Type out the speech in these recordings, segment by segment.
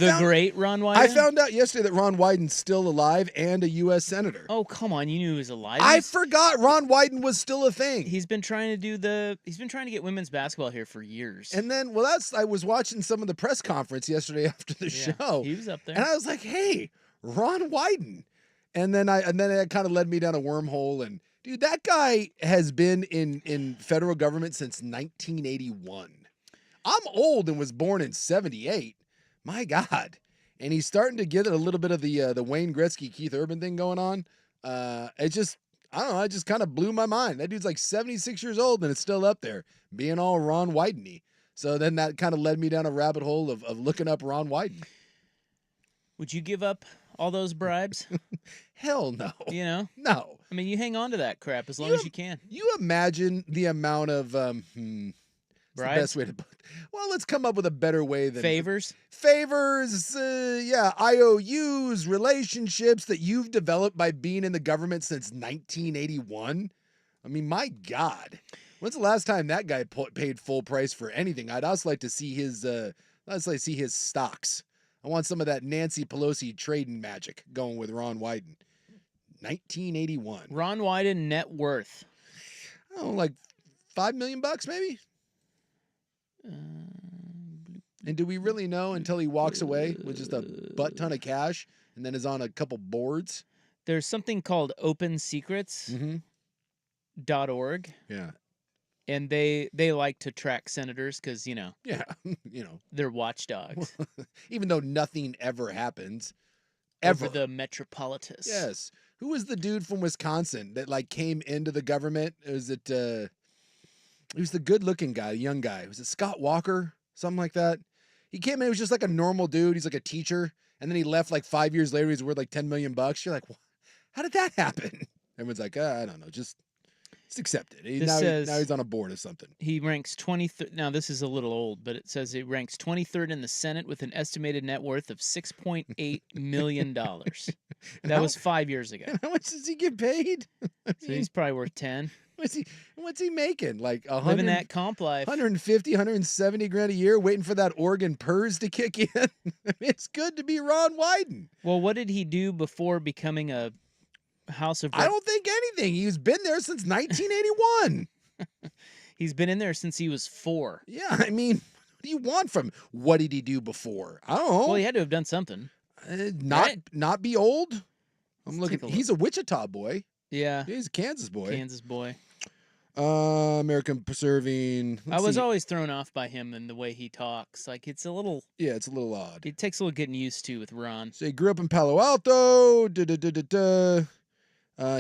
The great Ron Wyden? I found out yesterday that Ron Wyden's still alive and a U.S. Senator. Oh, come on. You knew he was alive. I forgot Ron Wyden was still a thing. He's been trying to get women's basketball here for years. And then, I was watching some of the press conference yesterday after the show. He was up there. And I was like, hey, Ron Wyden. And then it kind of led me down a wormhole. And dude, that guy has been in federal government since 1981. I'm old and was born in 78. My God. And he's starting to get a little bit of the Wayne Gretzky, Keith Urban thing going on. It just kind of blew my mind. That dude's like 76 years old and it's still up there being all Ron Wyden-y. So then that kind of led me down a rabbit hole of looking up Ron Wyden. Would you give up all those bribes? Hell no. You know? No. I mean, you hang on to that crap as long as you can. You imagine the amount of bribes? The best way to put. Well, let's come up with a better way than favors. IOUs, relationships that you've developed by being in the government since 1981. I mean, my God, when's the last time that guy paid full price for anything? I'd also like to see his. His stocks. I want some of that Nancy Pelosi trading magic going with Ron Wyden. 1981. Ron Wyden net worth. Oh, like $5 million maybe. And do we really know until he walks away with just a butt ton of cash and then is on a couple boards? There's something called opensecrets.org. Yeah. And they like to track senators because, Yeah, they're watchdogs. Even though nothing ever happens. Over the metropolitus. Yes. Who was the dude from Wisconsin that came into the government? He was the good-looking guy, young guy. Was it Scott Walker? Something like that. He came in, he was just like a normal dude. He's like a teacher. And then he left 5 years later. He's worth $10 million. You're like, how did that happen? Everyone's like, I don't know. Just accept it. Now he's on a board or something. He ranks 23rd. Now, this is a little old, but it says he ranks 23rd in the Senate with an estimated net worth of $6.8 million. That was 5 years ago. How much does he get paid? So he's probably worth 10. What's he making? Living that comp life. 150, 170 grand a year, waiting for that Oregon PERS to kick in. It's good to be Ron Wyden. Well, what did he do before becoming a House of... I don't think anything. He's been there since 1981. He's been in there since he was 4. Yeah, I mean, what do you want from him? What did he do before? I don't know. Well, he had to have done something. Not be old. I'm looking. He's a Wichita boy. Yeah. He's a Kansas boy. American preserving. I was always thrown off by him and the way he talks. It's a little... Yeah, it's a little odd. It takes a little getting used to with Ron. So he grew up in Palo Alto.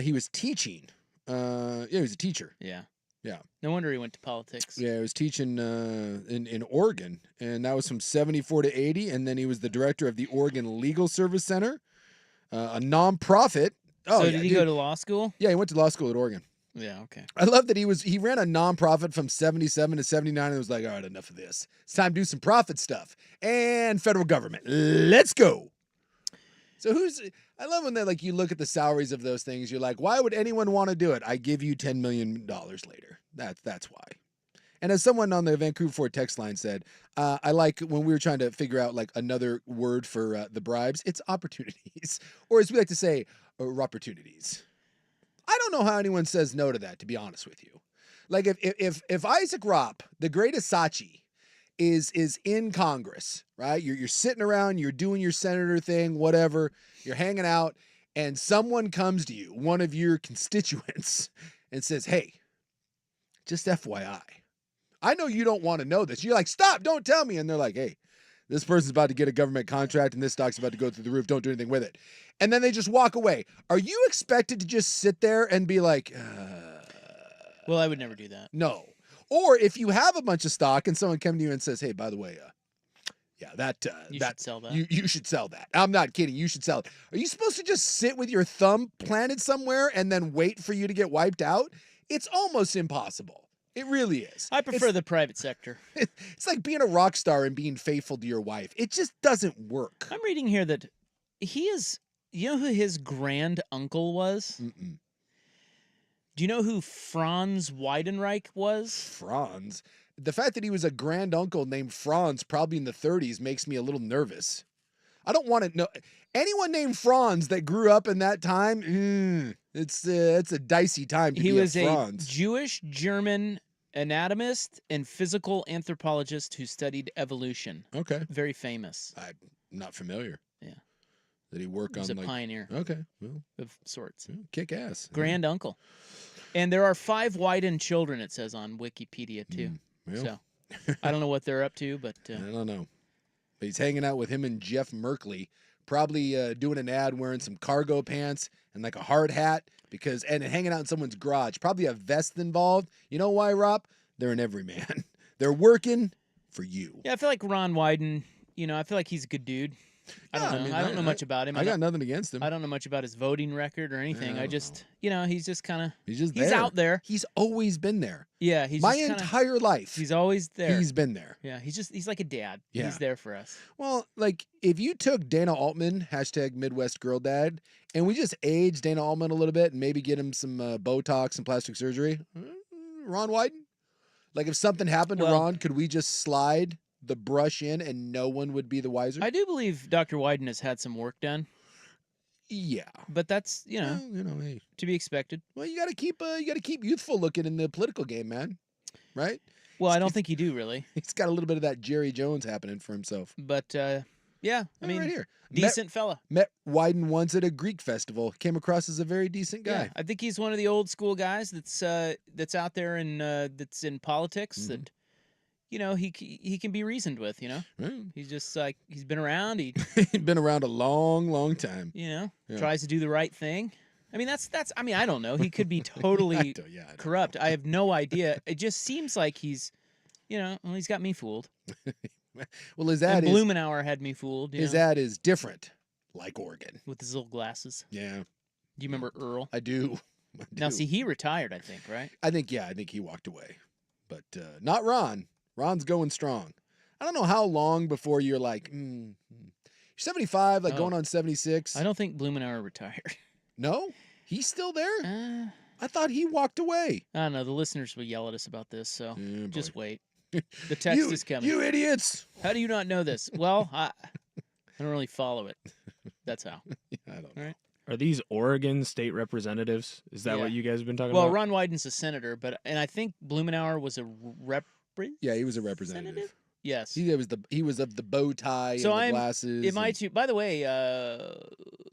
He was teaching. He was a teacher. Yeah. Yeah. No wonder he went to politics. Yeah, he was teaching in Oregon, and that was from 74 to 80, and then he was the director of the Oregon Legal Service Center, a nonprofit. So did he go to law school? Yeah, he went to law school at Oregon. Yeah, okay. I love that he ran a nonprofit from 77 to 79 and was like, all right, enough of this. It's time to do some profit stuff. And federal government. Let's go. So I love when they you look at the salaries of those things. You're like, why would anyone want to do it? I give you $10 million later. That's why. And as someone on the Vancouver Ford text line said, I like when we were trying to figure out another word for the bribes, it's opportunities. Or as we like to say, opportunities. I don't know how anyone says no to that, to be honest with you. If Isaac Ropp, the great Asachi, is in Congress, right? You're sitting around, you're doing your senator thing, whatever, you're hanging out, and someone comes to you, one of your constituents, and says, hey, just FYI, I know you don't want to know this. You're like, stop, don't tell me. And they're like, hey, this person's about to get a government contract and this stock's about to go through the roof. Don't do anything with it. And then they just walk away. Are you expected to just sit there and be like, Well, I would never do that. No. Or if you have a bunch of stock and someone comes to you and says, hey, by the way, you should sell that. You should sell that. I'm not kidding. You should sell it. Are you supposed to just sit with your thumb planted somewhere and then wait for you to get wiped out? It's almost impossible. It really is. I prefer the private sector. It's like being a rock star and being faithful to your wife. It just doesn't work. I'm reading here that he is, you know who his grand uncle was? Mm-mm. Do you know who Franz Weidenreich was? Franz? The fact that he was a grand uncle named Franz probably in the 30s makes me a little nervous. I don't want to know anyone named Franz that grew up in that time. It's a dicey time to He be was a a Franz. Jewish German anatomist and physical anthropologist who studied evolution. Okay, Very famous. I'm not familiar. Yeah. Did he work He was on a pioneer Okay, well, of sorts. kick ass. Grand uncle. And there are 5 Wyden children, it says on Wikipedia, too. Well, So I don't know what they're up to, but I don't know. But he's hanging out with him and Jeff Merkley, probably doing an ad wearing some cargo pants and like a hard hat and hanging out in someone's garage. Probably a vest involved. You know why, Rob? They're an everyman. They're working for you. yeah, I feel like Ron Wyden, I feel like he's a good dude. I don't know. I mean, I don't know much about him. I got nothing against him. I don't know much about his voting record or anything. Yeah, I just, he's just kind of, He's he's out there. He's always been there. Yeah, he's My just kinda, entire life. he's always there. He's been there. Yeah, he's like a dad. Yeah. He's there for us. Well, like if you took Dana Altman, hashtag Midwest Girl Dad, and we just aged Dana Altman a little bit and maybe get him some Botox and plastic surgery, Ron Wyden? Like if something happened to Ron, could we just slide the brush in and no one would be the wiser? I do believe Dr. Wyden has had some work done. Yeah. But that's, Well, hey. to be expected. Well, you got to keep youthful looking in the political game, man. Right? Well, I don't think you do really. He's got a little bit of that Jerry Jones happening for himself. But yeah, I mean, right here. decent fella. Met Wyden once at a Greek festival. Came across as a very decent guy. Yeah, I think he's one of the old school guys that's out there and that's in politics that he can be reasoned with, Right. He's just like he's been around, he He's been around a long, long time. tries to do the right thing. I mean that's I mean I don't know. He could be totally corrupt. I have no idea. It just seems like he's he's got me fooled. Well, his ad and Blumenauer had me fooled. His ad is different, like Oregon. With his little glasses. Yeah. Do you remember Earl? I do. Now, see, he retired, I think, right? I think he walked away. But not Ron. Ron's going strong. I don't know how long before you're like, you're 75, going on 76. I don't think Blumenauer retired. No? He's still there? I thought he walked away. I don't know. The listeners will yell at us about this, so just wait. The text you, is coming. You idiots! How do you not know this? Well, I don't really follow it. That's how. I don't know. All right. Are these Oregon state representatives? Is that what you guys have been talking well, about? Ron Wyden's a senator, and I think Blumenauer was a Yeah, he was a representative. Yes. He was of the bow tie and the glasses. Am I too? By the way,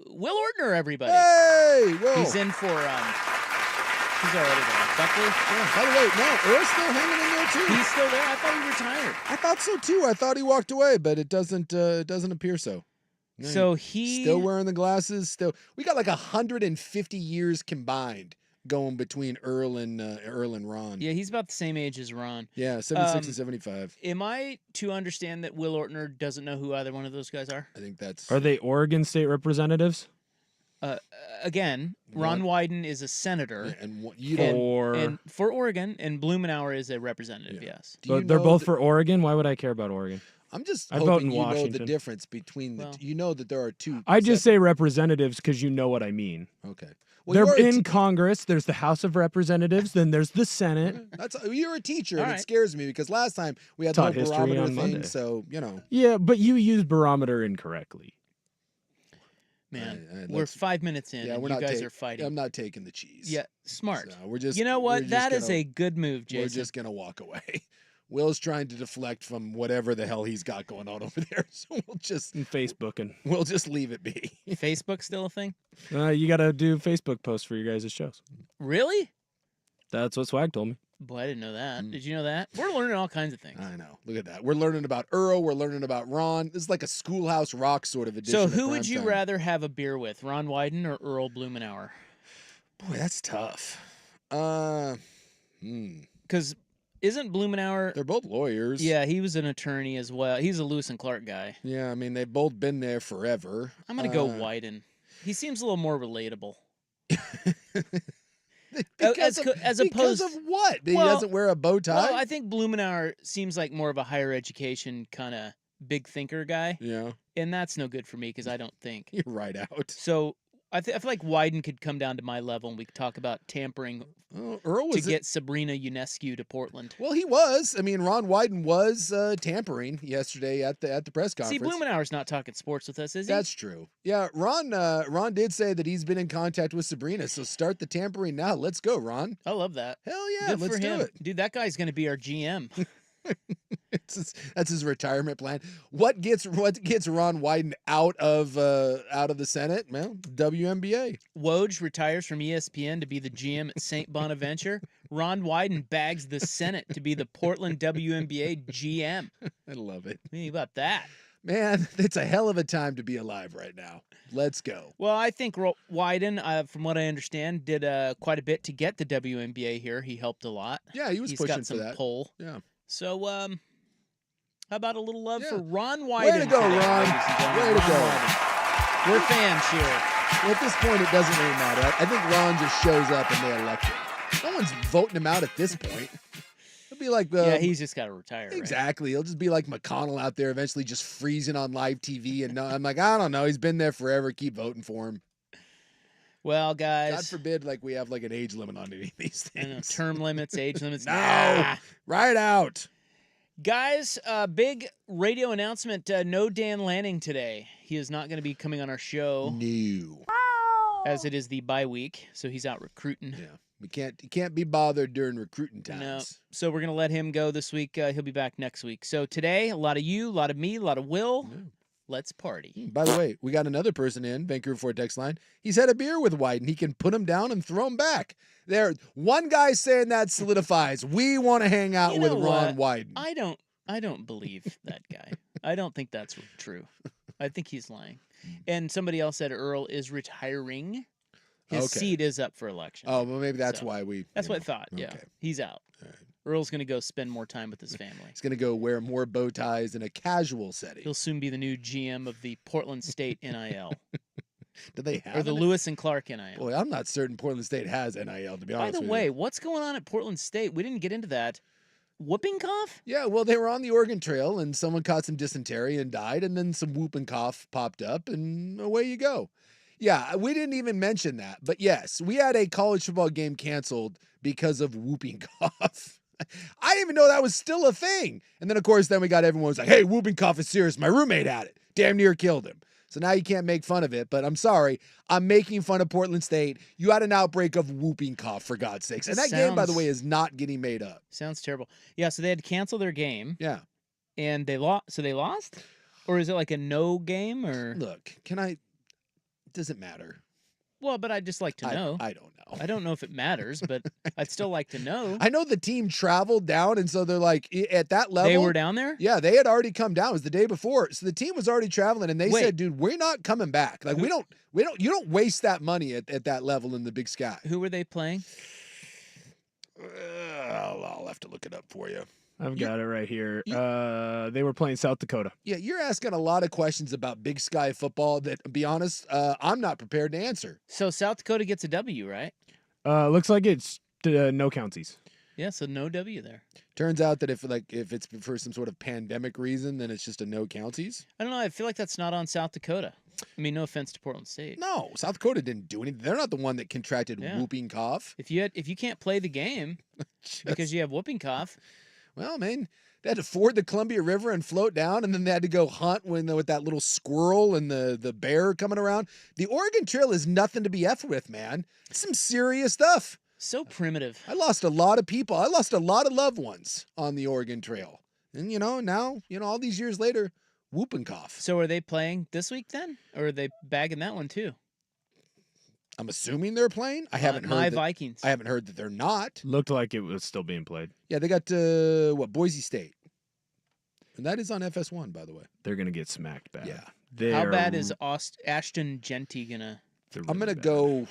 Will Ortner, everybody. Hey! Whoa. He's in for he's already there. Buckley? Yeah, by the way, no, Earl's still hanging in there too. He's still there? I thought he retired. I thought so too. I thought he walked away, but it doesn't appear so. No, So he still wearing the glasses. We got like 150 years combined going between Earl and Ron. Yeah, he's about the same age as Ron. Yeah, 76 and 75. Am I to understand that Will Ortner doesn't know who either one of those guys are? I think that's. Are they Oregon state representatives? Again, Ron Wyden is a senator, and for Oregon, and Blumenauer is a representative. Yeah. Yes, But they're both for Oregon. Why would I care about Oregon? I'm just I vote hoping in you know the Washington. difference between the. You know that there are two. I just say representatives because you know what I mean. Okay. They're in Congress. There's the House of Representatives. Then there's the Senate. You're a teacher, and right. it scares me because last time we had the whole history barometer on thing. Monday. So Yeah, but you use barometer incorrectly. Man, we're 5 minutes in, and you guys are fighting. I'm not taking the cheese. Yeah, smart. So we're just. You know what? That is gonna, a good move, Jason. We're just gonna walk away. Will's trying to deflect from whatever the hell he's got going on over there, so And Facebooking. We'll just leave it be. Facebook still a thing? You got to do Facebook posts for your guys' shows. Really? That's what Swag told me. Boy, I didn't know that. Did you know that? We're learning all kinds of things. I know. Look at that. We're learning about Earl. We're learning about Ron. This is like a Schoolhouse Rock sort of edition. So of who would you Primetime. rather have a beer with, Ron Wyden or Earl Blumenauer? Boy, that's tough. Because isn't Blumenauer... They're both lawyers. Yeah, he was an attorney as well. He's a Lewis and Clark guy. Yeah, I mean, they've both been there forever. I'm going to go Wyden. He seems a little more relatable. Because of what? He doesn't wear a bow tie? Well, I think Blumenauer seems like more of a higher education kind of big thinker guy. Yeah. And that's no good for me because I don't think. You're right out. So I feel like Wyden could come down to my level and we could talk about tampering Earl to was get Sabrina Ionescu to Portland. Well, he was. I mean, Ron Wyden was tampering yesterday at the press See, conference. Blumenauer's not talking sports with us, is he? That's true. Yeah, Ron did say that he's been in contact with Sabrina, so start the tampering now. Let's go, Ron. I love that. Hell yeah, Good let's for do him. it. Dude, that guy's going to be our GM. That's his retirement plan. What gets Ron Wyden out of the Senate? Well, WNBA. Woj retires from ESPN to be the GM at St. Bonaventure. Ron Wyden bags the Senate to be the Portland WNBA GM. I love it. What do you think about that? Man, it's a hell of a time to be alive right now. Let's go. Well, I think Wyden, from what I understand, did quite a bit to get the WNBA here. He helped a lot. Yeah, he was He's pushing got some for that. pull. Yeah. So, how about a little love Yeah. for Ron Wyden? Way to go, today, Ron. ladies and gentlemen? Way to Ron go. Wyden. We're fans here. Well, at this point, it doesn't really matter. I think Ron just shows up and they elect him. No one's voting him out at this point. It'll be like Yeah, he's just got to retire. exactly. He'll just be like McConnell out there, eventually just freezing on live TV. And I'm like, I don't know. He's been there forever. Keep voting for him. Well, guys. God forbid, like we have like an age limit on any of these I know, things. term limits, age limits. No. Nah. Right out. Guys, big radio announcement. No Dan Lanning today. He is not going to be coming on our show No. as it is the bye week, so he's out recruiting. Yeah. You can't be bothered during recruiting times. No. So we're going to let him go this week. He'll be back next week. So today, a lot of you, a lot of me, a lot of Will. Yeah. Let's party. By the way, we got another person in Vancouver Ford text line. He's had a beer with Wyden. He can put him down and throw him back. There, one guy saying that solidifies. We want to hang out You with know Ron what? Wyden. I don't believe that guy. I don't think that's true. I think he's lying. And somebody else said Earl is retiring. His Okay. seat is up for election. Oh, well, maybe that's So, why we. That's you what I know. thought. Yeah. Okay. He's out. All right. Earl's going to go spend more time with his family. He's going to go wear more bow ties in a casual setting. He'll soon be the new GM of the Portland State NIL. Do they have Or the an- Lewis and Clark NIL. Boy, I'm not certain Portland State has NIL, to be By honest the with way, you. what's going on at Portland State? We didn't get into that. Whooping cough? Yeah, well, they were on the Oregon Trail, and someone caught some dysentery and died, and then some whooping cough popped up, and away you go. Yeah, we didn't even mention that, but yes, we had a college football game canceled because of whooping cough. I didn't even know that was still a thing. And then, of course, we got everyone was like, hey, whooping cough is serious. My roommate had it. Damn near killed him. So now you can't make fun of it, but I'm sorry. I'm making fun of Portland State. You had an outbreak of whooping cough, for God's sakes. And that game, by the way, is not getting made up. Sounds terrible. Yeah, so they had to cancel their game, Yeah. and they lost. So they lost? Or is it like a no game? Or Look, doesn't matter. Well, but I'd just like to know. I don't know. I don't know if it matters, but I'd still like to know. I know the team traveled down, and so they're like at that level. They were down there? Yeah, they had already come down. It was the day before, so the team was already traveling, and they Wait. said, "Dude, we're not coming back. Like you don't waste that money at that level in the Big Sky." Who were they playing? I'll have to look it up for you. I've got it right here. you- They were playing South Dakota. Yeah, you're asking a lot of questions about Big Sky football that, to be honest, I'm not prepared to answer. So South Dakota gets a W, right? Looks like it's no counties. Yeah, so no W there. Turns out that if it's for some sort of pandemic reason, then it's just a no counties. I don't know. I feel like that's not on South Dakota. I mean, no offense to Portland State. No, South Dakota didn't do anything. They're not the one that contracted Yeah. whooping cough. If you can't play the game because you have whooping cough, Well, man, they had to ford the Columbia River and float down, and then they had to go hunt with that little squirrel and the bear coming around. The Oregon Trail is nothing to be effed with, man. It's some serious stuff. so primitive. I lost a lot of people. I lost a lot of loved ones on the Oregon Trail. And, now, all these years later, whooping cough. So are they playing this week then, or are they bagging that one too? I'm assuming they're playing. I haven't my heard that, Vikings. I haven't heard that they're not. Looked like it was still being played. Yeah, they got Boise State. And that is on FS1, by the way. They're gonna get smacked bad. Yeah. How bad is Ashton Genty gonna? I'm going to go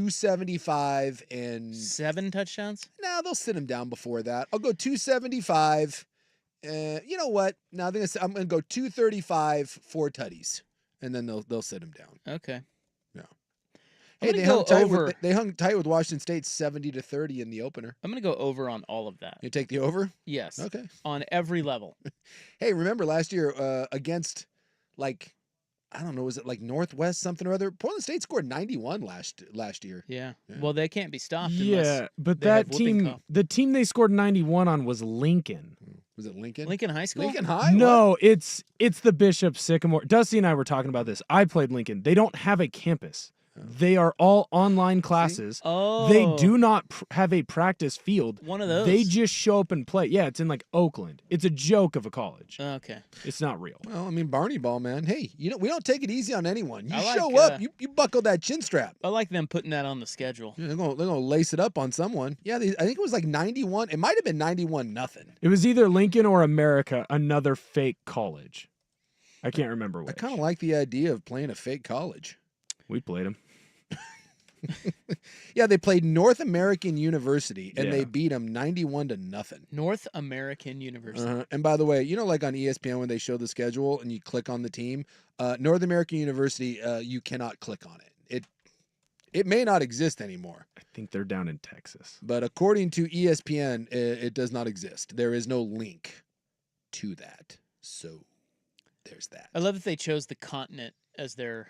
275 and 7 touchdowns? no, they'll sit him down before that. I'll go 275. You know what? No, I'm going to go 235, 4 tutties. And then they'll sit him down. Okay. Yeah. I'm Hey, gonna they go hung tight over. with they hung tight with Washington State 70-30 in the opener. I'm gonna go over on all of that. You take the over? Yes. Okay. On every level. Hey, remember last year against I don't know, was it like Northwest something or other? Portland State scored 91 last year. Yeah. Yeah. Well, they can't be stopped Yeah, unless but they have that whooping team, cough. the team they scored 91 on was Lincoln. Was it Lincoln? Lincoln High School? Lincoln High? What? No, it's the Bishop Sycamore. Dusty and I were talking about this. I played Lincoln. They don't have a campus. They are all online classes. Oh. They do not have a practice field. One of those. They just show up and play. Yeah, it's in like Oakland. It's a joke of a college. Okay. It's not real. Well, I mean, Barney Ball, man. Hey, we don't take it easy on anyone. You I like, show up, you buckle that chin strap. I like them putting that on the schedule. Yeah, they're gonna lace it up on someone. Yeah, I think it was like 91. It might have been 91-0. It was either Lincoln or America, another fake college. I can't remember which. I kind of like the idea of playing a fake college. We played them. Yeah, they played North American University, and they Yeah. beat them 91-0. North American University. Uh-huh. And by the way, like on ESPN when they show the schedule and you click on the team, North American University, you cannot click on it. It may not exist anymore. I think they're down in Texas. But according to ESPN, it does not exist. There is no link to that. So there's that. I love that they chose the continent as their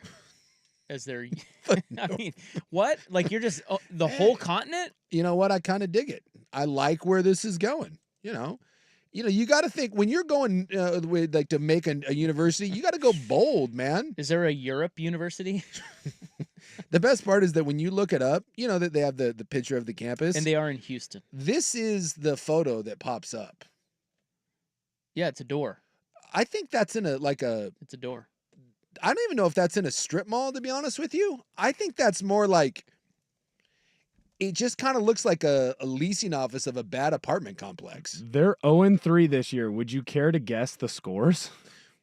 I No. mean, what? Like you're just the whole continent? You know what? I kind of dig it. I like where this is going. You got to think when you're going to make a university, you got to go bold, man. Is there a Europe university? The best part is that when you look it up, that they have the picture of the campus. And they are in Houston. This is the photo that pops up. Yeah, it's a door. I think that's in It's a door. I don't even know if that's in a strip mall, to be honest with you. I think that's more like, it just kind of looks like a leasing office of a bad apartment complex. They're 0-3 this year. Would you care to guess the scores?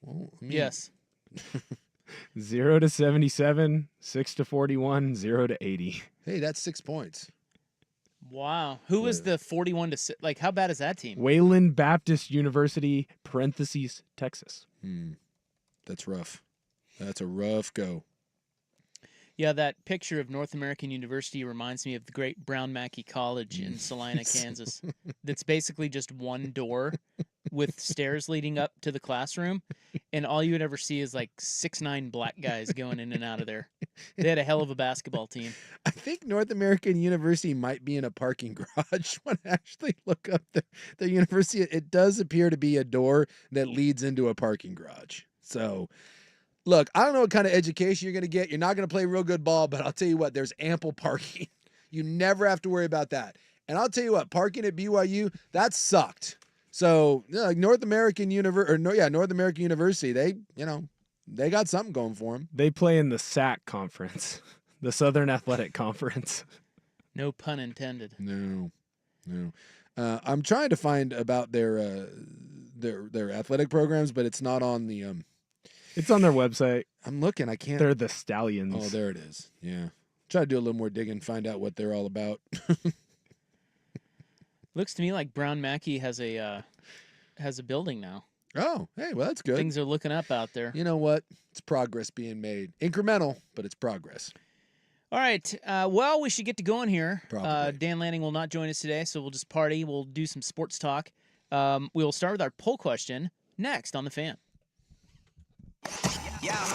Well, I mean, Yes. 0-77, 6-41, 0-80. Hey, that's 6 points. Wow. Who was the 41 to 6? Like, how bad is that team? Wayland Baptist University, parentheses, Texas. That's rough. That's a rough go. Yeah, that picture of North American University reminds me of the great Brown Mackey College in Salina, Kansas. That's basically just one door with stairs leading up to the classroom, and all you would ever see is like 6'9" black guys going in and out of there. They had a hell of a basketball team. I think North American University might be in a parking garage. When I actually look up the university, it does appear to be a door that leads into a parking garage. So, look, I don't know what kind of education you're going to get. You're not going to play real good ball, but I'll tell you what, there's ample parking. You never have to worry about that. And I'll tell you what, parking at BYU, that sucked. So, like North American University, they got something going for them. They play in the SAC conference, the Southern Athletic Conference. No pun intended. No. I'm trying to find about their athletic programs, but it's not on the It's on their website. I'm looking. I can't. They're the Stallions. Oh, there it is. Yeah. Try to do a little more digging, find out what they're all about. Looks to me like Brown Mackey has a building now. Oh, hey, well, that's good. Things are looking up out there. You know what? It's progress being made. Incremental, but it's progress. All right. Well, we should get to going here. Probably. Dan Lanning will not join us today, so we'll just party. We'll do some sports talk. We will start with our poll question next on The Fan. Yeah.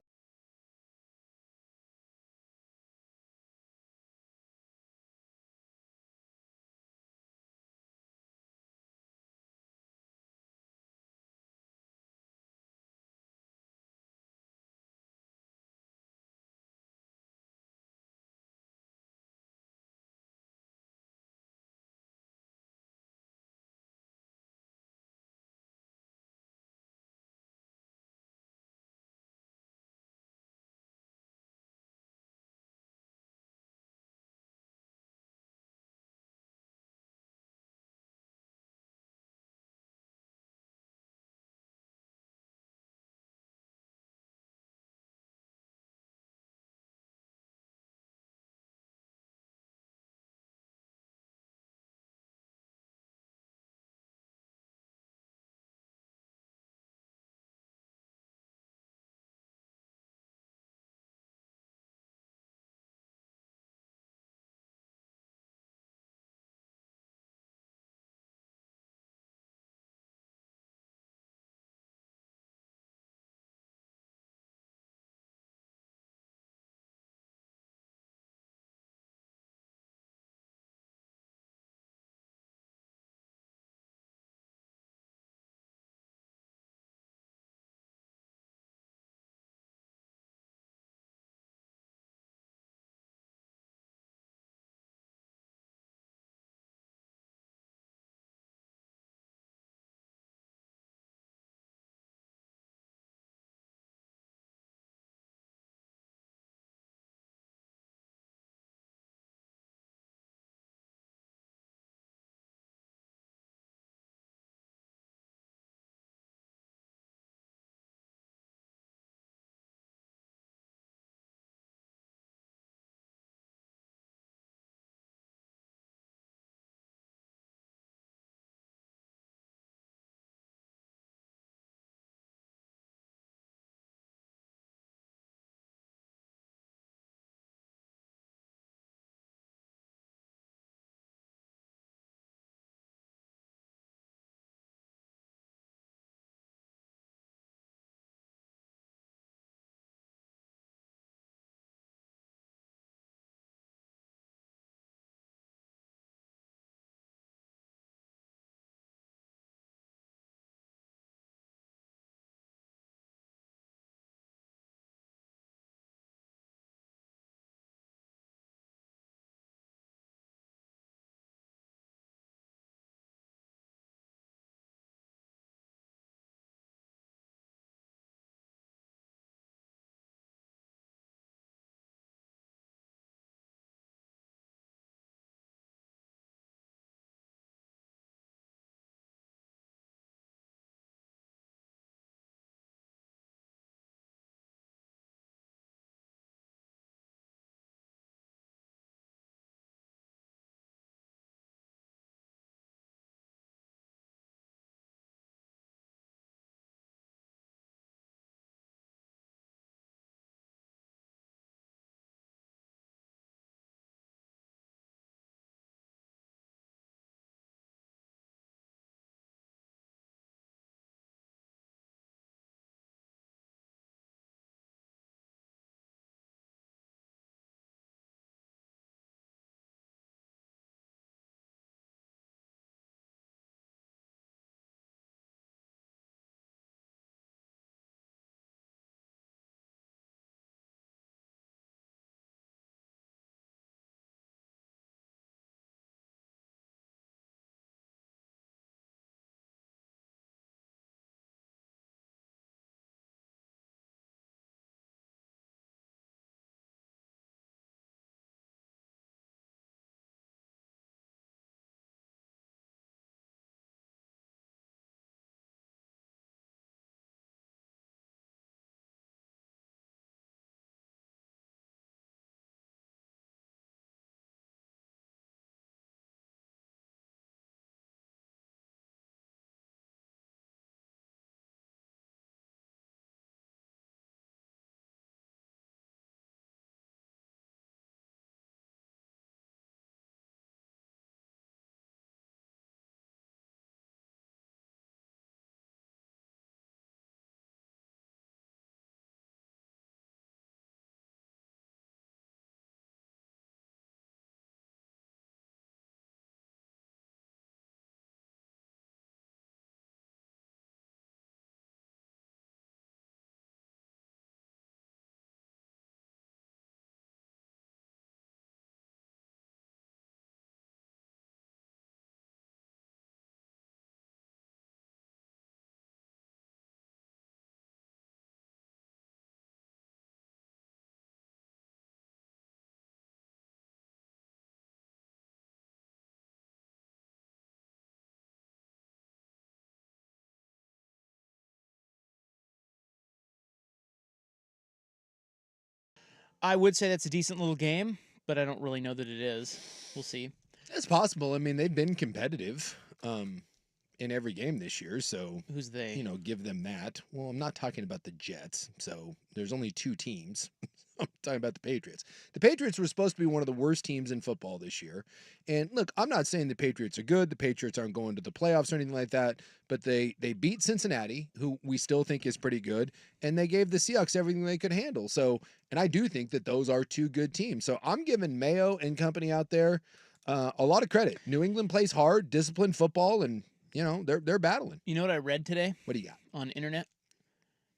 I would say that's a decent little game, but I don't really know that it is. We'll see. It's possible. I mean, they've been competitive in every game this year, so Who's they? give them that. Well, I'm not talking about the Jets, so there's only 2 teams. I'm talking about the Patriots. The Patriots were supposed to be one of the worst teams in football this year. And look, I'm not saying the Patriots are good. The Patriots aren't going to the playoffs or anything like that, but they beat Cincinnati, who we still think is pretty good, and they gave the Seahawks everything they could handle. So, and I do think that those are 2 good teams. So I'm giving Mayo and company out there a lot of credit. New England plays hard, disciplined football, and they're battling. You know what I read today? What do you got? On internet?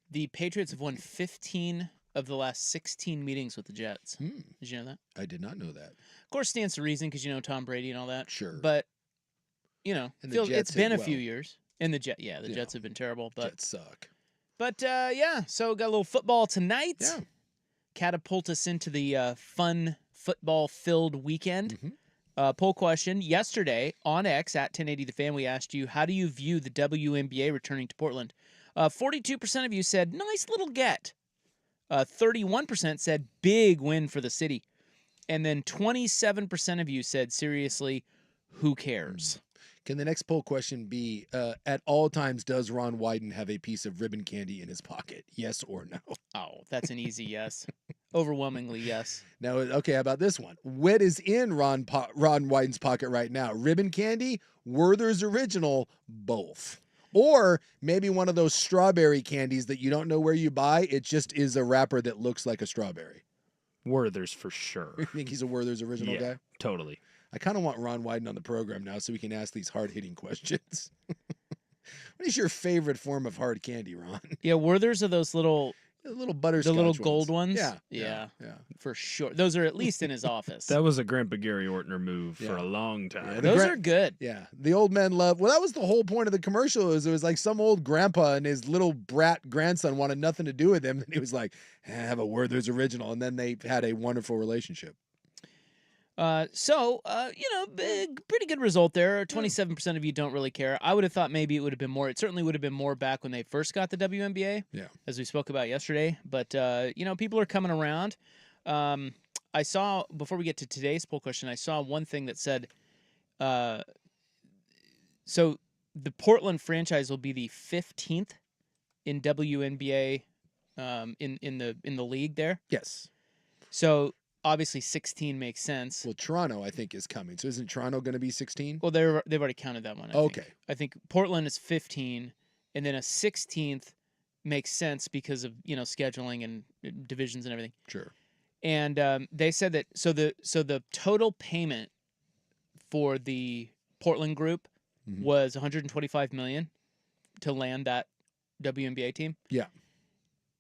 The Patriots have won 15 of the last 16 meetings with the Jets. Did you know that? I did not know that. Of course, stands to reason because Tom Brady and all that. Sure. But, And the it's Jets been a as few well. years. And the Jets have been terrible. But Jets suck. But so got a little football tonight. Yeah. Catapult us into the fun football-filled weekend. Poll question. Yesterday on X at 1080 The Fan, we asked you, how do you view the WNBA returning to Portland? 42% of you said, nice little get. 31% said, big win for the city. And then 27% of you said, seriously, who cares? Can the next poll question be, at all times, does Ron Wyden have a piece of ribbon candy in his pocket? Yes or no? Oh, that's an easy yes. Overwhelmingly yes. Now, okay, how about this one? What is in Ron Wyden's pocket right now? Ribbon candy, Werther's Original, both. Or maybe one of those strawberry candies that you don't know where you buy. It just is a wrapper that looks like a strawberry. Werther's for sure. You think he's a Werther's Original guy? Totally. I kind of want Ron Wyden on the program now so we can ask these hard-hitting questions. What is your favorite form of hard candy, Ron? Yeah, Werther's are those little butterscotch the little gold ones. Yeah. For sure. Those are at least in his office. That was a Grandpa Gary Ortner move for a long time. Yeah, those are good. Yeah. The old men love. Well, that was the whole point of the commercial. It was like some old grandpa and his little brat grandson wanted nothing to do with him. And he was like, have a Werther's Original. And then they had a wonderful relationship. Pretty good result there. 27% of you don't really care. I would have thought maybe it would have been more. It certainly would have been more back when they first got the WNBA. Yeah. As we spoke about yesterday. But, people are coming around. I saw, before we get to today's poll question, I saw one thing that said, so the Portland franchise will be the 15th in WNBA in the league there. Yes. So obviously 16 makes sense. Well, Toronto, I think, is coming. So isn't Toronto going to be 16? Well, they've already counted that one. I think Portland is 15, and then a 16th makes sense because of scheduling and divisions and everything. Sure. And they said that so the total payment for the Portland group was $125 million to land that WNBA team. Yeah.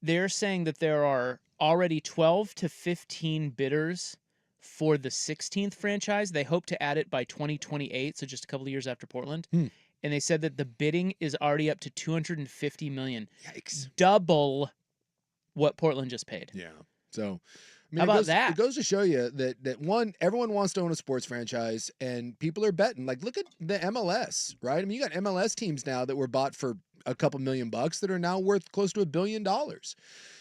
They're saying that there are already 12 to 15 bidders for the 16th franchise. They hope to add it by 2028, so just a couple of years after Portland. And they said that the bidding is already up to $250 million. Yikes. Double what Portland just paid. Yeah. So, how about that? It goes to show you that one, everyone wants to own a sports franchise, and people are betting. Like, look at the MLS, right? I mean, you got MLS teams now that were bought for a couple $1 million that are now worth close to $1 billion.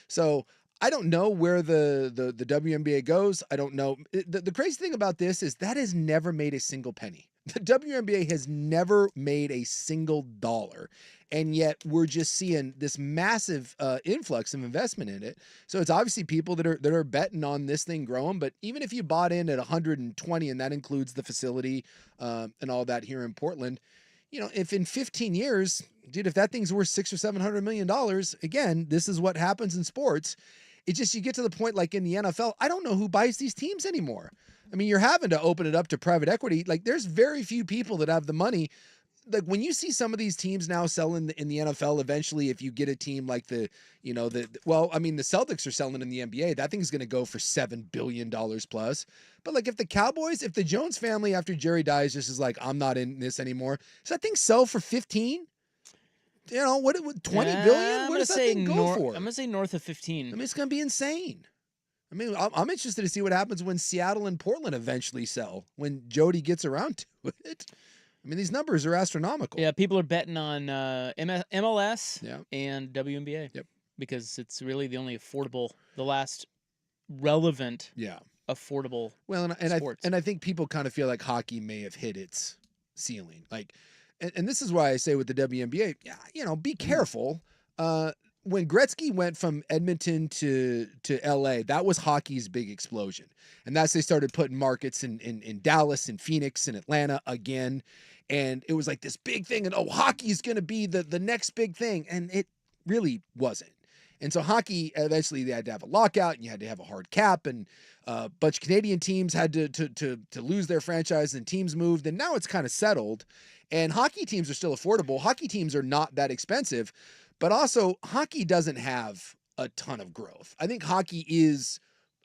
So I don't know where the WNBA goes. I don't know. The crazy thing about this is that has never made a single penny. The WNBA has never made a single dollar. And yet we're just seeing this massive influx of investment in it. So it's obviously people that are betting on this thing growing. But even if you bought in at 120, and that includes the facility and all that here in Portland, if in 15 years, dude, if that thing's worth $600 or $700 million, again, this is what happens in sports. It's just you get to the point like in the NFL, I don't know who buys these teams anymore. I mean, you're having to open it up to private equity. Like, there's very few people that have the money. Like, when you see some of these teams now selling in the NFL, eventually, if you get a team like the Celtics are selling in the NBA, that thing's going to go for $7 billion plus. But like, if the Jones family after Jerry dies just is like, I'm not in this anymore, does that thing sell for 15? What 20 billion? Where does that thing go for? I'm gonna say north of 15. I mean, it's gonna be insane. I mean, I'm interested to see what happens when Seattle and Portland eventually sell, when Jody gets around to it. I mean, these numbers are astronomical. Yeah, people are betting on MLS Yeah. and WNBA. Yep. Because it's really the only affordable. The last relevant, Yeah. affordable Well, sports. I think people kind of feel like hockey may have hit its ceiling. Like, and this is why I say with the WNBA, yeah, you know, be careful. When Gretzky went from Edmonton to LA, that was hockey's big explosion, and that's they started putting markets in Dallas and Phoenix and Atlanta again, and it was like this big thing, and hockey is going to be the next big thing, and it really wasn't. And so hockey, eventually they had to have a lockout, and you had to have a hard cap, and a bunch of Canadian teams had to lose their franchise, and teams moved, and now it's kind of settled. And hockey teams are still affordable. Hockey teams are not that expensive, but also hockey doesn't have a ton of growth. I think hockey is,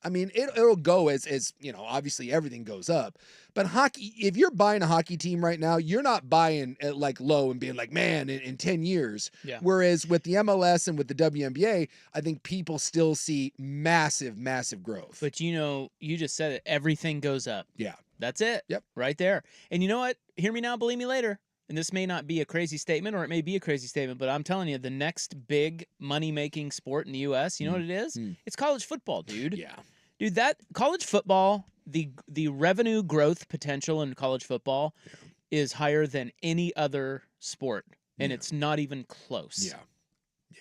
I mean, it'll go as you know, obviously everything goes up, but hockey, if you're buying a hockey team right now, you're not buying it like low and being like, man, in 10 years. Yeah. Whereas with the MLS and with the WNBA, I think people still see massive, massive growth. But you know, you just said it. Everything goes up. Yeah. That's it. Yep. Right there. And you know what? Hear me now, believe me later. And this may not be a crazy statement, or it may be a crazy statement, but I'm telling you, the next big money-making sport in the U.S., you know what it is? It's college football, dude. Yeah. Dude, that college football, the revenue growth potential in college football is higher than any other sport, and it's not even close. Yeah. Yeah.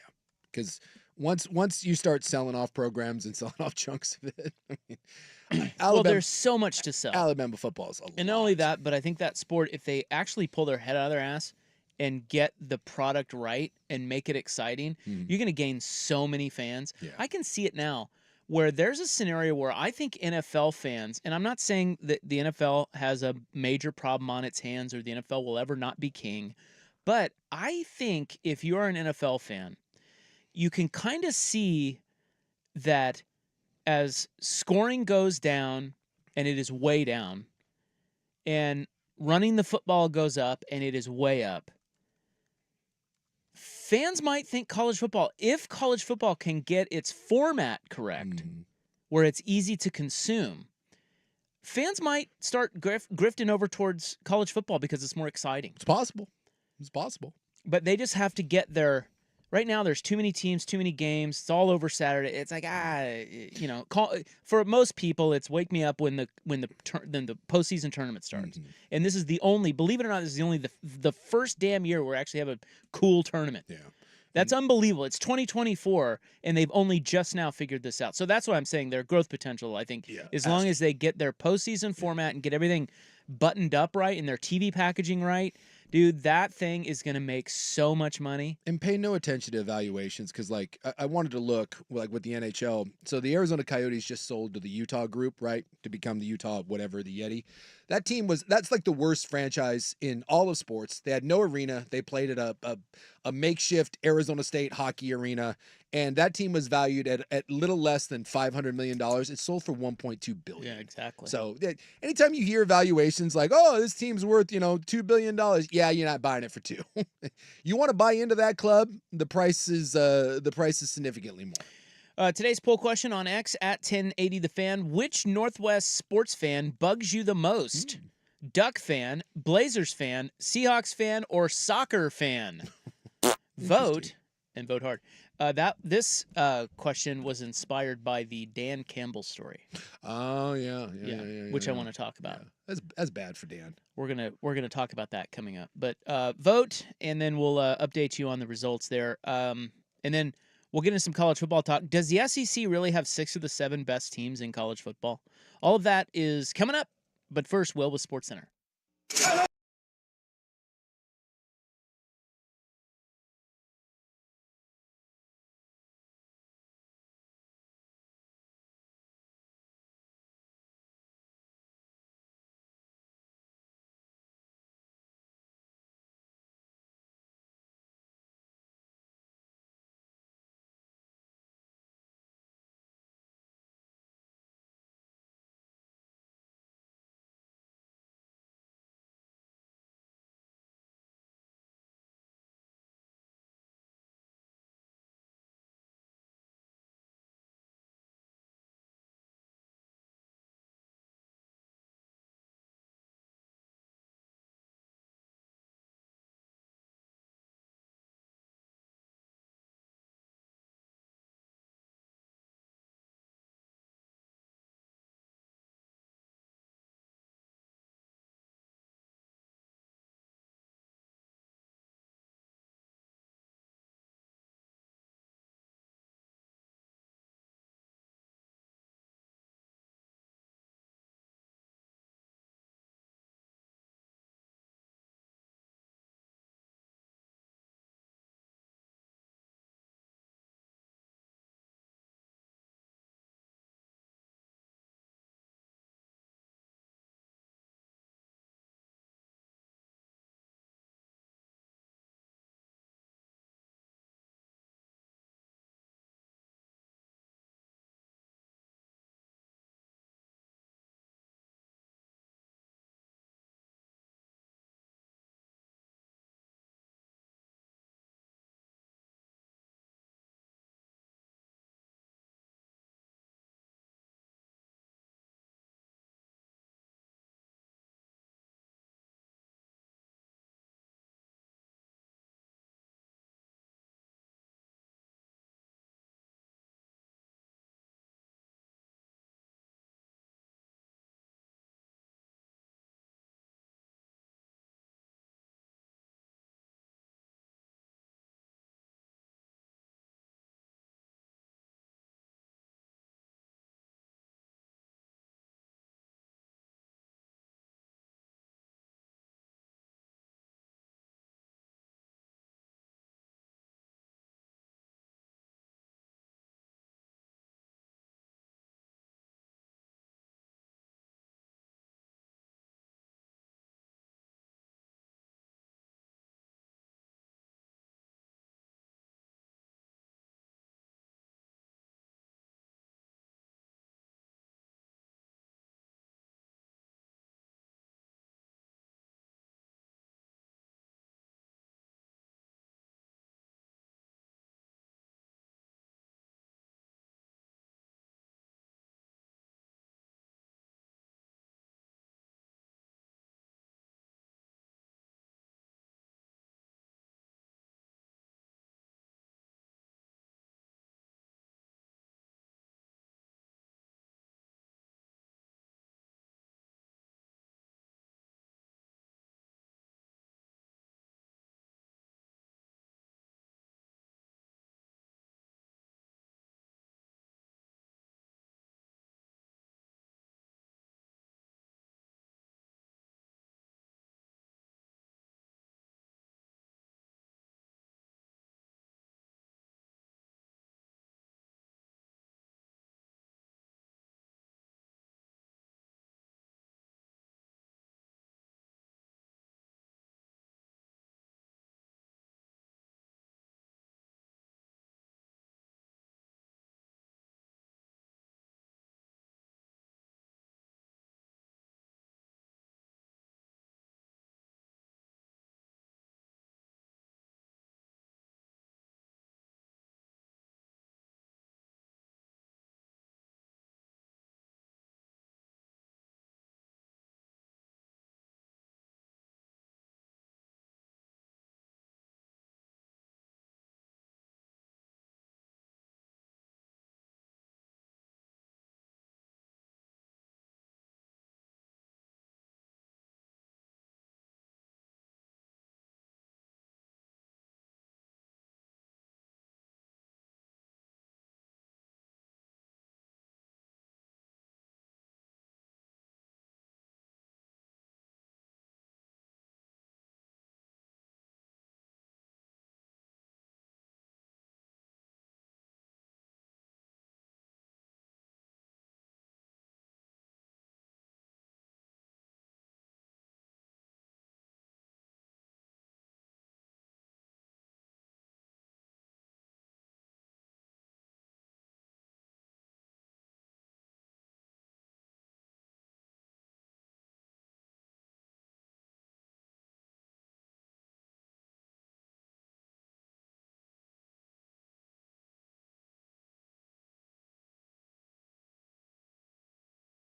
Because once you start selling off programs and selling off chunks of it, I mean, Well, there's so much to sell. Alabama football is a lot. And not only that, but I think that sport, if they actually pull their head out of their ass and get the product right and make it exciting, you're going to gain so many fans. Yeah. I can see it now where there's a scenario where I think NFL fans, and I'm not saying that the NFL has a major problem on its hands or the NFL will ever not be king, but I think if you're an NFL fan, you can kind of see that as scoring goes down, and it is way down, and running the football goes up, and it is way up, fans might think college football, if college football can get its format correct, where it's easy to consume, fans might start grifting over towards college football because it's more exciting. It's possible. It's possible. But they just have to get their... Right now, there's too many teams, too many games. It's all over Saturday. It's like you know, for most people, it's wake me up when the postseason tournament starts. And this is the only, believe it or not, this is the only the first damn year where we actually have a cool tournament. Yeah, that's unbelievable. It's 2024, and they've only just now figured this out. So that's why I'm saying their growth potential. I think as long as they get their postseason format and get everything buttoned up right and their TV packaging right. Dude, that thing is going to make so much money. And pay no attention to evaluations because, like, I wanted to look, like, with the NHL. So the Arizona Coyotes just sold to the Utah group, right, to become the Utah whatever, the Yeti. That team that's like the worst franchise in all of sports. They had no arena. They played at a makeshift Arizona State hockey arena, and that team was valued at little less than $500 million. It sold for $1.2 billion. Yeah, exactly. So anytime you hear valuations like, oh, this team's worth, $2 billion, yeah, you're not buying it for $2. You want to buy into that club, the price is significantly more. Today's poll question on X at 1080 The Fan: which Northwest sports fan bugs you the most? Duck fan, Blazers fan, Seahawks fan, or soccer fan? Vote and vote hard. This question was inspired by the Dan Campbell story. Oh yeah, which I want to talk about. Yeah. That's bad for Dan. We're gonna talk about that coming up. But vote, and then we'll update you on the results there. And then we'll get into some college football talk. Does the SEC really have 6 of the 7 best teams in college football? All of that is coming up. But first, Will with SportsCenter.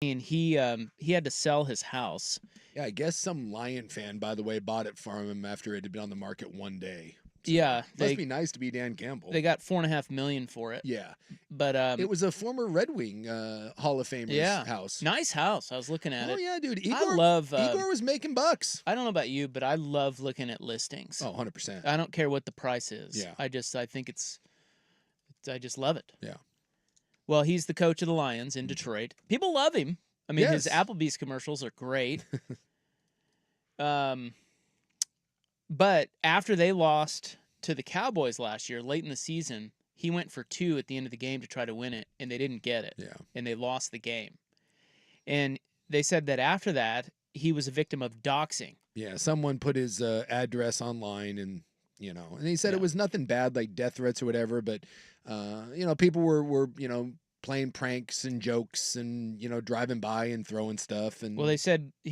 And he had to sell his house. Yeah, I guess some Lion fan, by the way, bought it from him after it had been on the market one day. So, Yeah, must be nice to be Dan Campbell. They got $4.5 million for it. Yeah, but it was a former Red Wing Hall of Famer's house. Nice house. I was looking at it. Oh yeah, dude. Igor was making bucks. I don't know about you, but I love looking at listings. Oh, 100%. I don't care what the price is. Yeah. I think I just love it. Yeah. Well, he's the coach of the Lions in Detroit. People love him. I mean, his Applebee's commercials are great. But after they lost to the Cowboys last year, late in the season, he went for 2 at the end of the game to try to win it, and they didn't get it. Yeah. And they lost the game. And they said that after that, he was a victim of doxing. Yeah, someone put his address online, and and he said it was nothing bad, like death threats or whatever, but people were playing pranks and jokes and driving by and throwing stuff. And well, he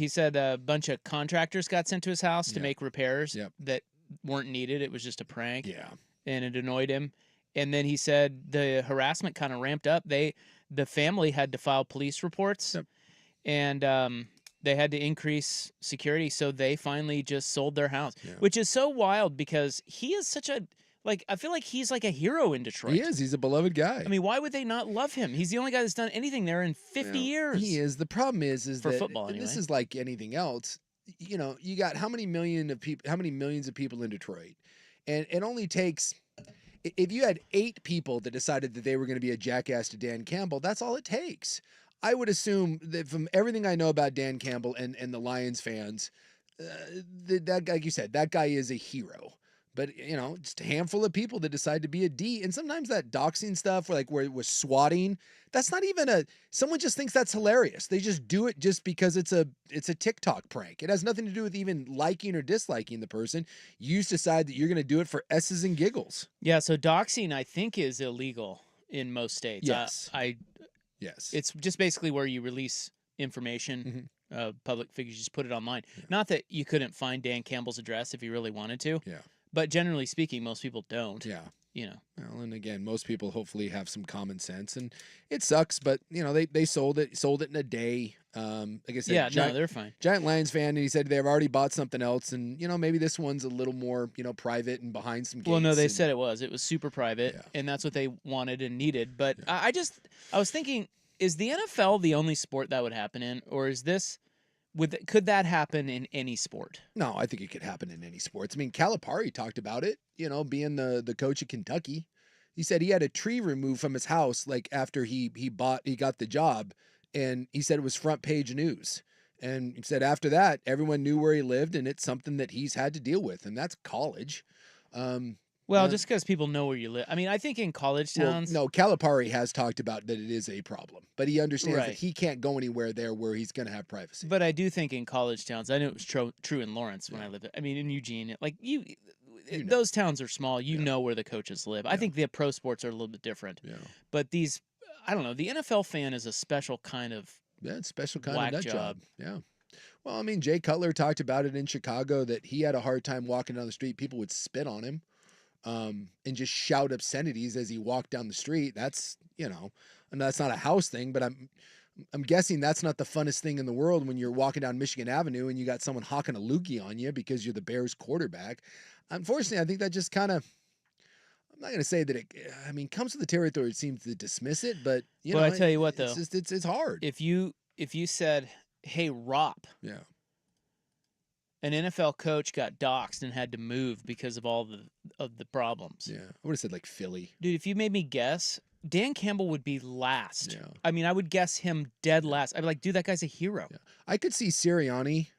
said a bunch of contractors got sent to his house to make repairs that weren't needed. It was just a prank. Yeah. And it annoyed him. And then he said the harassment kind of ramped up. The family had to file police reports. Yep. And they had to increase security, so they finally just sold their house, Yeah. which is so wild because he is such a I feel like he's like a hero in Detroit. He is. He's a beloved guy. I mean, why would they not love him? He's the only guy that's done anything there in 50 years. He is. The problem is for that football. Anyway. This is like anything else. You got how many millions of people in Detroit, and it only takes. If you had 8 people that decided that they were going to be a jackass to Dan Campbell, that's all it takes. I would assume that from everything I know about Dan Campbell and the Lions fans, that guy, like you said, that guy is a hero. But, just a handful of people that decide to be a D. And sometimes that doxing stuff, where it was swatting, that's not even someone just thinks that's hilarious. They just do it just because it's a TikTok prank. It has nothing to do with even liking or disliking the person. You just decide that you're going to do it for S's and giggles. Yeah, so doxing, I think, is illegal in most states. Yes. Yes. It's just basically where you release information. Public figures, just put it online. Yeah. Not that you couldn't find Dan Campbell's address if you really wanted to. Yeah. But generally speaking, most people don't. Yeah. Well, and again, most people hopefully have some common sense, and it sucks, but they sold it in a day. Like I said, they're fine. Giant Lions fan, and he said they've already bought something else, and maybe this one's a little more private and behind some gates. Well, no, they said it was super private, and that's what they wanted and needed. But I was thinking, is the NFL the only sport that would happen in, or is this? Could that happen in any sport? No, I think it could happen in any sports. I mean, Calipari talked about it, being the coach of Kentucky. He said he had a tree removed from his house after he got the job, and he said it was front page news. And he said after that, everyone knew where he lived, and it's something that he's had to deal with, and that's college. Just because people know where you live. I mean, I think in college towns. Well, no, Calipari has talked about that it is a problem, but he understands that he can't go anywhere there where he's going to have privacy. But I do think in college towns, I know it was true in Lawrence when I lived there. I mean, in Eugene, those towns are small. You know where the coaches live. I think the pro sports are a little bit different. Yeah. But these, I don't know. The NFL fan is a special kind of special kind whack of nut job. Yeah. Well, I mean, Jay Cutler talked about it in Chicago that he had a hard time walking down the street. People would spit on him. And just shout obscenities as he walked down the street. That's, and that's not a house thing, but I'm guessing that's not the funnest thing in the world when you're walking down Michigan Avenue and you got someone hawking a loogie on you because you're the Bears quarterback. Unfortunately, I think that just kind of, I'm not going to say that it, comes to the territory, it seems to dismiss it, but I tell you what though, it's hard. If you said, "Hey, Rop," an NFL coach got doxxed and had to move because of all of the problems. Yeah, I would have said like Philly. Dude, if you made me guess, Dan Campbell would be last. Yeah. I mean, I would guess him dead last. I'd be like, dude, that guy's a hero. Yeah. I could see Sirianni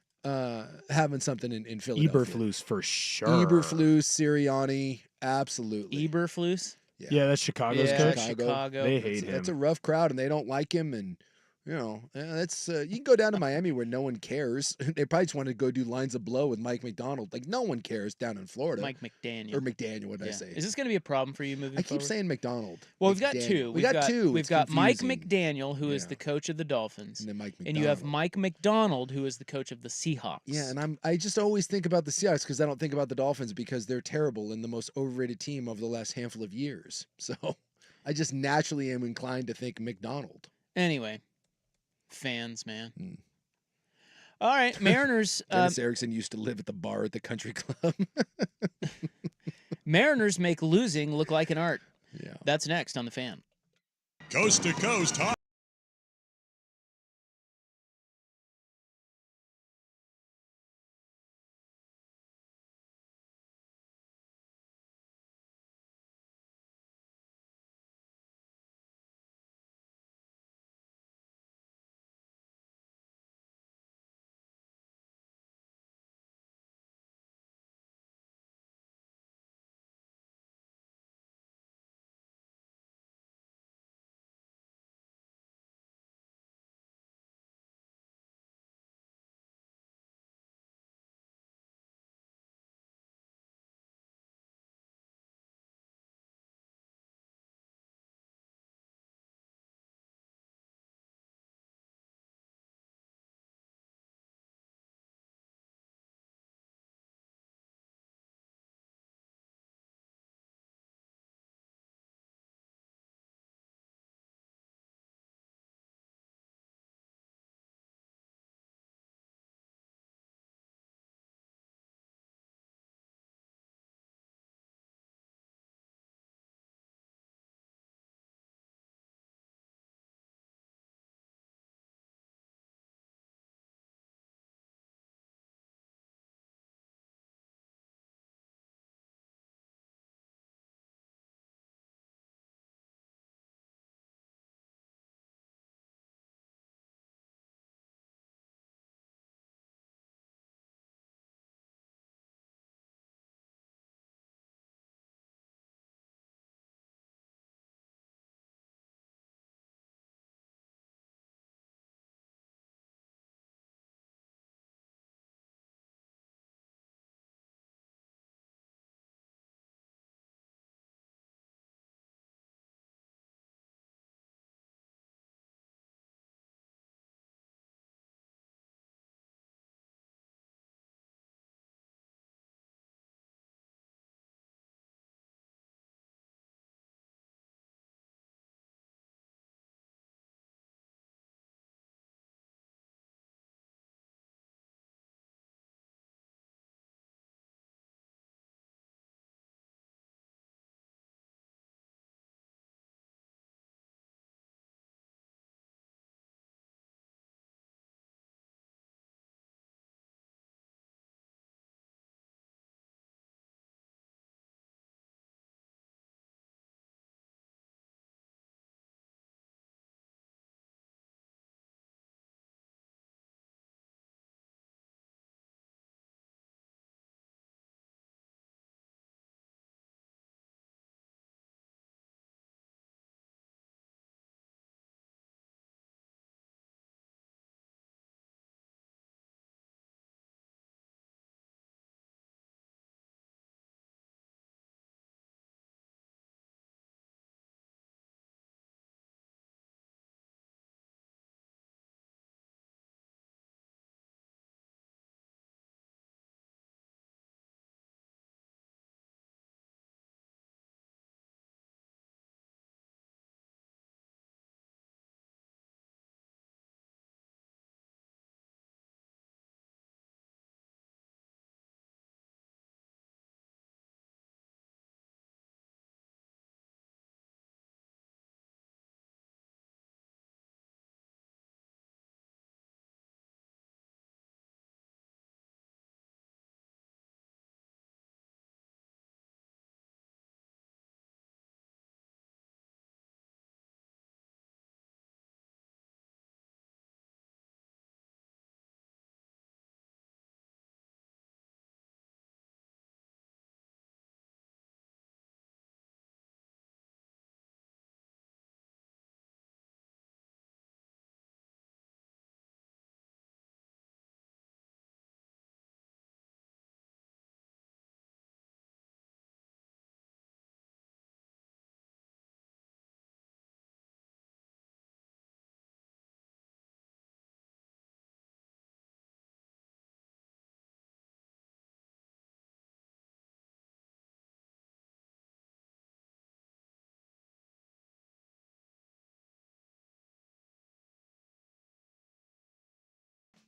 having something in Philadelphia. Eberflus for sure. Eberflus, Sirianni, absolutely. Eberflus? Yeah, that's Chicago's coach. Chicago. They hate him. That's a rough crowd, and they don't like him, and that's you can go down to Miami where no one cares. They probably just want to go do Lines of Blow with Mike McDonald. Like no one cares down in Florida. Mike McDaniel. Or McDaniel, what did I say? Is this going to be a problem for you moving forward? I keep saying McDonald. Well, we've got two. We got two. We've got Mike McDaniel, who is the coach of the Dolphins. And then Mike McDonald. And you have Mike McDonald, who is the coach of the Seahawks. Yeah, and I just always think about the Seahawks because I don't think about the Dolphins because they're terrible and the most overrated team over the last handful of years. So I just naturally am inclined to think McDonald. Anyway. Fans, man. Mm. All right, Mariners. Dennis Erickson used to live at the bar at the country club. Mariners make losing look like an art. Yeah. That's next on The Fan. Coast to coast.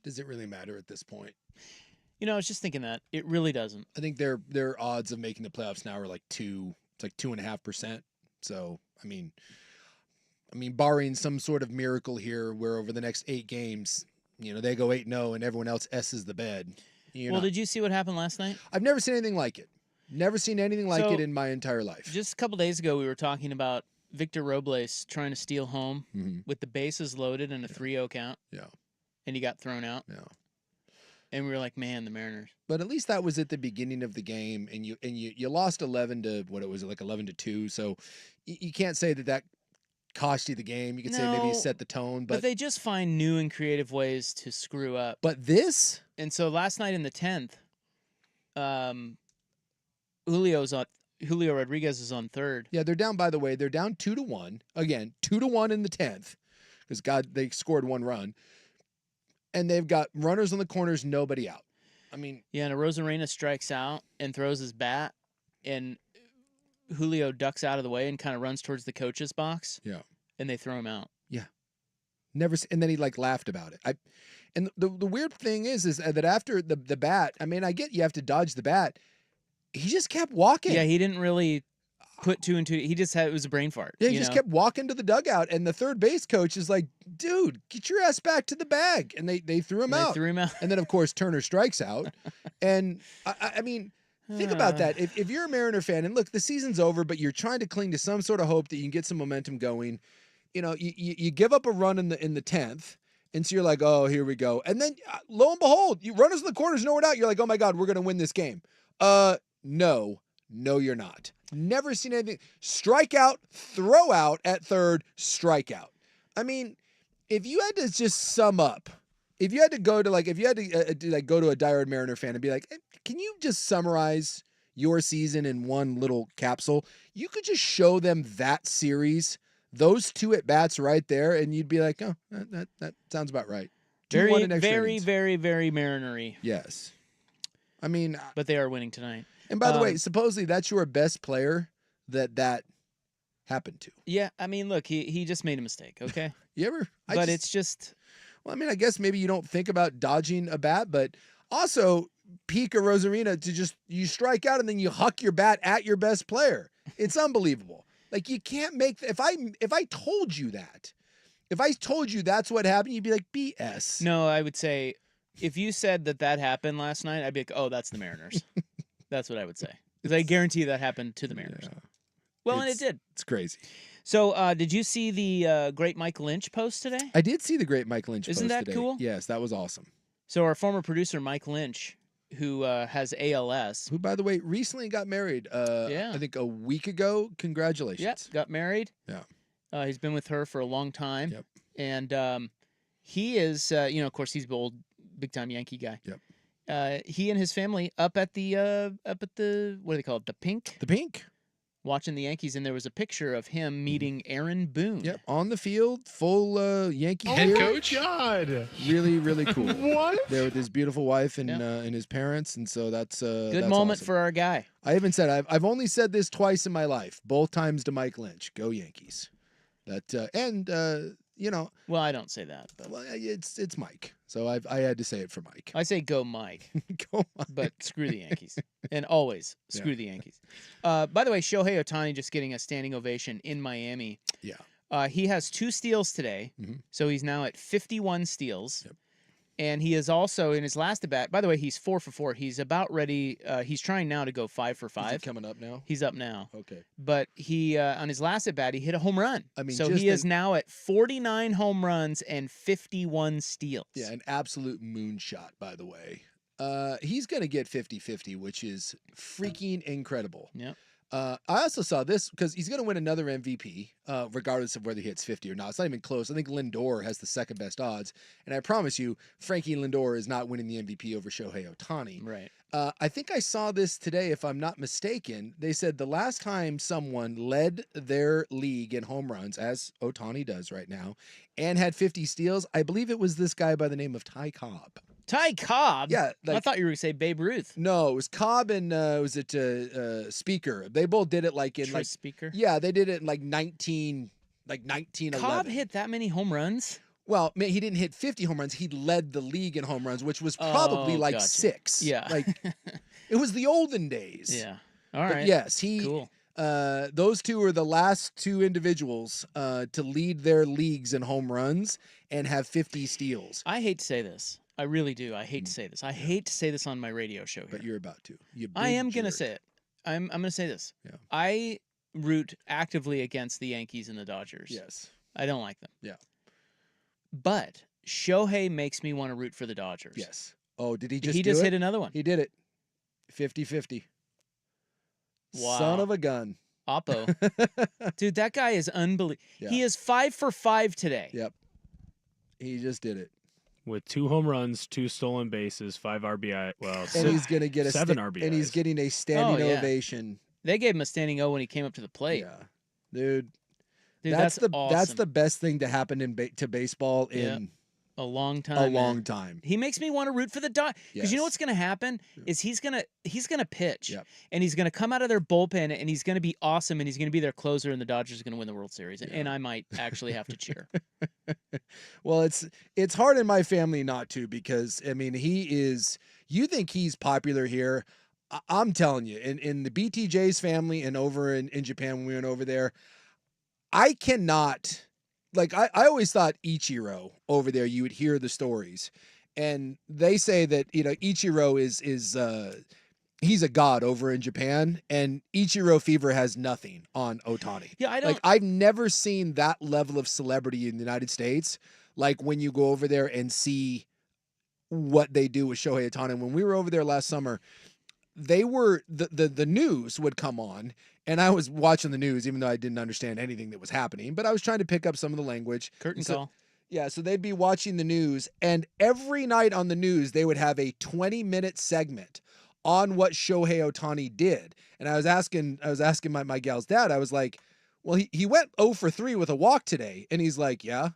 Does it really matter at this point? You know, I was just thinking that it really doesn't. I think their odds of making the playoffs now are like 2.5%. So I mean, barring some sort of miracle here, where over the next 8 games, they go 8-0 and everyone else S's the bed. Did you see what happened last night? I've never seen anything like it. Never seen anything like So, it in my entire life. Just a couple days ago, we were talking about Victor Robles trying to steal home with the bases loaded and a 3-0 count. Yeah. And he got thrown out. Yeah. And we were like, man, the Mariners. But at least that was at the beginning of the game, and you lost 11 to what it was, like 11-2. So you can't say that cost you the game. You could say maybe you set the tone, but they just find new and creative ways to screw up. But this, and so last night in the 10th, Julio Rodriguez is on third. Yeah, they're down. By the way, they're down 2-1 again, 2-1 in the 10th, because they scored 1 run, and they've got runners on the corners, nobody out. I mean, yeah, and Rosarena strikes out and throws his bat, and Julio ducks out of the way and kind of runs towards the coach's box. Yeah, and they throw him out. Yeah, never. And then he laughed about it. And the weird thing is that after the bat, I mean, I get you have to dodge the bat. He just kept walking. Yeah, he didn't really put 2 and 2. He just it was a brain fart. Yeah, he just kept walking to the dugout, and the third base coach is like, "Dude, get your ass back to the bag." And they threw him out. They threw him out. And then of course Turner strikes out. And I mean, think about that. If you're a Mariner fan, and look, the season's over, but you're trying to cling to some sort of hope that you can get some momentum going. You give up a run in the 10th. And so you're like, oh, here we go. And then lo and behold, you runners in the corners, nowhere out. You're like, oh my God, we're going to win this game. No, you're not. Never seen anything. Strikeout, throw out at third, strikeout. I mean, if you had to just sum up, if you had to go to go to a diehard Mariner fan and be like, hey, can you just summarize your season in one little capsule? You could just show them that series, those 2 at bats right there, and you'd be like, oh, that sounds about right. 2-1 in extra very, innings. very, very Marinery. Yes. I mean, but they are winning tonight. And by the way, supposedly that's your best player that happened to. Yeah, I mean, look, he just made a mistake, okay? You ever? It's just... Well, I mean, I guess maybe you don't think about dodging a bat, but also peak a Rosarena to you strike out and then you huck your bat at your best player. It's unbelievable. Like, you can't make... If I told you that, if I told you that's what happened, you'd be like, BS. No, I would say, if you said that happened last night, I'd be like, oh, that's the Mariners. That's what I would say. Because I guarantee that happened to the Mariners. Yeah. Well, and it did. It's crazy. So, did you see the great Mike Lynch post today? I did see the great Mike Lynch post today. Isn't that cool? Yes, that was awesome. So, our former producer, Mike Lynch, who has ALS. Who, by the way, recently got married. I think a week ago. Congratulations. Yep, got married. Yeah. He's been with her for a long time. Yep. And he is, of course, he's the old big-time Yankee guy. Yep. He and his family up at the what do they call it? The Pink? The Pink. Watching the Yankees, and there was a picture of him meeting Aaron Boone. Yep, on the field, full Yankee head gear. coach. God, really, really cool. What? There with his beautiful wife and his parents, and so that's good moment awesome. for our guy. I even said I've only said this twice in my life, both times to Mike Lynch. Go Yankees. That Well, I don't say that, but well, it's Mike, so I had to say it for Mike. I say go Mike. Go Mike. But screw the Yankees. And always screw the Yankees. By the way, Shohei Ohtani just getting a standing ovation in Miami. Yeah. He has 2 steals today, so he's now at 51 steals. Yep. And he is also, in his last at-bat, by the way, he's 4 for 4. He's about ready. He's trying now to go 5 for 5. Is it coming up now? He's up now. Okay. But he, on his last at-bat, he hit a home run. I mean, so he is now at 49 home runs and 51 steals. Yeah, an absolute moonshot, by the way. He's going to get 50-50, which is freaking incredible. Yep. I also saw this because he's going to win another MVP, regardless of whether he hits 50 or not. It's not even close. I think Lindor has the second best odds. And I promise you, Frankie Lindor is not winning the MVP over Shohei Ohtani. Right. I think I saw this today, if I'm not mistaken. They said the last time someone led their league in home runs, as Ohtani does right now, and had 50 steals, I believe it was this guy by the name of Ty Cobb. Ty Cobb? Yeah. I thought you were going to say Babe Ruth. No, it was Cobb and was it Speaker? They both did it like in Speaker? Yeah, they did it in like 1911. Cobb hit that many home runs? Well, man, he didn't hit 50 home runs. He led the league in home runs, which was probably like gotcha. 6. Yeah. Like it was the olden days. Yeah. All But right. yes, he Cool. those two are the last two individuals to lead their leagues in home runs and have 50 steals. I hate to say this. I really do. I hate to say this. I hate to say this on my radio show here. But you're about to. You I big am going to jerk. say it. I'm going to say this. Yeah. I root actively against the Yankees and the Dodgers. Yes. I don't like them. Yeah. But Shohei makes me want to root for the Dodgers. Yes. Oh, did he just He do just it? hit another one. He did it. 50-50. Wow. Son of a gun. Oppo. Dude, that guy is unbelievable. Yeah. He is 5 for 5 today. Yep. He just did it. With 2 home runs, 2 stolen bases, 5 RBI. Well, And he's going to get a 7 and RBIs. he's getting a standing Oh, yeah. ovation. They gave him a standing O when he came up to the plate. Yeah. Dude, Dude, that's the awesome. best thing to happen to baseball Yeah. in a long time. a man. long time. He makes me want to root for the Dodgers because you know Yes. what's going to happen is he's gonna pitch Yep. and he's gonna come out of their bullpen and he's gonna be awesome and he's gonna be their closer and the Dodgers are gonna win the World Series and I might actually have to cheer. Well, it's hard in my family not to because I mean you think he's popular here. I'm telling you, in the BTJ's family and over in Japan when we went over there, I cannot. Like, I always thought Ichiro over there, you would hear the stories. And they say that, Ichiro is he's a god over in Japan. And Ichiro fever has nothing on Ohtani. Yeah, I don't. Like, I've never seen that level of celebrity in the United States. Like, when you go over there and see what they do with Shohei Ohtani. When we were over there last summer, they were, the news would come on. And I was watching the news, even though I didn't understand anything that was happening. But I was trying to pick up some of the language. Curtain So- call. Yeah, so they'd be watching the news, and every night on the news, they would have a 20-minute segment on what Shohei Ohtani did. And I was asking my gal's dad, I was like, well, he went 0 for 3 with a walk today. And he's like, yeah. And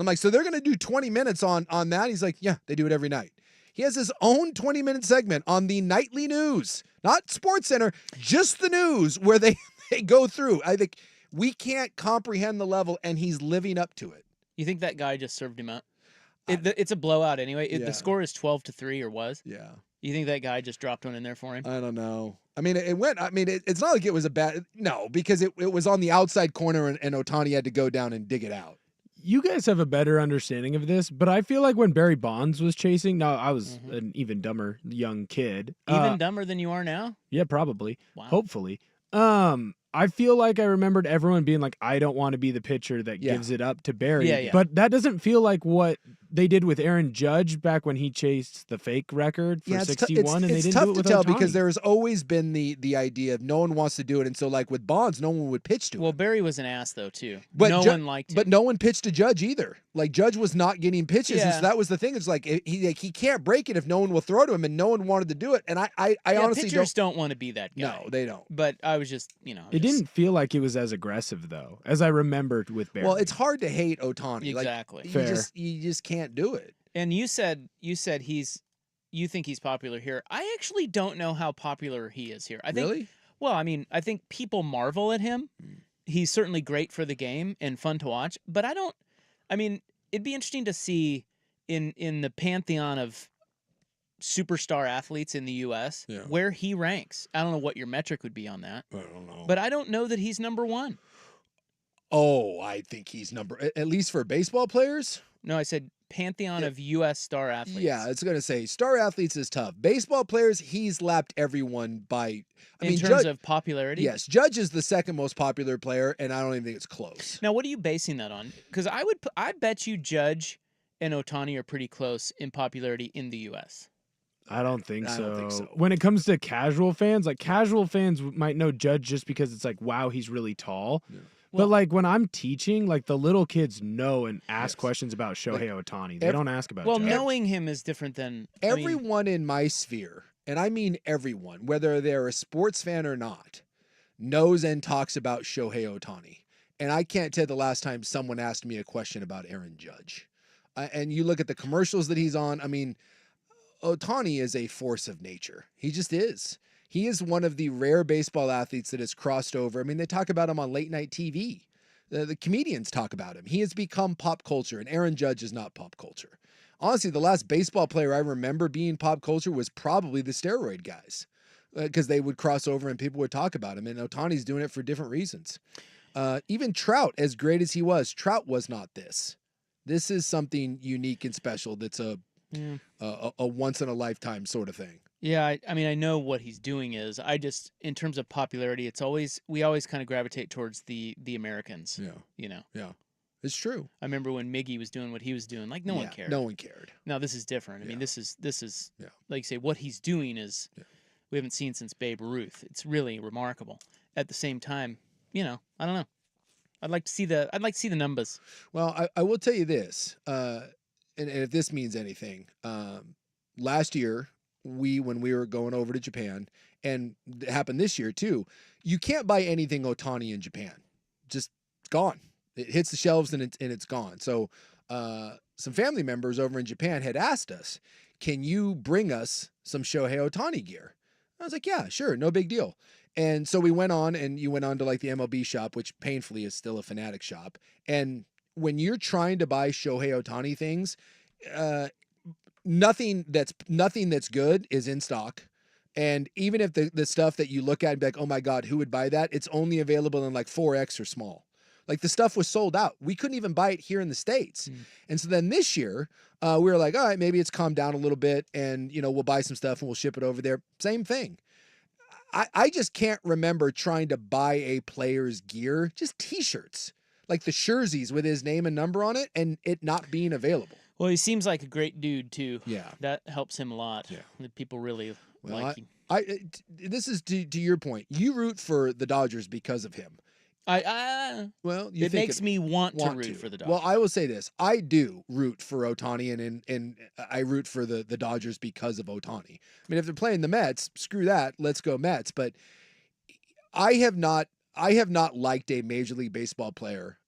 I'm like, so they're going to do 20 minutes on that? He's like, yeah, they do it every night. He has his own 20-minute segment on the nightly news, not Sports Center, just the news where they go through. I think we can't comprehend the level, and he's living up to it. You think that guy just served him out? It's a blowout anyway. Yeah. The score is 12-3 or was. Yeah. You think that guy just dropped one in there for him? I don't know. I mean, it's not like it was a bad, no, because it was on the outside corner and Ohtani had to go down and dig it out. You guys have a better understanding of this, but I feel like when Barry Bonds was chasing, now I was an even dumber young kid. Even dumber than you are now? Yeah, probably. Wow. Hopefully. I feel like I remembered everyone being like, I don't want to be the pitcher that Yeah. gives it up to Barry. Yeah, yeah. But that doesn't feel like what they did with Aaron Judge back when he chased the fake record for 61, and they it's didn't tough do it to with tell Ohtani. because there's always been the idea of no one wants to do it, and so like with Bonds, no one would pitch to Well, him. Barry was an ass though too. But no one liked him. But no one pitched to Judge either. Like Judge was not getting pitches, and Yeah. so that was the thing. It's like he can't break it if no one will throw to him, and no one wanted to do it. And I Yeah, honestly pitchers don't want to be that guy. No, they don't. But I was just, It didn't feel like it was as aggressive, though, as I remembered with Barry. Well, it's hard to hate Ohtani. Exactly. Like, Fair. you just can't do it. And you said you think he's popular here. I actually don't know how popular he is here. I think Really? Well, I mean, I think people marvel at him. Mm. He's certainly great for the game and fun to watch, but it'd be interesting to see in the pantheon of superstar athletes in the US Yeah. where he ranks. I don't know what your metric would be on that, I don't know. but I don't know that he's number 1. Oh, I think he's at least for baseball players. No, I said pantheon of US star athletes. Yeah, it's gonna say star athletes is tough. Baseball players, he's lapped everyone by. In terms of popularity? Yes, Judge is the second most popular player, and I don't even think it's close. Now, what are you basing that on? Because I bet you Judge and Ohtani are pretty close in popularity in the U.S. I don't think I so. don't think so. When it comes to casual fans, like casual fans might know Judge just because it's like, wow, he's really tall. Yeah. But like when I'm teaching, like the little kids know and ask Yes. questions about Shohei Ohtani. They ev- don't ask about Well, Judge. knowing him is different than Everyone in my sphere, and I mean everyone, whether they're a sports fan or not, knows and talks about Shohei Ohtani. And I can't tell the last time someone asked me a question about Aaron Judge. And you look at the commercials that he's on. I mean, Ohtani is a force of nature. He just is. He is one of the rare baseball athletes that has crossed over. I mean, they talk about him on late night TV. The comedians talk about him. He has become pop culture, and Aaron Judge is not pop culture. Honestly, the last baseball player I remember being pop culture was probably the steroid guys, because they would cross over and people would talk about him. And Ohtani's doing it for different reasons. Even Trout, as great as he was, Trout was not this. This is something unique and special. That's a once in a lifetime sort of thing. Yeah, I mean, I know what he's doing is. I just, in terms of popularity, we always kind of gravitate towards the Americans. Yeah. You know. Yeah. It's true. I remember when Miggy was doing what he was doing, like no one cared. No one cared. Now this is different. I mean, Yeah. this is Yeah. like you say, what he's doing is we haven't seen since Babe Ruth. It's really remarkable. At the same time, I don't know. I'd like to see the numbers. Well, I will tell you this, and if this means anything, last year when we were going over to Japan, and it happened this year too, you can't buy anything Ohtani in Japan. Just gone. It hits the shelves and it's gone. So some family members over in Japan had asked us, can you bring us some Shohei Ohtani gear? I was like, yeah, sure, no big deal. And so we went on, and you went on to like the MLB shop, which painfully is still a Fanatic shop. And when you're trying to buy Shohei Ohtani things, nothing that's good is in stock. And even if the stuff that you look at and be like, oh my God, who would buy that? It's only available in like 4X or small. Like the stuff was sold out. We couldn't even buy it here in the States. And so then this year, we were like, all right, maybe it's calmed down a little bit, and we'll buy some stuff and we'll ship it over there. Same thing. I just can't remember trying to buy a player's gear, just t-shirts, like the jerseys with his name and number on it, and it not being available. Well, he seems like a great dude too. Yeah. That helps him a lot. Yeah. The people really like him. This is to your point. You root for the Dodgers because of him. Well, it makes me want to root for the Dodgers. Well, I will say this: I do root for Ohtani, and I root for the Dodgers because of Ohtani. I mean, if they're playing the Mets, screw that. Let's go Mets. But I have not liked a Major League Baseball player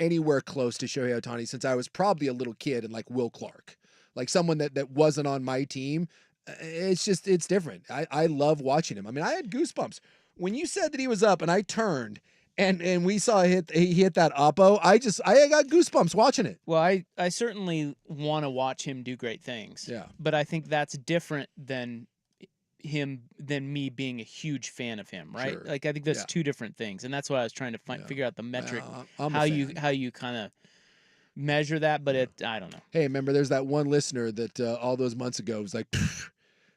anywhere close to Shohei Ohtani since I was probably a little kid, and like Will Clark, like someone that wasn't on my team. It's different. I love watching him. I mean, I had goosebumps when you said that he was up, and I turned. And we saw he hit that oppo. I got goosebumps watching it. Well, I certainly want to watch him do great things. Yeah. But I think that's different than me being a huge fan of him, right? Sure. Like I think that's two different things, and that's why I was trying to figure out the metric, how you kind of measure that. But I don't know. Hey, remember, there's that one listener that all those months ago was like,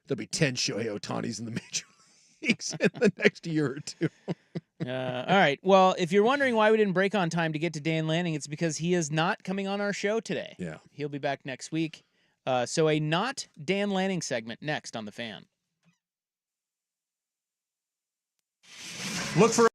there'll be 10 Shohei Ohtanis in the major leagues in the next year or two. All right. Well, if you're wondering why we didn't break on time to get to Dan Lanning, it's because he is not coming on our show today. Yeah. He'll be back next week. So a not Dan Lanning segment next on The Fan. Look for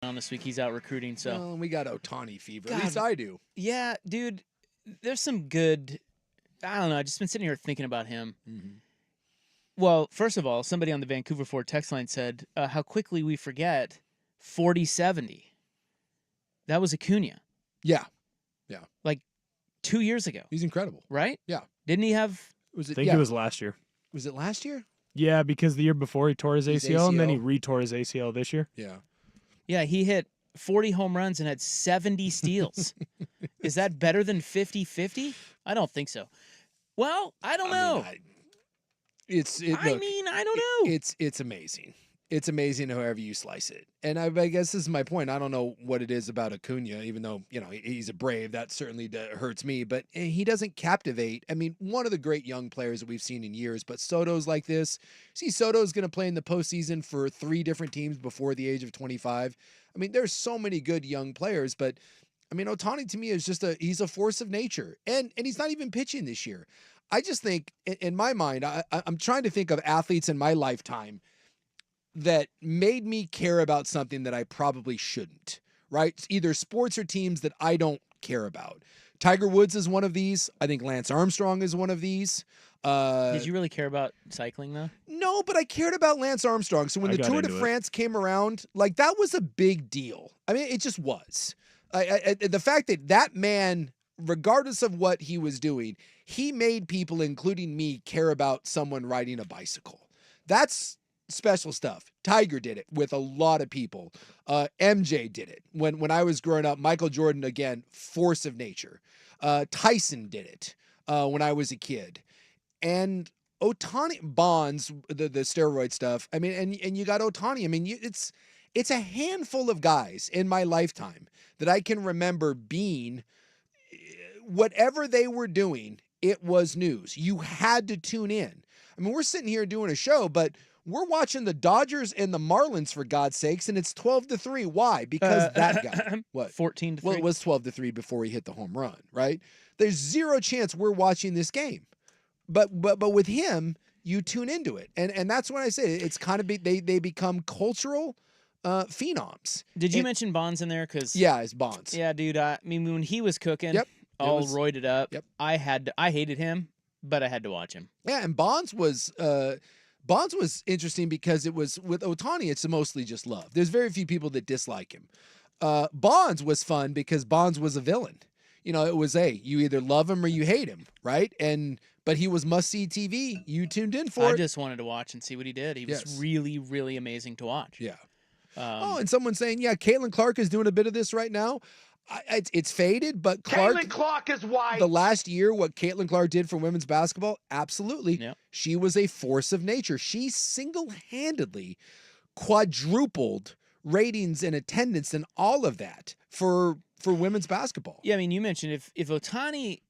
on this week. He's out recruiting, so. Well, we got Ohtani fever. God. At least I do. Yeah, dude, there's some good. I don't know. I've just been sitting here thinking about him. Mm-hmm. Well, first of all, somebody on the Vancouver Ford text line said how quickly we forget 40-70. That was Acuna. Yeah. Like 2 years ago, He's incredible. right? Yeah. Didn't he have? Was I it? think Yeah. it was last year. Was it last year? Yeah, because the year before he tore his ACL, and then he ACL. re-tore his ACL this year. Yeah. Yeah, he hit 40 home runs and had 70 steals. Is that better than 50-50? I don't think so. Well, I don't know. I don't know. It's amazing. It's amazing however you slice it. And I guess this is my point. I don't know what it is about Acuna, even though, he's a Brave. That certainly hurts me. But he doesn't captivate. I mean, one of the great young players that we've seen in years. But Soto's like this. See, Soto's going to play in the postseason for 3 different teams before the age of 25. I mean, there's so many good young players. But, I mean, Ohtani to me is just he's a force of nature. And he's not even pitching this year. I just think, in my mind, I'm trying to think of athletes in my lifetime that made me care about something that I probably shouldn't, right? Either sports or teams that I don't care about. Tiger Woods is one of these. I think Lance Armstrong is one of these. Did you really care about cycling, though? No, but I cared about Lance Armstrong. So when I the got Tour de into it. France came around, like that was a big deal. I mean, it just was. The fact that man, regardless of what he was doing, he made people, including me, care about someone riding a bicycle. That's special stuff. Tiger did it with a lot of people. MJ did it when I was growing up. Michael Jordan, again, force of nature. Tyson did it when I was a kid. And Ohtani, Bonds, the steroid stuff. I mean, and you got Ohtani. I mean, it's a handful of guys in my lifetime that I can remember being, whatever they were doing, it was news. You had to tune in. I mean, we're sitting here doing a show, but we're watching the Dodgers and the Marlins, for God's sakes, and it's 12-3. Why? Because that guy. What? 14-3. Well, it was 12-3 before he hit the home run, right? There's zero chance we're watching this game. But with him, you tune into it. And that's when I say it's kind of they become cultural phenoms. Did you mention Bonds in there? Yeah, it's Bonds. Yeah, dude. I mean, when he was cooking, Yep. all roided up, Yep. I hated him, but I had to watch him. Yeah, and Bonds was interesting because it was with Ohtani, it's mostly just love. There's very few people that dislike him. Bonds was fun because Bonds was a villain. It was you either love him or you hate him, right? But he was must-see TV. You tuned in for it. I just wanted to watch and see what he did. He was really, really amazing to watch. Yeah. And someone's saying, yeah, Caitlin Clark is doing a bit of this right now. It's faded, but Caitlin Clark is white. The last year, what Caitlin Clark did for women's basketball, absolutely. Yep. She was a force of nature. She single-handedly quadrupled ratings and attendance and all of that for women's basketball. Yeah, I mean, you mentioned if Ohtani,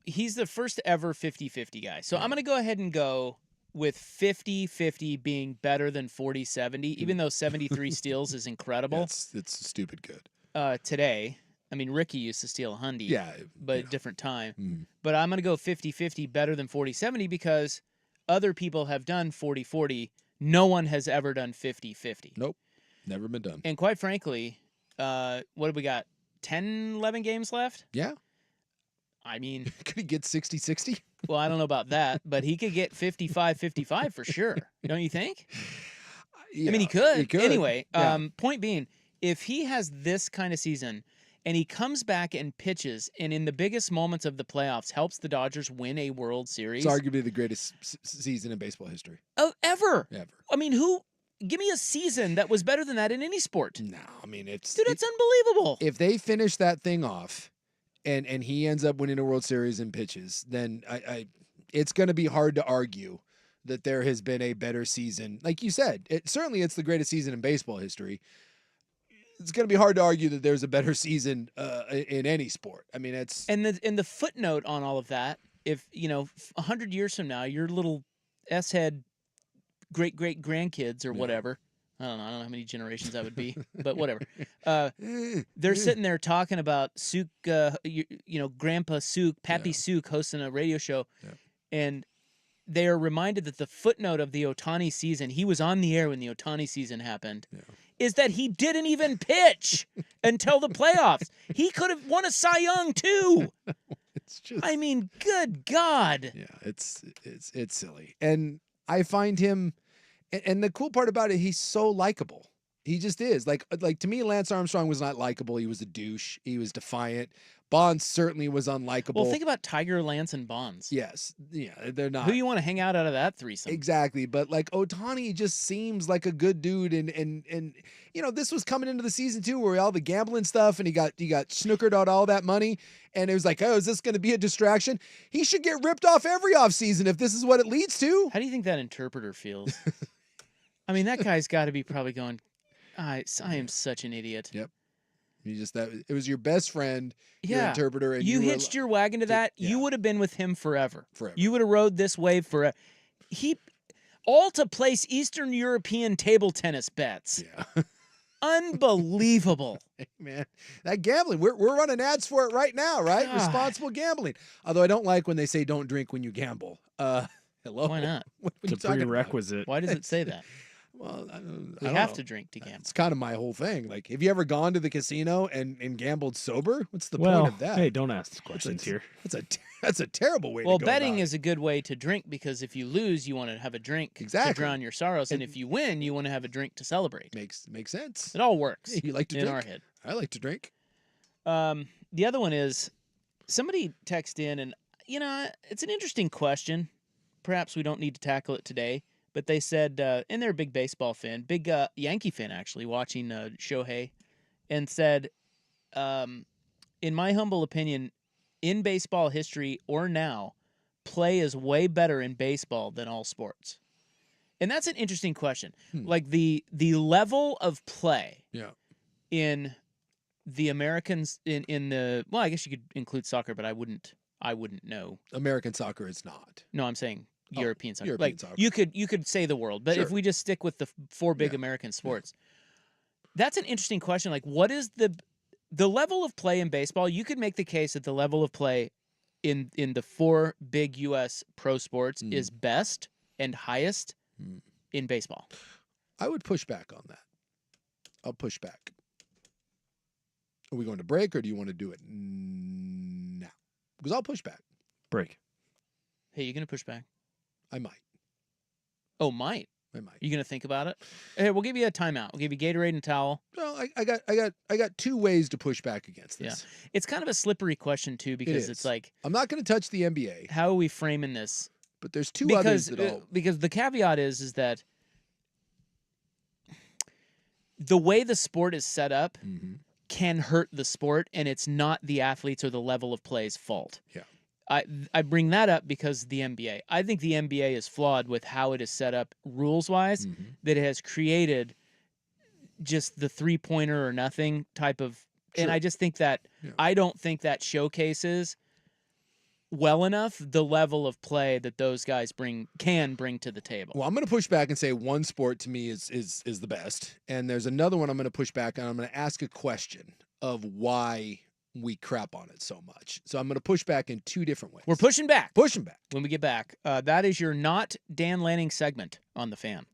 he's the first ever 50-50 guy. So I'm going to go ahead and go with 50-50 being better than 40-70, even though 73 steals is incredible. It's stupid good. Today, I mean, Ricky used to steal a hundy, but a different time. Mm. But I'm going to go 50-50 better than 40-70 because other people have done 40-40. No one has ever done 50-50. Nope. Never been done. And quite frankly, what have we got? 10, 11 games left? Yeah. I mean, could he get 60-60? Well, I don't know about that, but he could get 55-55 for sure. Don't you think? Yeah, I mean, he could. He could. Anyway, Yeah. Point being, if he has this kind of season and he comes back and pitches and in the biggest moments of the playoffs helps the Dodgers win a World Series. It's arguably the greatest season in baseball history. Of ever. Ever. I mean, give me a season that was better than that in any sport. No, I mean, it's unbelievable. If they finish that thing off and he ends up winning a World Series and pitches, then it's going to be hard to argue that there has been a better season. Like you said, it's the greatest season in baseball history. It's going to be hard to argue that there's a better season in any sport. I mean, it's and the footnote on all of that. If 100 years from now, your little S-head great grandkids or whatever. I don't know how many generations that would be, but whatever. They're sitting there talking about Suk, Grandpa Suk, Pappy Suk hosting a radio show, and they are reminded that the footnote of the Ohtani season, he was on the air when the Ohtani season happened, is that he didn't even pitch until the playoffs. He could have won a Cy Young too. It's just, I mean, good God. yeah, it's silly. And I find him, and the cool part about it, he's so likable. He just is. Like to me, Lance Armstrong was not likable. He was a douche. He was defiant. Bonds certainly was unlikable. Well, think about Tiger, Lance, and Bonds. Yes. Yeah, they're not. Who you want to hang out of that threesome? Exactly. But like Ohtani just seems like a good dude. And this was coming into the season too, where all the gambling stuff and he got snookered out all that money. And it was like, oh, is this going to be a distraction? He should get ripped off every offseason if this is what it leads to. How do you think that interpreter feels? I mean, that guy's got to be probably going, I am such an idiot. Yep. It was your best friend, your Yeah. interpreter, and You hitched your wagon to that, yeah. you would have been with him forever. Forever. You would have rode this wave forever. All to place Eastern European table tennis bets. Yeah. Unbelievable. Hey, man, that gambling, we're running ads for it right now, right? God. Responsible gambling. Although I don't like when they say don't drink when you gamble. Hello? Why not? What are you It's a talking about? prerequisite. Why does it say that? Well, I We don't have know. to drink to gamble. It's kind of my whole thing. Like, have you ever gone to the casino and gambled sober? What's the Well, point of that? hey, don't ask questions here. That's a terrible way Well, to go betting about is a good way to drink because if you lose, you want to have a drink Exactly. to drown your sorrows. And And- if you win, you want to have a drink to celebrate. it. Makes sense. It all works Hey, you like to in drink? our head. I like to drink. The other one is somebody texted in, and it's an interesting question. Perhaps we don't need to tackle it today, but they said, and they're a big baseball fan, big Yankee fan actually, watching Shohei, and said, in my humble opinion, in baseball history or now, play is way better in baseball than all sports. And that's an interesting question. Like the level of play Yeah. in the Americans in the I guess you could include soccer, but I wouldn't know. American soccer is not. No, I'm saying European soccer. European Like soccer. you could say the world, but if Sure. we just stick with the four big Yeah. American sports, that's an interesting question. Like, what is the level of play in baseball? You could make the case that the level of play in the four big U.S. pro sports is best and highest in baseball. I would push back on that. I'll push back. Are we going to break or do you want to do it now? Because I'll push back. Break. Hey, you gonna push back? I might. Oh, might. I might. You gonna think about it? Hey, we'll give you a timeout. We'll give you Gatorade and a towel. Well, I got two ways to push back against this. It's kind of a slippery question too because it's is. like, I'm not going to touch the NBA, how are we framing this? but there's two others Because that I'll. because the caveat is that the way the sport is set up Mhm. can hurt the sport, and it's not the athletes or the level of play's fault. Yeah. I bring that up because the NBA. I think the NBA is flawed with how it is set up rules wise. Mhm. That it has created just the 3-pointer or nothing type of. And Sure. I just think that Yeah. I don't think that showcases well enough the level of play that those guys can bring to the table. Well, I'm going to push back and say one sport to me is the best, and there's another one I'm going to push back on. I'm going to ask a question of why we crap on it so much. So I'm going to push back in two different ways. We're pushing back. pushing back. When we get back, that is your not Dan Lanning segment on the Fan.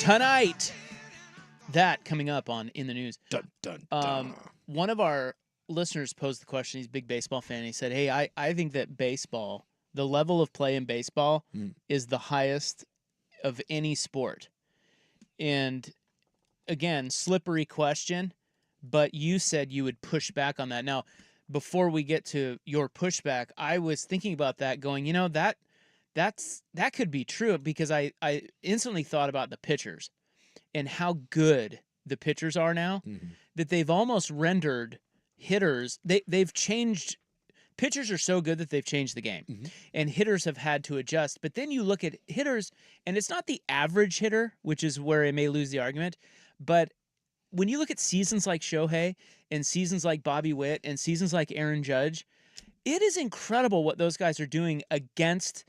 tonight. That coming up on In the News. Dun, dun, dun. One of our listeners posed the question. He's a big baseball fan. He said, hey, I think that baseball, the level of play in baseball is the highest of any sport. And again, slippery question, but you said you would push back on that. Now, before we get to your pushback, I was thinking about that going, that could be true because I instantly thought about the pitchers and how good the pitchers are now that they've almost rendered hitters. They've changed. Pitchers are so good that they've changed the game, and hitters have had to adjust. But then you look at hitters, and it's not the average hitter, which is where I may lose the argument. But when you look at seasons like Shohei and seasons like Bobby Witt and seasons like Aaron Judge, it is incredible what those guys are doing against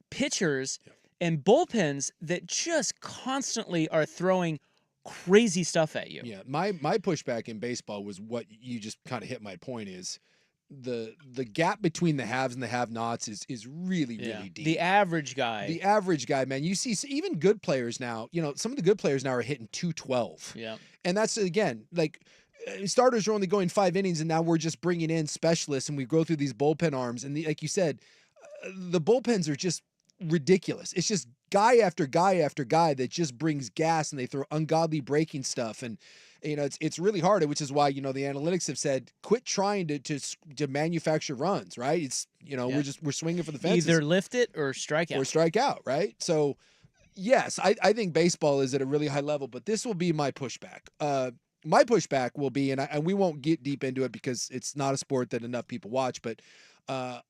pitchers and bullpens that just constantly are throwing crazy stuff at you. Yeah, my pushback in baseball was what you just kind of hit my point is the gap between the haves and the have-nots is really deep. The average guy. The average guy, man. You see even good players now, some of the good players now are hitting 212. Yeah. And that's, again, like starters are only going 5 innings, and now we're just bringing in specialists, and we go through these bullpen arms. And like you said, the bullpens are just ridiculous. It's just guy after guy after guy that just brings gas, and they throw ungodly breaking stuff. And it's really hard, which is why the analytics have said quit trying to manufacture runs, right? It's we're swinging for the fences. Either lift it or strike out. Right? So yes, I think baseball is at a really high level, but this will be my pushback. My pushback will be, and we won't get deep into it because it's not a sport that enough people watch, but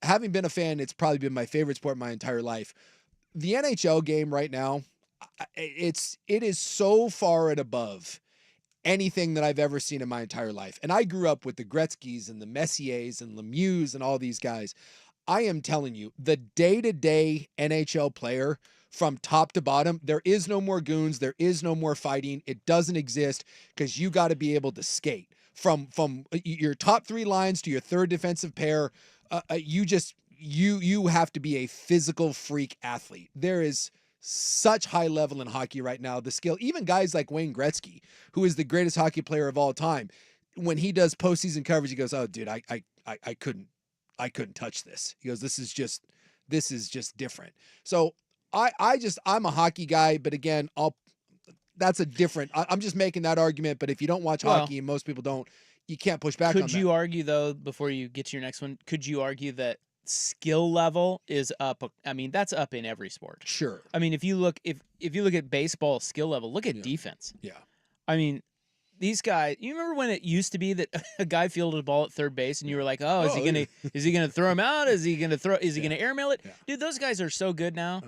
having been a fan, it's probably been my favorite sport my entire life. The NHL game right now, it is so far and above anything that I've ever seen in my entire life. And I grew up with the Gretzkys and the Messiers and Lemieux and all these guys. I am telling you, the day-to-day NHL player from top to bottom, there is no more goons. There is no more fighting. It doesn't exist because you got to be able to skate from your top 3 lines to your third defensive pair. You have to be a physical freak athlete. There is such high level in hockey right now. The skill, even guys like Wayne Gretzky, who is the greatest hockey player of all time, when he does postseason coverage, he goes, "Oh, dude, I couldn't touch this." He goes, "This is just different." So I'm a hockey guy, but again, that's a different. I'm just making that argument. But if you don't watch hockey, and most people don't, you can't push back on that. Could you argue, though, before you get to your next one, could you argue that skill level is up? I mean, that's up in every sport. Sure. I mean, if you look at baseball skill level, look at defense. Yeah. I mean, these guys, you remember when it used to be that a guy fielded a ball at third base and you were like, "Oh, is he gonna throw him out? Is he gonna airmail it?" Yeah. Dude, those guys are so good now.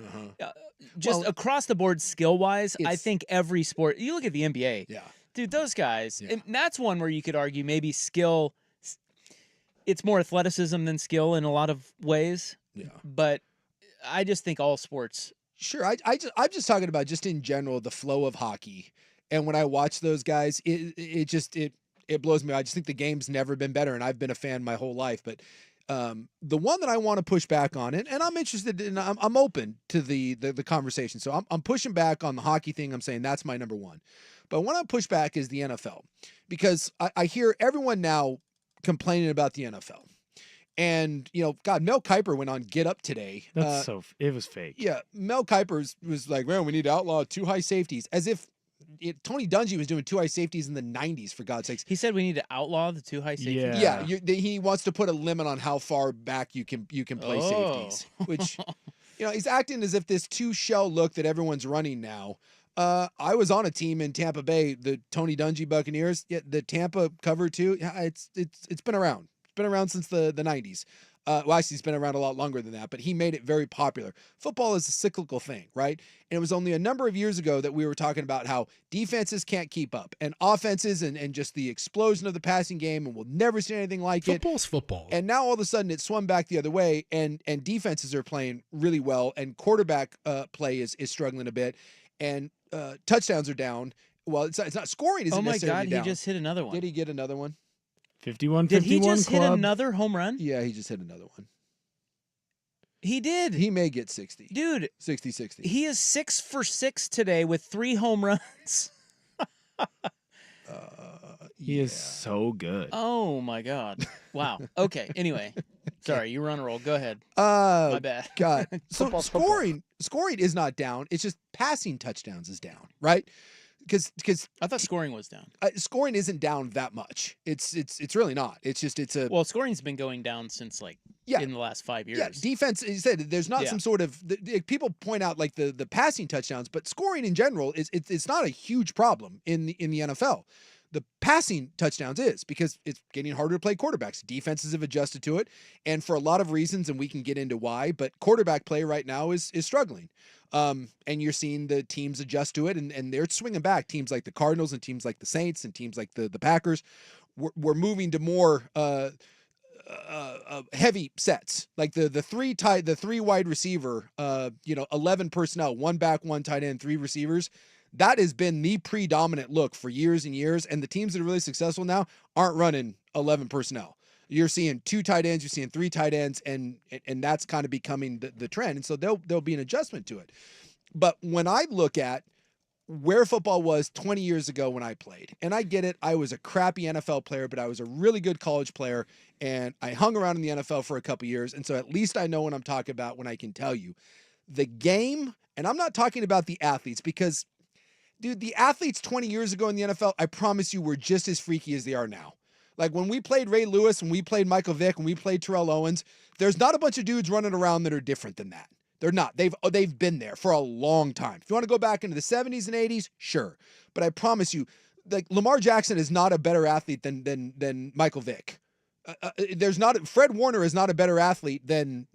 Across the board skill wise, I think every sport, you look at the NBA. Yeah. Dude, those guys, and that's one where you could argue maybe skill, it's more athleticism than skill in a lot of ways. Yeah. But I just think all sports. Sure. I'm just talking about just in general, the flow of hockey. And when I watch those guys, it blows me. I just think the game's never been better. And I've been a fan my whole life, but the one that I want to push back on, and I'm interested in, I'm open to the conversation. So I'm pushing back on the hockey thing. I'm saying that's my number one. But when I push back is the NFL, because I hear everyone now complaining about the NFL. And, God, Mel Kiper went on Get Up today. It was fake. Yeah. Mel Kiper was like, "Well, we need to outlaw 2 high safeties," as if Tony Dungy was doing 2 high safeties in the 90s, for God's sakes. He said we need to outlaw the 2 high safeties. Yeah. He wants to put a limit on how far back you can play safeties, which, he's acting as if this 2 shell look that everyone's running now. I was on a team in Tampa Bay, the Tony Dungy Buccaneers. Yeah, the Tampa cover 2. Yeah, it's been around. It's been around since the 90s. Well, actually, it's been around a lot longer than that, but he made it very popular. Football is a cyclical thing, right? And it was only a number of years ago that we were talking about how defenses can't keep up, and offenses and just the explosion of the passing game, and we'll never see anything like it. Football's football. And now all of a sudden it swung back the other way, and defenses are playing really well, and quarterback play is struggling a bit, and touchdowns are down. Well, it's not scoring isn't necessarily down. Oh my God, he just hit another one. Did he get another one? 51-51 Did he just club. hit another home run? Yeah, he just hit another one. He did. He may get 60. Dude, 60. he is 6 for 6 today with 3 home runs. He is so good. Oh my God. Wow. Okay. Anyway, sorry, you were on a roll. Go ahead. My bad. God. So Football. scoring is not down. It's just passing touchdowns is down, right? Because I thought scoring was down. scoring isn't down that much. It's really not. It's a Well, scoring's been going down since in the last 5 years. Yeah, defense. You said there's not some sort of people point out like the passing touchdowns, but scoring in general it's not a huge problem in the NFL. The passing touchdowns is because it's getting harder to play quarterbacks. Defenses have adjusted to it, and for a lot of reasons, and we can get into why. But quarterback play right now is struggling, and you're seeing the teams adjust to it, and they're swinging back. Teams like the Cardinals and teams like the Saints and teams like the Packers, we're moving to more heavy sets, like the three wide receiver, 11 personnel, 1 back, 1 tight end, 3 receivers. That has been the predominant look for years and years, and the teams that are really successful now aren't running 11 personnel. You're seeing 2 tight ends, you're seeing 3 tight ends, and that's kind of becoming the trend. And so there'll be an adjustment to it. But when I look at where football was 20 years ago when I played, and I get it, I was a crappy NFL player, but I was a really good college player, and I hung around in the NFL for a couple years, and so at least I know what I'm talking about when I can tell you the game. And I'm not talking about the athletes, because dude, the athletes 20 years ago in the NFL, I promise you, were just as freaky as they are now. Like when we played Ray Lewis, when we played Michael Vick, when we played Terrell Owens, there's not a bunch of dudes running around that are different than that. They're not. They've been there for a long time. If you want to go back into the 70s and 80s, sure. But I promise you, like Lamar Jackson is not a better athlete than Michael Vick. Fred Warner is not a better athlete than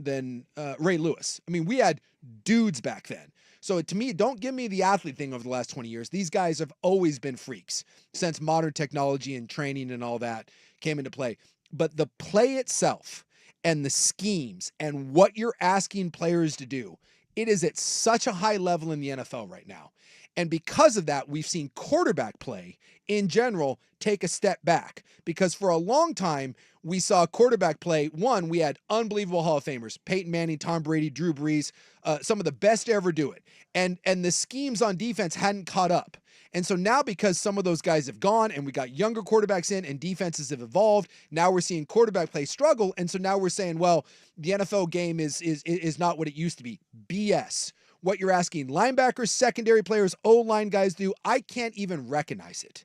Ray Lewis. I mean, we had dudes back then. So to me, don't give me the athlete thing over the last 20 years. These guys have always been freaks since modern technology and training and all that came into play. But the play itself and the schemes and what you're asking players to do, it is at such a high level in the NFL right now. And because of that, we've seen quarterback play in general take a step back, because for a long time we saw quarterback play. One, we had unbelievable Hall of Famers, Peyton Manning, Tom Brady, Drew Brees, some of the best to ever do it. And the schemes on defense hadn't caught up. And so now, because some of those guys have gone and we got younger quarterbacks in and defenses have evolved, now we're seeing quarterback play struggle. And so now we're saying, well, the NFL game is not what it used to be. BS. What you're asking linebackers, secondary players, O-line guys do, I can't even recognize it.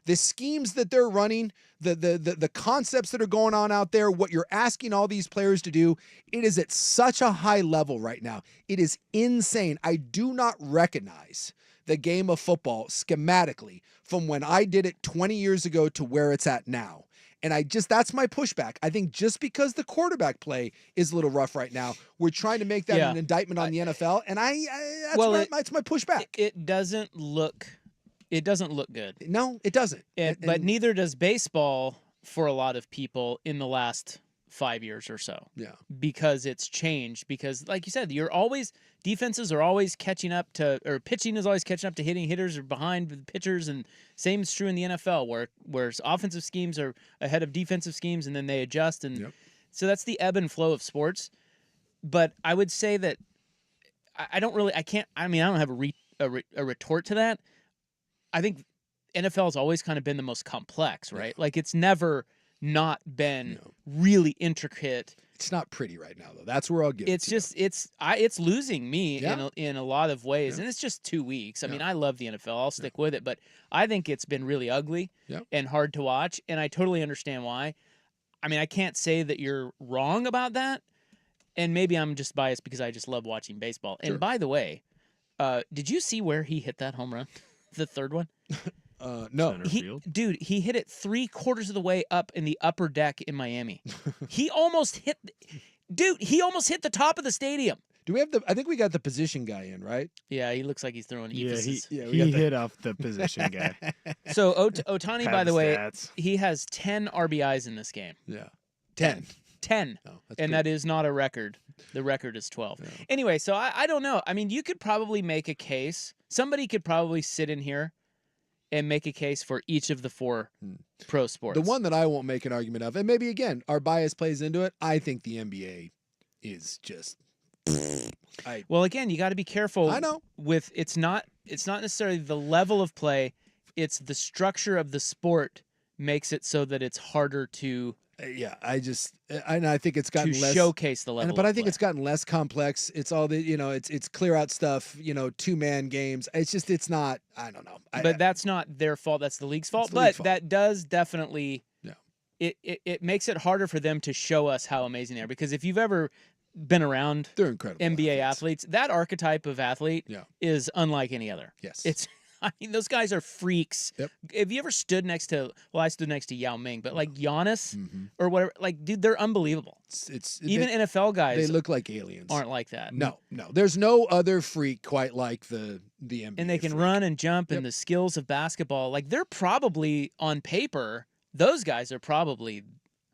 The schemes that they're running, the concepts that are going on out there, what you're asking all these players to do, it is at such a high level right now. It is insane. I do not recognize the game of football schematically from when I did it 20 years ago to where it's at now. And that's my pushback. I think just because the quarterback play is a little rough right now, we're trying to make that an indictment on the NFL. And that's my pushback. It doesn't look good. No, it doesn't. But neither does baseball for a lot of people in the last 5 years or so. Yeah. Because it's changed. Because like you said, defenses are always catching up to, or pitching is always catching up to hitting hitters or behind the pitchers, and same is true in the NFL where offensive schemes are ahead of defensive schemes and then they adjust, and so that's the ebb and flow of sports. But I would say that I don't have a retort to that. I think NFL has always kind of been the most complex, right? Like it's never not been really intricate. It's not pretty right now, though. That's where I'll get. It's losing me in a lot of ways, and it's just 2 weeks. I mean, I love the NFL. I'll stick with it, but I think it's been really ugly and hard to watch, and I totally understand why. I mean, I can't say that you're wrong about that, and maybe I'm just biased because I just love watching baseball. Sure. And by the way, did you see where he hit that home run, the third one? No. He hit it 3/4 of the way up in the upper deck in Miami. He almost hit the top of the stadium. Do we have I think we got the position guy in, right? Yeah, he looks like he's throwing emphasis. He hit off the position guy. So Ohtani, by the way, he has 10 RBIs in this game. Yeah. 10. 10. Oh, and good. that is not a record. The record is 12. Yeah. Anyway, so I don't know. I mean, you could probably make a case. Somebody could probably sit in here and make a case for each of the 4 pro sports. The one that I won't make an argument of, and maybe, again, our bias plays into it, I think the NBA is just Well, again, you got to be careful. I know. With it's not necessarily the level of play, it's the structure of the sport makes it so that it's harder to I think it's gotten less showcase the level. but of I think play. it's gotten less complex. It's all the it's clear out stuff. 2-man games. It's not. I don't know. But that's not their fault. That's the league's fault. the league's But fault. that does definitely. Yeah. It makes it harder for them to show us how amazing they are, because if you've ever been around They're incredible NBA athletes, that archetype of athlete is unlike any other. Yes. I mean, those guys are freaks. Yep. Have you ever stood next to? Well, I stood next to Yao Ming, but like Giannis Mm-hmm. or whatever. Like, dude, they're unbelievable. Even NFL guys they look like aliens. aren't like that. No. There's no other freak quite like the NBA. And they can freak. run and jump, and Yep. the skills of basketball. Like, they're probably on paper, those guys are probably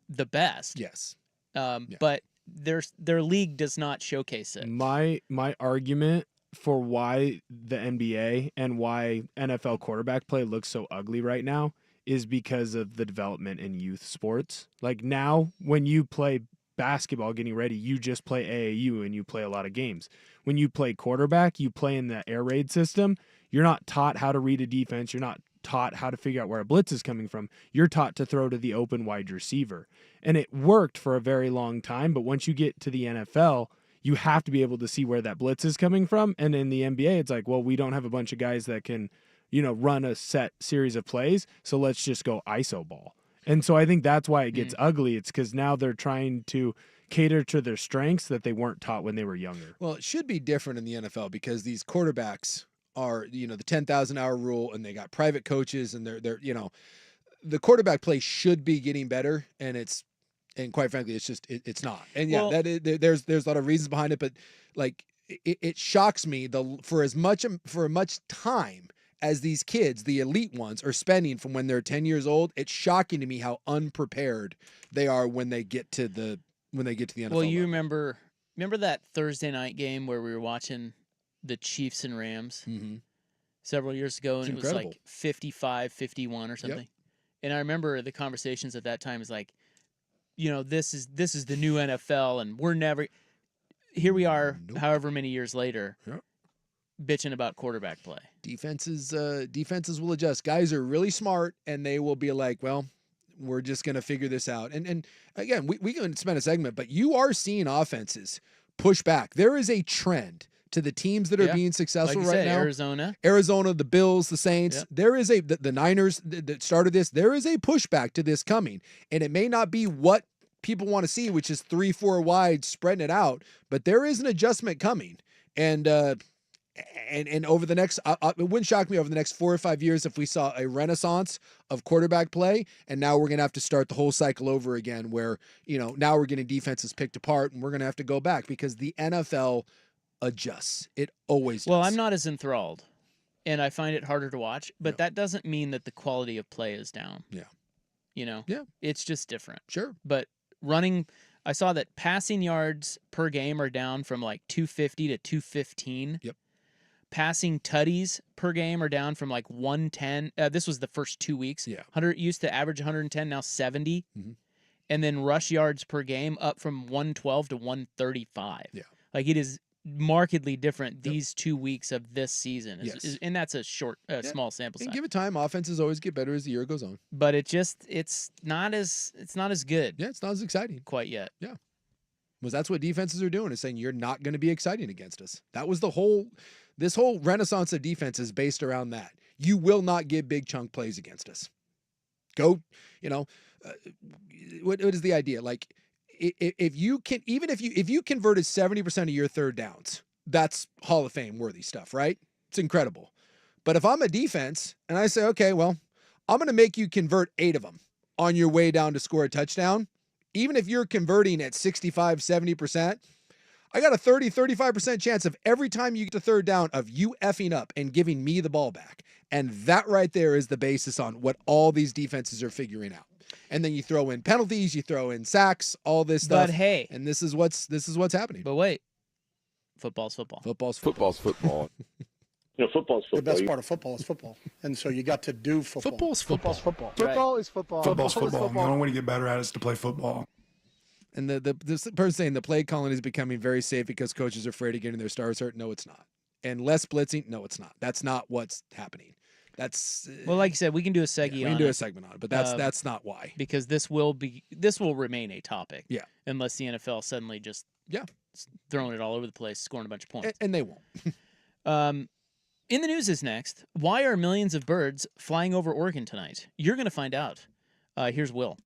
the best. Yes. But their league does not showcase it. My argument for why the NBA and why NFL quarterback play looks so ugly right now is because of the development in youth sports. Like now, when you play basketball getting ready, you just play AAU and you play a lot of games. When you play quarterback, you play in the air raid system. You're not taught how to read a defense. You're not taught how to figure out where a blitz is coming from. You're taught to throw to the open wide receiver. And it worked for a very long time, but once you get to the NFL, you have to be able to see where that blitz is coming from. And in the NBA, it's like, well, we don't have a bunch of guys that can, run a set series of plays, so let's just go ISO ball. And so I think that's why it gets ugly. It's because now they're trying to cater to their strengths that they weren't taught when they were younger. Well, it should be different in the NFL because these quarterbacks are, the 10,000 hour rule, and they got private coaches, and they're the quarterback play should be getting better, and quite frankly, it's not. And there's a lot of reasons behind it, but like it shocks me for much time as these kids, the elite ones, are spending from when they're 10 years old. It's shocking to me how unprepared they are when they get to the NFL. Well, you level. remember that Thursday night game where we were watching the Chiefs and Rams several years ago, and It's it was incredible. like 55-51 or something. And I remember the conversations at that time is like, this is the new NFL, and we're never. Here we are, however many years later, bitching about quarterback play. Defenses will adjust. Guys are really smart, and they will be like, well, we're just going to figure this out. And again, we can spend a segment, but you are seeing offenses push back. There is a trend to the teams that are being successful like you right said, now. Arizona, the Bills, the Saints. Yep. There is the Niners that started this. There is a pushback to this coming, and it may not be what people want to see, which is 3-4 wide, spreading it out, but there is an adjustment coming. And over the next, it wouldn't shock me over the next 4 or 5 years if we saw a renaissance of quarterback play, and now we're going to have to start the whole cycle over again where, now we're getting defenses picked apart, and we're going to have to go back because the NFL adjusts. It always does. Well, I'm not as enthralled, and I find it harder to watch, but that doesn't mean that the quality of play is down. Yeah. Yeah. It's just different. Sure. But running, I saw that passing yards per game are down from like 250 to 215. Yep. Passing tutties per game are down from like 110. This was the first 2 weeks. Yeah. 100 used to average 110, now 70. Mhm. And then rush yards per game up from 112 to 135. Yeah. Like, it is markedly different these 2 weeks of this season. Yes. And that's a small sample size. And give it time. Offenses always get better as the year goes on. But it's not as good Yeah, it's not as exciting. quite yet. Because that's what defenses are doing, is saying you're not going to be exciting against us. That was this whole renaissance of defense is based around that. You will not get big chunk plays against us. Go, what is the idea? Like, if you converted 70% of your third downs, that's Hall of Fame worthy stuff, right? It's incredible. But if I'm a defense and I say, okay, well, I'm going to make you convert 8 of them on your way down to score a touchdown, even if you're converting at 65, 70%, I got a 30, 35% chance of every time you get to third down of you effing up and giving me the ball back. And that right there is the basis on what all these defenses are figuring out. And then you throw in penalties, you throw in sacks, all this stuff. But hey, and this is what's happening. but wait, football's football. Football's football. Football. Football's football. The best part of football is football. And so you got to do football. Football's football. Football's football. Right. Football is football. Football's football. The only way to get better at it is to play football. And this person saying the play calling is becoming very safe because coaches are afraid of getting their stars hurt. No, it's not. And less blitzing. No, it's not. That's not what's happening. That's Well, like you said, we can do a yeah, segment. we can do a segment on it, but that's not why. Because this will remain a topic. Yeah. Unless the NFL suddenly just throwing it all over the place, scoring a bunch of points. And they won't. In the news is next. Why are millions of birds flying over Oregon tonight? You're going to find out. Here's Will.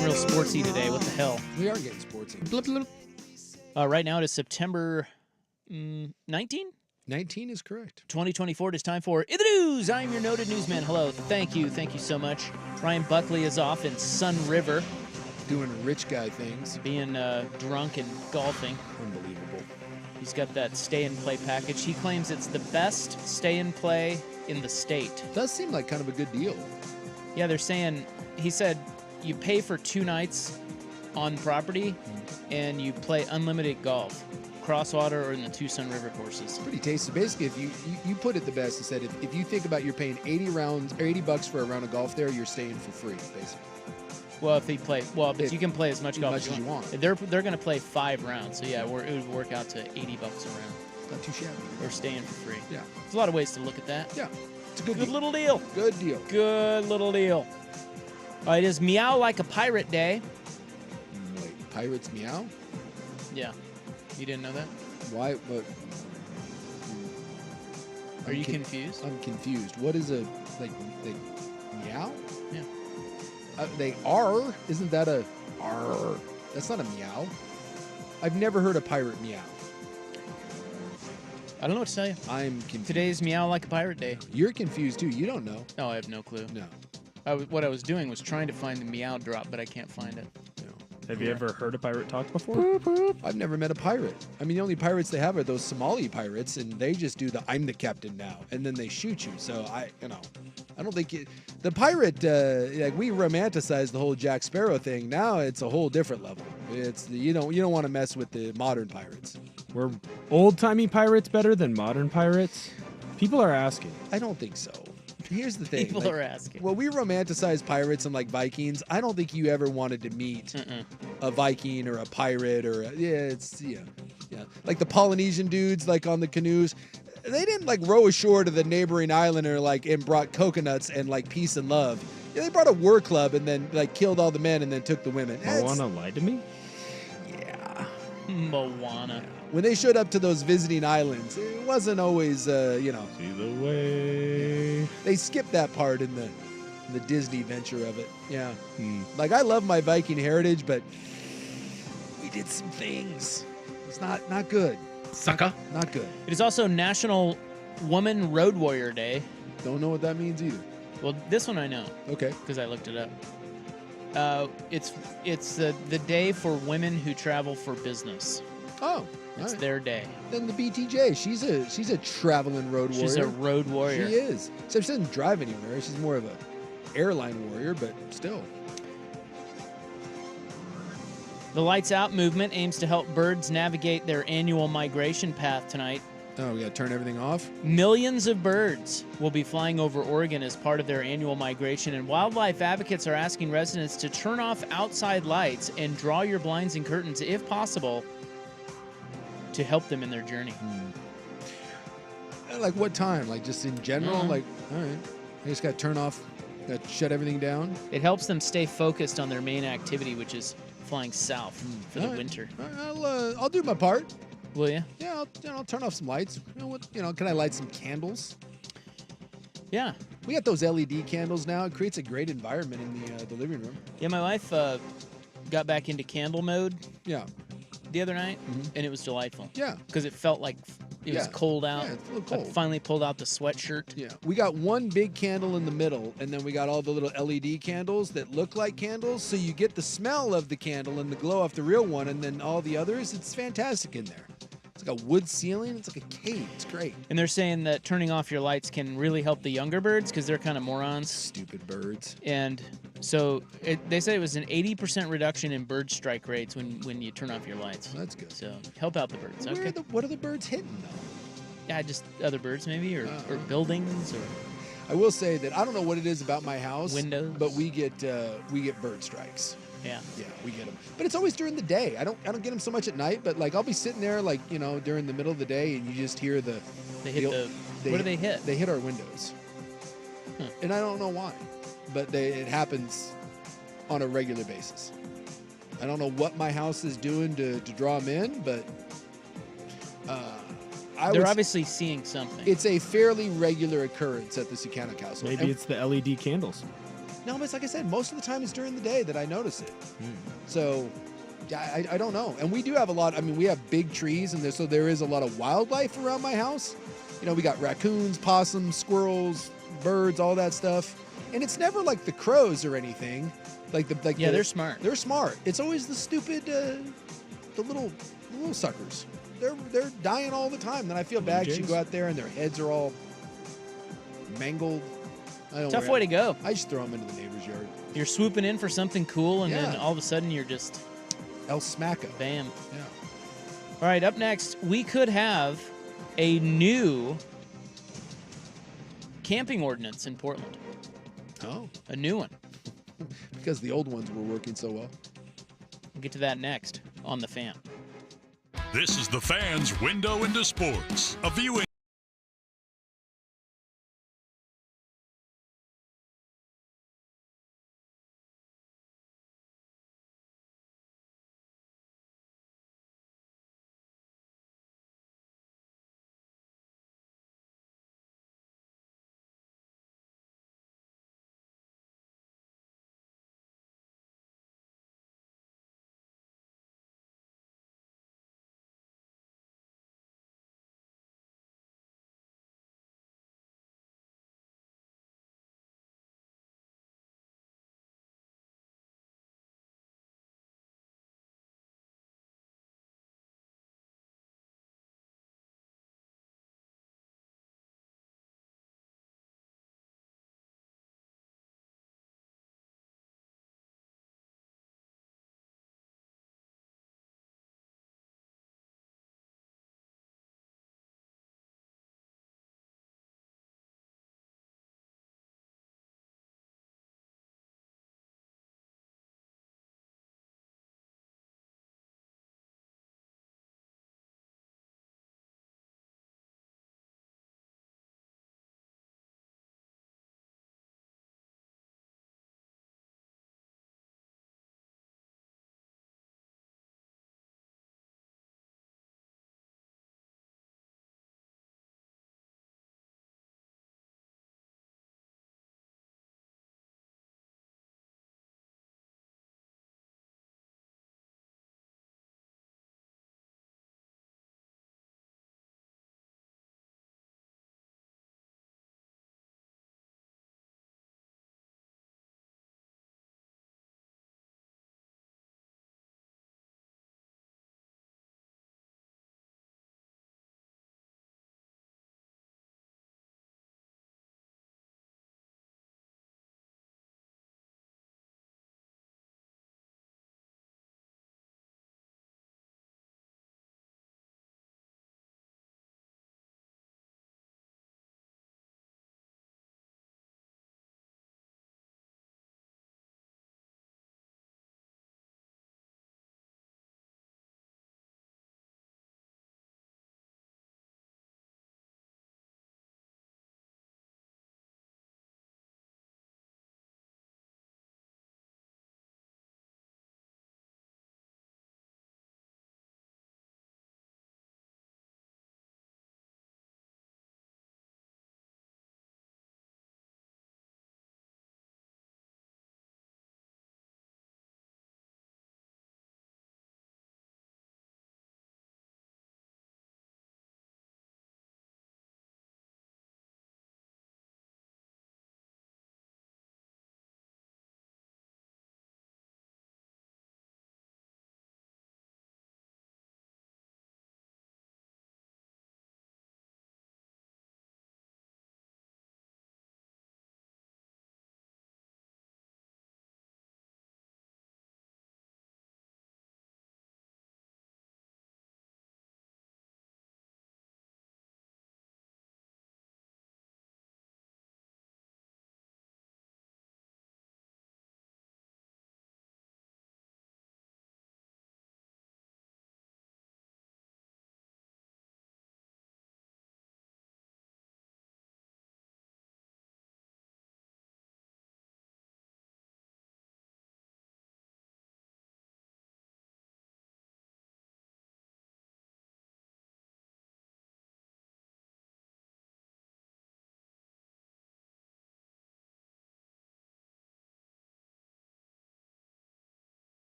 Real sportsy today. What the hell? We are getting sportsy. Blip, blip. Right now it is September 19? 19 is correct. 2024. It is time for In the News. I am your noted newsman. Hello. Thank you. Thank you so much. Ryan Buckley is off in Sun River. Doing rich guy things. Being drunk and golfing. Unbelievable. He's got that stay-and-play package. He claims it's the best stay-and-play in the state. Does seem like kind of a good deal. Yeah, they're saying, he said, you pay for 2 nights on property, and you play unlimited golf. Crosswater or in the 2 Sun River courses. Pretty tasty. Basically, if you put it the best, you said if you think about you're paying $80 for a round of golf there, you're staying for free, basically. Well, if he play, you can play as much golf as you want. They're going to play 5 rounds, so yeah, it would work out to $80 a round. Not too shabby. Or staying for free. Yeah. There's a lot of ways to look at that. Yeah. It's a good deal. little deal. Good deal. Good little deal. It is Meow Like a Pirate Day. Wait, pirates meow? Yeah. You didn't know that? Why? But Are you confused? I'm confused. What is a like meow? Yeah. They are. Isn't that a R? That's not a meow. I've never heard a pirate meow. I don't know what to tell you. I'm confused. Today's Meow Like a Pirate Day. You're confused too. You don't know. No, I have no clue. No. What I was doing was trying to find the meow drop, but I can't find it. Have you ever heard a pirate talk before? I've never met a pirate. I mean, the only pirates they have are those Somali pirates, and they just do the "I'm the captain now," and then they shoot you. So I don't think the pirate. Like we romanticize the whole Jack Sparrow thing. Now it's a whole different level. It's you don't want to mess with the modern pirates. Were old-timey pirates better than modern pirates? People are asking. I don't think so. Here's the thing. People are asking. Well, we romanticize pirates and like Vikings. I don't think you ever wanted to meet a Viking or a pirate or yeah. Like the Polynesian dudes, like on the canoes. They didn't like row ashore to the neighboring island or like and brought coconuts and like peace and love. Yeah, they brought a war club and then like killed all the men and then took the women. Moana lied to me? Yeah. Moana. When they showed up to those visiting islands, it wasn't always, See the way. They skipped that part in the Disney venture of it. Yeah. Like, I love my Viking heritage, but we did some things. It's not good. Sucker. Not good. It is also National Woman Road Warrior Day. Don't know what that means either. Well, this one I know. Okay. Because I looked it up. It's the day for women who travel for business. Oh. It's right. their day. Then the BTJ, she's a traveling road warrior. She's a road warrior. She is. Except she doesn't drive anywhere. She's more of a airline warrior, but still. The Lights Out movement aims to help birds navigate their annual migration path tonight. Oh, we got to turn everything off? Millions of birds will be flying over Oregon as part of their annual migration, and wildlife advocates are asking residents to turn off outside lights and draw your blinds and curtains, if possible, to help them in their journey. Like what time? Like just in general? Like, all right. I just got to turn off, got to shut everything down? It helps them stay focused on their main activity, which is flying south for the winter. I'll do my part. Will you? Yeah, I'll turn off some lights. Can I light some candles? Yeah. We got those LED candles now. It creates a great environment in the living room. Yeah, my wife got back into candle mode. Yeah. The other night, and it was delightful. Yeah. Because it felt like it was cold out. Yeah, it's a little cold. I finally pulled out the sweatshirt. Yeah. We got one big candle in the middle, and then we got all the little LED candles that look like candles, so you get the smell of the candle and the glow off the real one, and then all the others, it's fantastic in there. It's like a wood ceiling. It's like a cave. It's great. And they're saying that turning off your lights can really help the younger birds because they're kind of morons. Stupid birds. And so they say it was an 80% reduction in bird strike rates when you turn off your lights. That's good. So help out the birds. Okay. What are the birds hitting, though? Yeah, just other birds maybe, or buildings, or I will say that I don't know what it is about my house. Windows. But we get bird strikes. yeah. Yeah, we get them. But it's always during the day. I don't get them so much at night, but like I'll be sitting there like, during the middle of the day and you just hear what do they hit? They hit our windows. And I don't know why, but it happens on a regular basis. I don't know what my house is doing to draw them in, but they're obviously seeing something. It's a fairly regular occurrence at the Sukanic household. Maybe it's the LED candles. No, but it's like I said, most of the time it's during the day that I notice it. So, yeah, I don't know. And we do have a lot. I mean, we have big trees, and so there is a lot of wildlife around my house. You know, we got raccoons, possums, squirrels, birds, all that stuff. And it's never like the crows or anything. They're smart. They're smart. It's always the stupid, the little suckers. They're dying all the time. Then I feel bad 'cause you go out there and their heads are all mangled. Tough way to go. I just throw them into the neighbor's yard. You're swooping in for something cool, and then Yeah. all of a sudden you're just El Smacko. bam. Yeah. All right, up next, we could have a new camping ordinance in Portland. Oh, A new one. because the old ones were working so well. We'll get to that next on The Fan. This is the Fan's window into sports. A viewing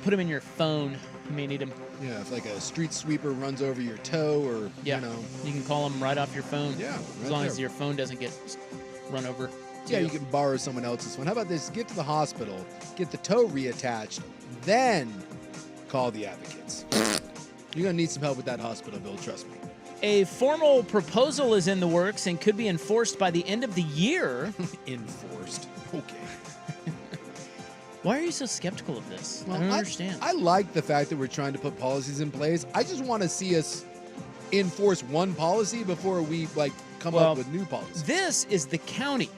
Put them in your phone. You may need them. Yeah, if like a street sweeper runs over your toe or, Yeah. you know. You can call them right off your phone. Yeah, As right long there. as your phone doesn't get run over. Yeah, too. you can borrow someone else's phone. How about this? Get to the hospital, get the toe reattached, then call the advocates. You're going to need some help with that hospital bill, trust me. A formal proposal is in the works and could be enforced by the end of the year. Enforced. Okay. Why are you so skeptical of this? I don't understand. I like the fact that we're trying to put policies in place. I just want to see us enforce one policy before we come up with new policies. This is the county.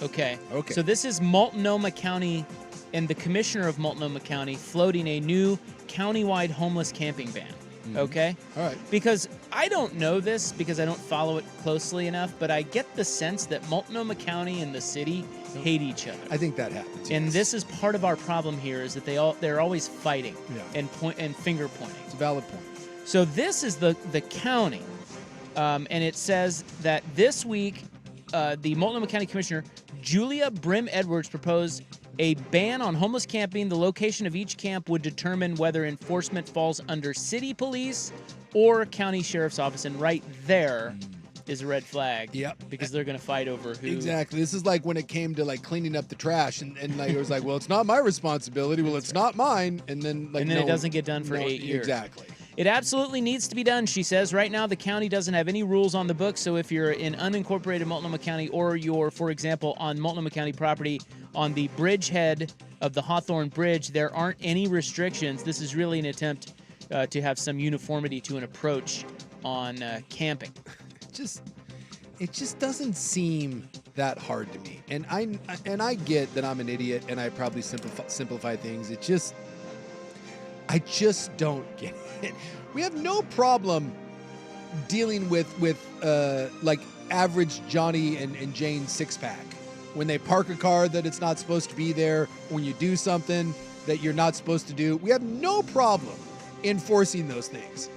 Okay. So this is Multnomah County and the commissioner of Multnomah County floating a new countywide homeless camping ban. Okay? All right. Because I don't know this because I don't follow it closely enough, but I get the sense that Multnomah County and the city hate each other. I think that happens. And yes. this is part of our problem here is that they're always fighting and finger pointing. It's a valid point. So this is the county, and it says that this week, the Multnomah County Commissioner Julia Brim Edwards proposed a ban on homeless camping. The location of each camp would determine whether enforcement falls under city police or county sheriff's office, and right there is a red flag. Yep. Because they're going to fight over who. Exactly. This is like when it came to cleaning up the trash, and it was like, well, it's not my responsibility. Well, it's not mine. And then it doesn't get done for 8 years. Exactly. It absolutely needs to be done, she says. Right now, the county doesn't have any rules on the books, so if you're in unincorporated Multnomah County or you're, for example, on Multnomah County property on the bridgehead of the Hawthorne Bridge, there aren't any restrictions. This is really an attempt to have some uniformity to an approach on camping. It just doesn't seem that hard to me. And I get that I'm an idiot and I probably simplify things. I just don't get it. We have no problem dealing with average Johnny and Jane six-pack. When they park a car that it's not supposed to be there, when you do something that you're not supposed to do, we have no problem enforcing those things.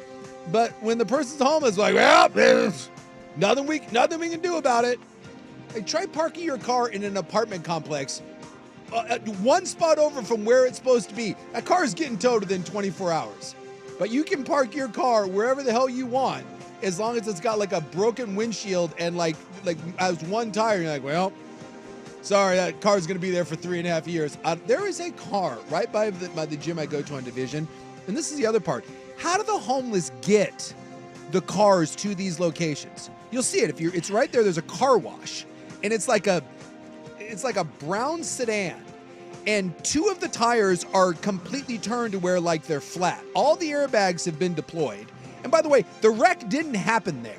But when the person's homeless, well, there's nothing we can do about it. Try parking your car in an apartment complex one spot over from where it's supposed to be. That car is getting towed within 24 hours. But you can park your car wherever the hell you want, as long as it's got a broken windshield and has one tire. You're like, well, sorry, that car's going to be there for 3.5 years. There is a car right by the gym I go to on Division. And this is the other part. How do the homeless get the cars to these locations? You'll see it. It's right there. There's a car wash. And it's like a brown sedan. And 2 of the tires are completely turned to where they're flat. All the airbags have been deployed. And by the way, the wreck didn't happen there.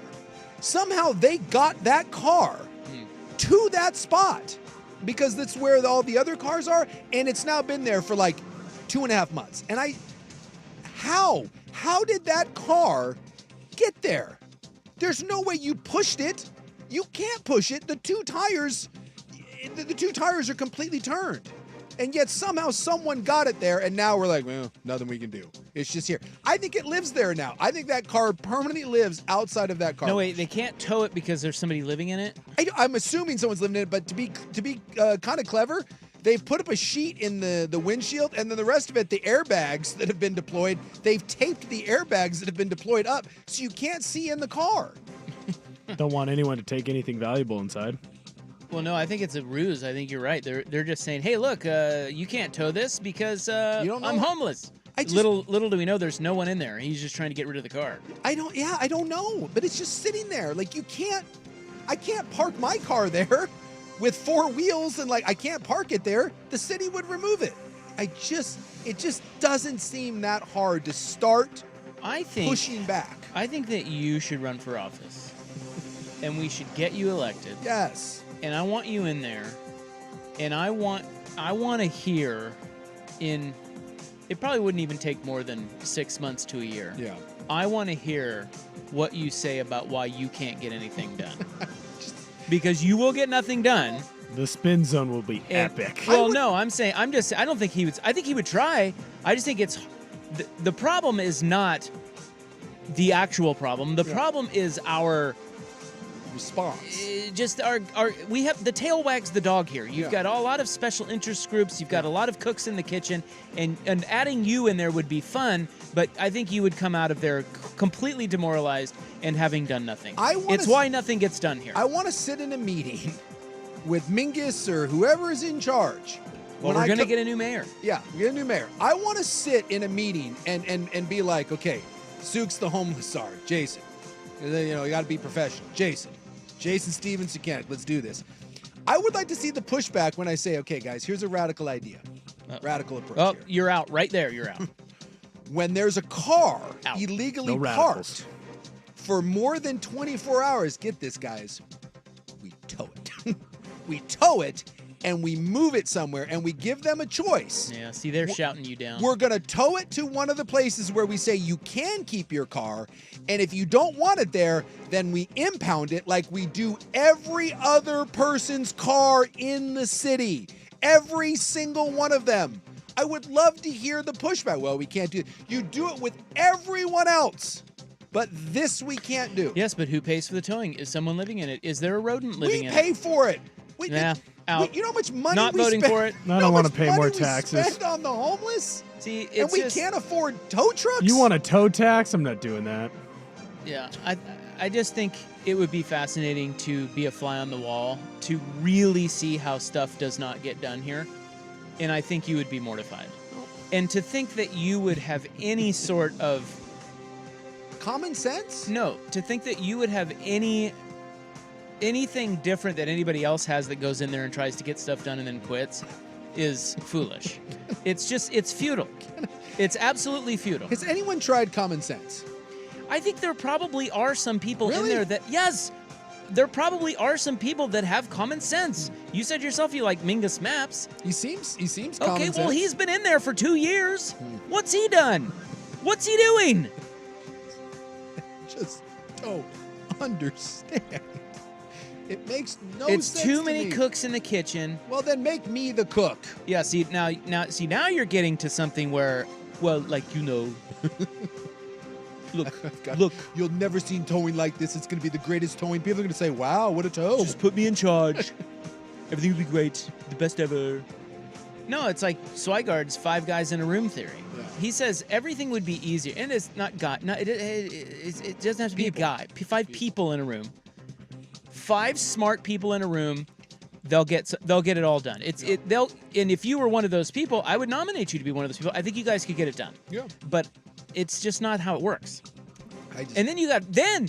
Somehow they got that car to that spot because that's where all the other cars are. And it's now been there for 2.5 months. And how did that car get there? There's no way you pushed it. You can't push it. The two tires are completely turned. And yet somehow someone got it there, and now we're like, well, nothing we can do. It's just here. I think it lives there now. I think that car permanently lives outside of that car. No, wait, they can't tow it because there's somebody living in it? I'm assuming someone's living in it, but to be kind of clever, they've put up a sheet in the windshield, and then the rest of it, the airbags that have been deployed, they've taped the airbags that have been deployed up so you can't see in the car. Don't want anyone to take anything valuable inside. Well, no, I think it's a ruse. I think you're right. They're just saying, hey, look, you can't tow this because I'm homeless. Little do we know there's no one in there. He's just trying to get rid of the car. I don't know. But it's just sitting there. I can't park my car there with 4 wheels and I can't park it there. The city would remove it. It just doesn't seem that hard to start pushing back. I think that you should run for office and we should get you elected. Yes. And I want you in there, and I want to hear it probably wouldn't even take more than 6 months to a year. Yeah. I want to hear what you say about why you can't get anything done. Because you will get nothing done. The spin zone will be epic. Well, no, I don't think he would. I think he would try. I just think the problem is not the actual problem. The problem is our response. Just we have the tail wags the dog here. You've got a lot of special interest groups. You've got a lot of cooks in the kitchen, and adding you in there would be fun. But I think you would come out of there completely demoralized and having done nothing. It's why nothing gets done here. I want to sit in a meeting with Mingus or whoever is in charge. Well, we're going to get a new mayor. Yeah, we get a new mayor. I want to sit in a meeting and be like, okay, Sook's the homeless czar, Jason. You got to be professional. Jason Stevens, mechanic. Let's do this. I would like to see the pushback when I say, okay, guys, here's a radical idea. Radical approach here. You're out. Right there, you're out. When there's a car Out. illegally parked for more than 24 hours, get this, guys, we tow it. We tow it and we move it somewhere and we give them a choice. Yeah, see, they're shouting you down. We're going to tow it to one of the places where we say you can keep your car, and if you don't want it there, then we impound it like we do every other person's car in the city. Every single one of them. I would love to hear the pushback. Well, we can't do it. You do it with everyone else, but this we can't do. Yes, but who pays for the towing? Is someone living in it? Is there a rodent living in it? We pay for it. Out. You know how much money Not we voting spend? for it. I don't want to pay more taxes. Spend on the homeless? See, it's And we just, can't afford tow trucks? You want a tow tax? I'm not doing that. Yeah, I just think it would be fascinating to be a fly on the wall, to really see how stuff does not get done here. And I think you would be mortified. And to think that you would have any sort of... common sense? No, to think that you would have anything different that anybody else has that goes in there and tries to get stuff done and then quits is foolish. It's futile. It's absolutely futile. Has anyone tried common sense? I think there probably are some people in Really? there that, yes, there probably are some people that have common sense. You said yourself you like Mingus Maps. He seems common Okay, sense. well, he's been in there for 2 years. What's he done? What's he doing? Just don't understand. It makes no It's sense too to many me. cooks in the kitchen. Well, then make me the cook. Yeah, now you're getting to something where, well, like, look, You'll never seen towing like this. It's going to be the greatest towing. People are going to say, wow, what a tow. just put me in charge. Everything will be great. The best ever. No, it's like Swigard's 5 guys in a room theory. Yeah. He says everything would be easier. And it's not God. No, it doesn't have to be a guy. 5 people in a room. 5 smart people in a room. They'll get it all done. And if you were one of those people, I would nominate you to be one of those people. I think you guys could get it done. Yeah. But it's just not how it works. And And then you got then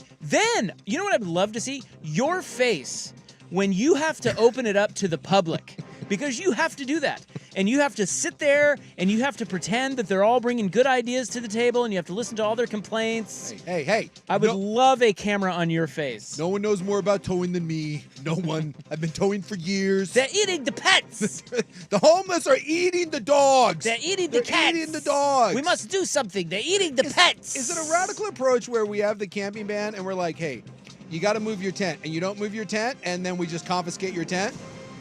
you know what I'd love to see? Your face when you have to open it up to the public, because you have to do that. And you have to sit there and you have to pretend that they're all bringing good ideas to the table and you have to listen to all their complaints. Hey. I would love a camera on your face. No one knows more about towing than me. No one. I've been towing for years. They're eating the pets. The homeless are eating the dogs. They're eating the They're cats. eating the dogs. We must do something. They're eating the pets. Is it a radical approach where we have the camping ban and we're like, hey, you got to move your tent, and you don't move your tent, and then we just confiscate your tent?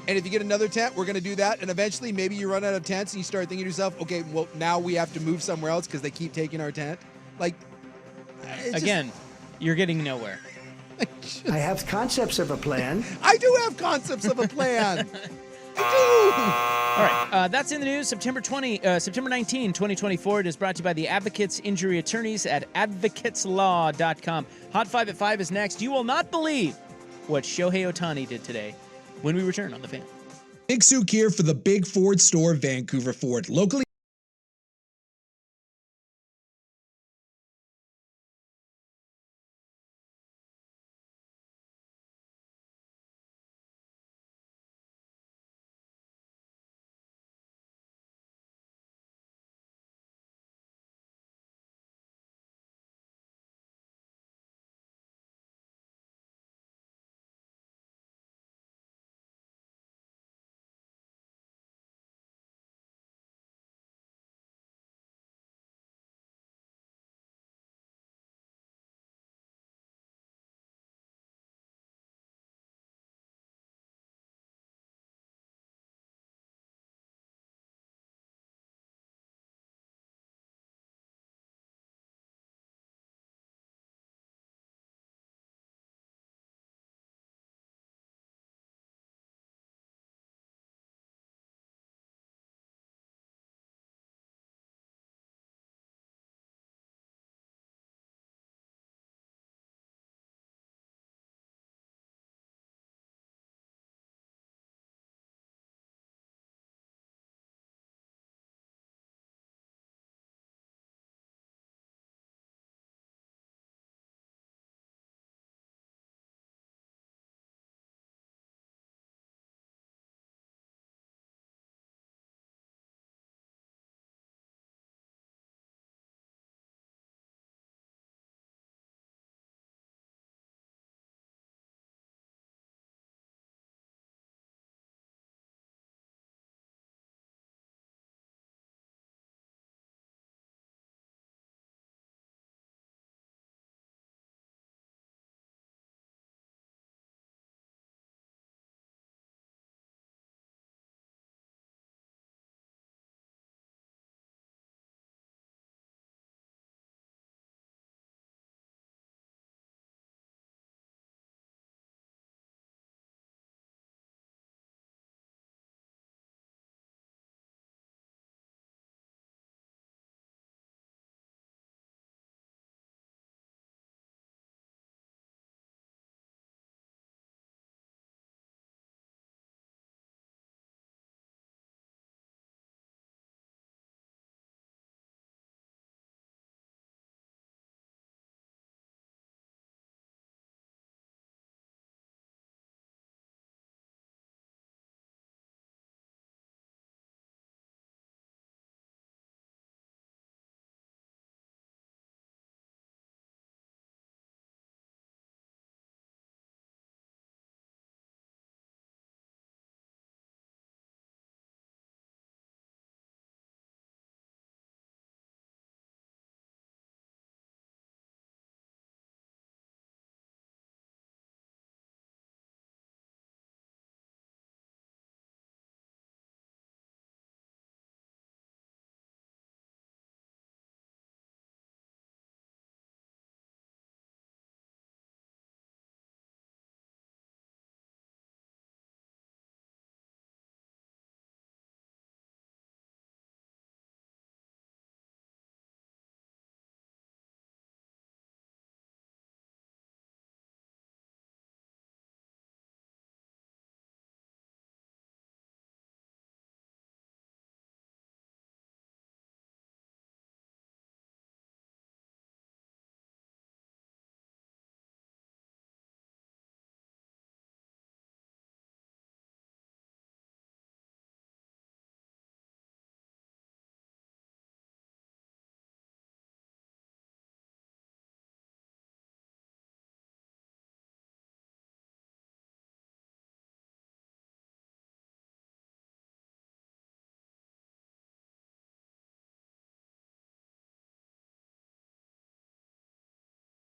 And if you get another tent, we're going to do that. And eventually, maybe you run out of tents and you start thinking to yourself, okay, well, now we have to move somewhere else because they keep taking our tent. Like, Again, you're getting nowhere. I have concepts of a plan. I do have concepts of a plan. All right, that's in the news. September 19, 2024. It is brought to you by the Advocates Injury Attorneys at advocateslaw.com. Hot 5 at 5 is next. You will not believe what Shohei Ohtani did today when we return on The Fan. Big Sook here for the Big Ford Store, Vancouver Ford. Locally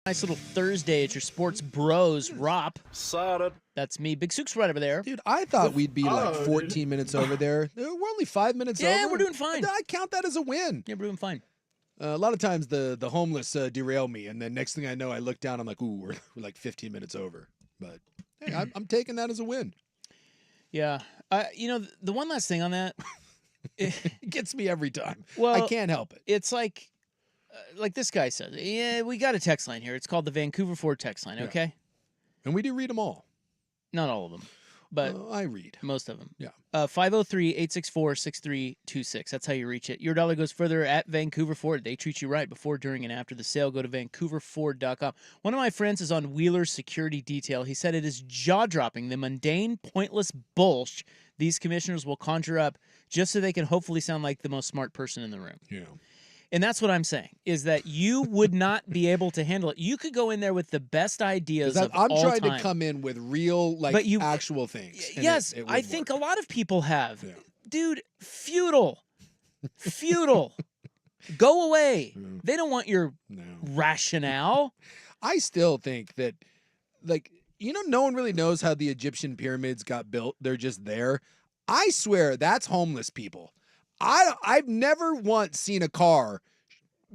Nice little Thursday at your sports bros, Rop. Excited. That's me. Big Sook's right over there. Dude, I thought we'd be like 14 minutes over there. We're only 5 minutes over. Yeah, we're doing fine. I count that as a win. Yeah, we're doing fine. A lot of times the homeless derail me, and then next thing I know, I look down, I'm like, ooh, we're like 15 minutes over. But hey, I'm taking that as a win. Yeah. The one last thing on that. It gets me every time. Well, I can't help it. It's like this guy says, yeah, we got a text line here. It's called the Vancouver Ford text line, okay? And we do read them all. Not all of them, but I read. Most of them. Yeah. 503-864-6326. That's how you reach it. Your dollar goes further at Vancouver Ford. They treat you right before, during, and after the sale. Go to vancouverford.com. One of my friends is on Wheeler Security Detail. He said it is jaw-dropping, the mundane, pointless bullshit these commissioners will conjure up just so they can hopefully sound like the most smart person in the room. Yeah. And that's what I'm saying, is that you would not be able to handle it. You could go in there with the best ideas of all time. I'm trying to come in with real, actual things. Yes, I think a lot of people have. Yeah. Dude, futile. Go away. Yeah. They don't want your rationale. I still think that, no one really knows how the Egyptian pyramids got built. They're just there. I swear that's homeless people. I've never once seen a car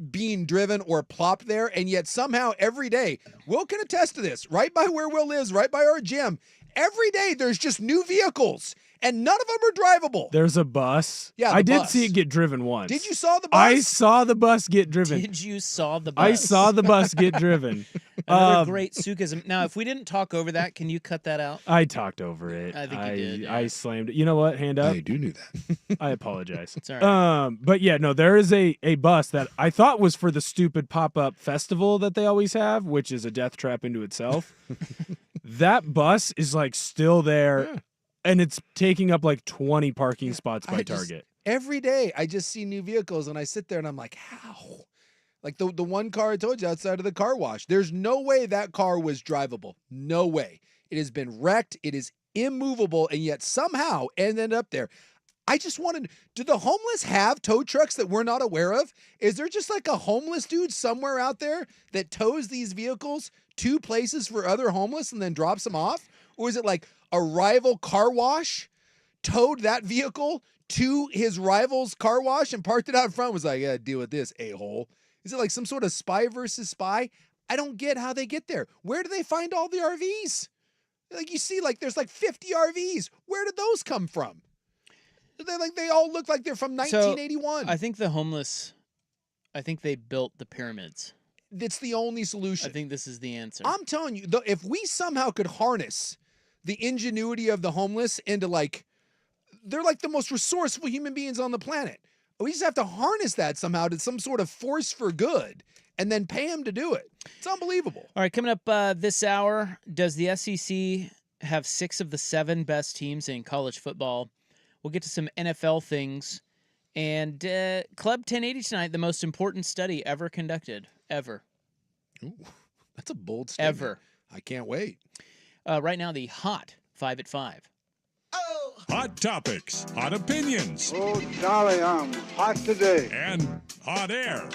being driven or plopped there, and yet somehow every day, Will can attest to this, right by where Will lives, right by our gym, every day there's just new vehicles, and none of them are drivable. There's a bus. Yeah, I did bus. see it get driven once. Did you saw the bus? I saw the bus get driven. Did you saw the bus? I saw the bus get driven. Another great Sukism. Now, if we didn't talk over that, can you cut that out? I talked over it. I think you did. Yeah. I slammed it. You know what? Hand up. I do know that. I apologize. It's all right. But yeah, no, there is a bus that I thought was for the stupid pop-up festival that they always have, which is a death trap into itself. That bus is still there. Yeah. And it's taking up 20 parking spots by Target. Every day I just see new vehicles, and I sit there and I'm like, how? Like the one car I told you outside of the car wash. There's no way that car was drivable. No way. It has been wrecked. It is immovable, and yet somehow it ended up there. I just wanted, do the homeless have tow trucks that we're not aware of? Is there just a homeless dude somewhere out there that tows these vehicles to places for other homeless and then drops them off? Or is it a rival car wash towed that vehicle to his rival's car wash and parked it out front, was like, yeah, deal with this, a-hole? Is it some sort of spy versus spy? I don't get how they get there. Where do they find all the RVs? You see, there's 50 RVs. Where did those come from? They all look like they're from 1981. So, I think the homeless, they built the pyramids. It's the only solution. I think this is the answer. I'm telling you, if we somehow could harness the ingenuity of the homeless into they're the most resourceful human beings on the planet. We just have to harness that somehow to some sort of force for good and then pay them to do it. It's unbelievable. All right, coming up this hour, does the SEC have 6 of the 7 best teams in college football? We'll get to some NFL things. And Club 1080 tonight, the most important study ever conducted. Ever. Ooh, that's a bold statement. Ever. I can't wait. Right now, the hot 5 at 5. Hot topics, hot opinions, Oh, golly, I'm hot today. and hot air.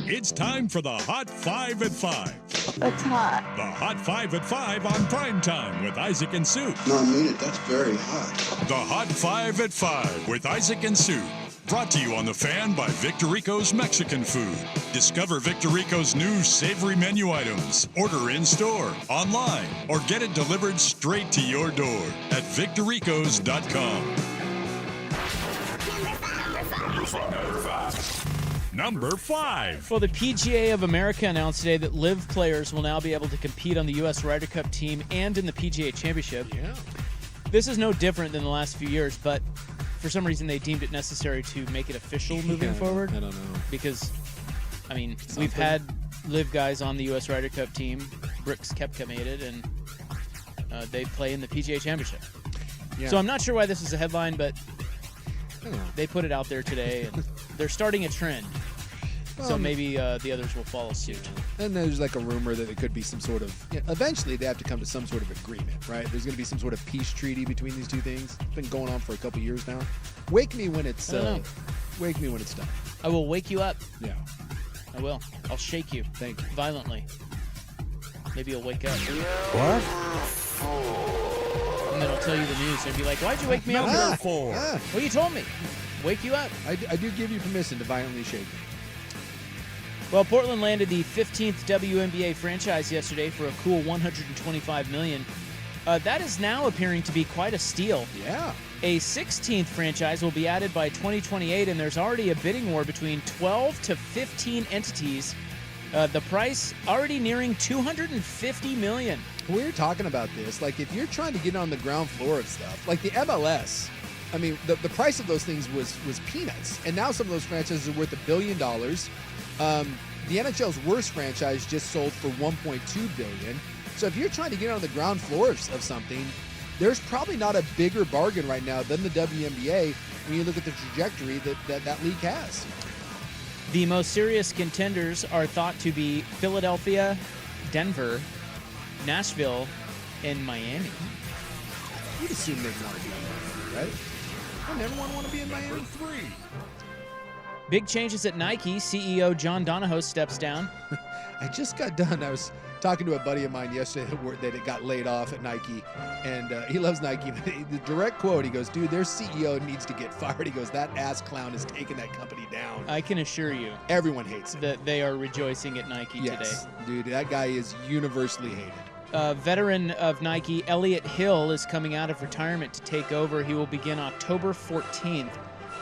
It's time for the Hot 5 at 5. That's hot. The Hot 5 at 5 on Primetime with Isaac and Sue. No, I mean it. That's very hot. The Hot 5 at 5 with Isaac and Sue. Brought to you on The Fan by Victorico's Mexican Food. Discover Victorico's new savory menu items. Order in-store, online, or get it delivered straight to your door at victoricos.com. Number 5. Well, the PGA of America announced today that LIV players will now be able to compete on the U.S. Ryder Cup team and in the PGA Championship. Yeah. This is no different than the last few years, but for some reason they deemed it necessary to make it official moving forward. I don't know. Because, we've had LIV guys on the U.S. Ryder Cup team. Brooks Koepka made it, and they play in the PGA Championship. Yeah. So I'm not sure why this is a headline, but they put it out there today, and they're starting a trend. So maybe the others will follow suit. And there's a rumor that it could be some sort of, eventually they have to come to some sort of agreement, right? There's going to be some sort of peace treaty between these two things. It's been going on for a couple years now. Wake me when it's done. I will wake you up. Yeah. I will. I'll shake you. Thank you. Violently. Maybe he'll wake up. What? And then I'll tell you the news. And be like, why'd you wake me up? Number 4. Well, you told me. Wake you up. I do give you permission to violently shake me. Well, Portland landed the 15th WNBA franchise yesterday for a cool $125 million. That is now appearing to be quite a steal. Yeah. A 16th franchise will be added by 2028, and there's already a bidding war between 12 to 15 entities. The price already nearing $250 million. We were talking about this. Like, if you're trying to get on the ground floor of stuff, like the MLS, I mean, the price of those things was peanuts. And now some of those franchises are worth $1 billion. The NHL's worst franchise just sold for $1.2 billion. So if you're trying to get on the ground floor of something, there's probably not a bigger bargain right now than the WNBA when you look at the trajectory that league has. The most serious contenders are thought to be Philadelphia, Denver, Nashville, and Miami. You'd assume they'd want to be in Miami, right? Wouldn't everyone want to be in Miami? Number 3. Big changes at Nike. CEO John Donahoe steps down. I just got done. I was talking to a buddy of mine yesterday that got laid off at Nike, and he loves Nike. But the direct quote, he goes, dude, their CEO needs to get fired. He goes, that ass clown is taking that company down. I can assure you Everyone hates him. that they are rejoicing at Nike Yes, today. dude, that guy is universally hated. Veteran of Nike, Elliott Hill, is coming out of retirement to take over. He will begin October 14th.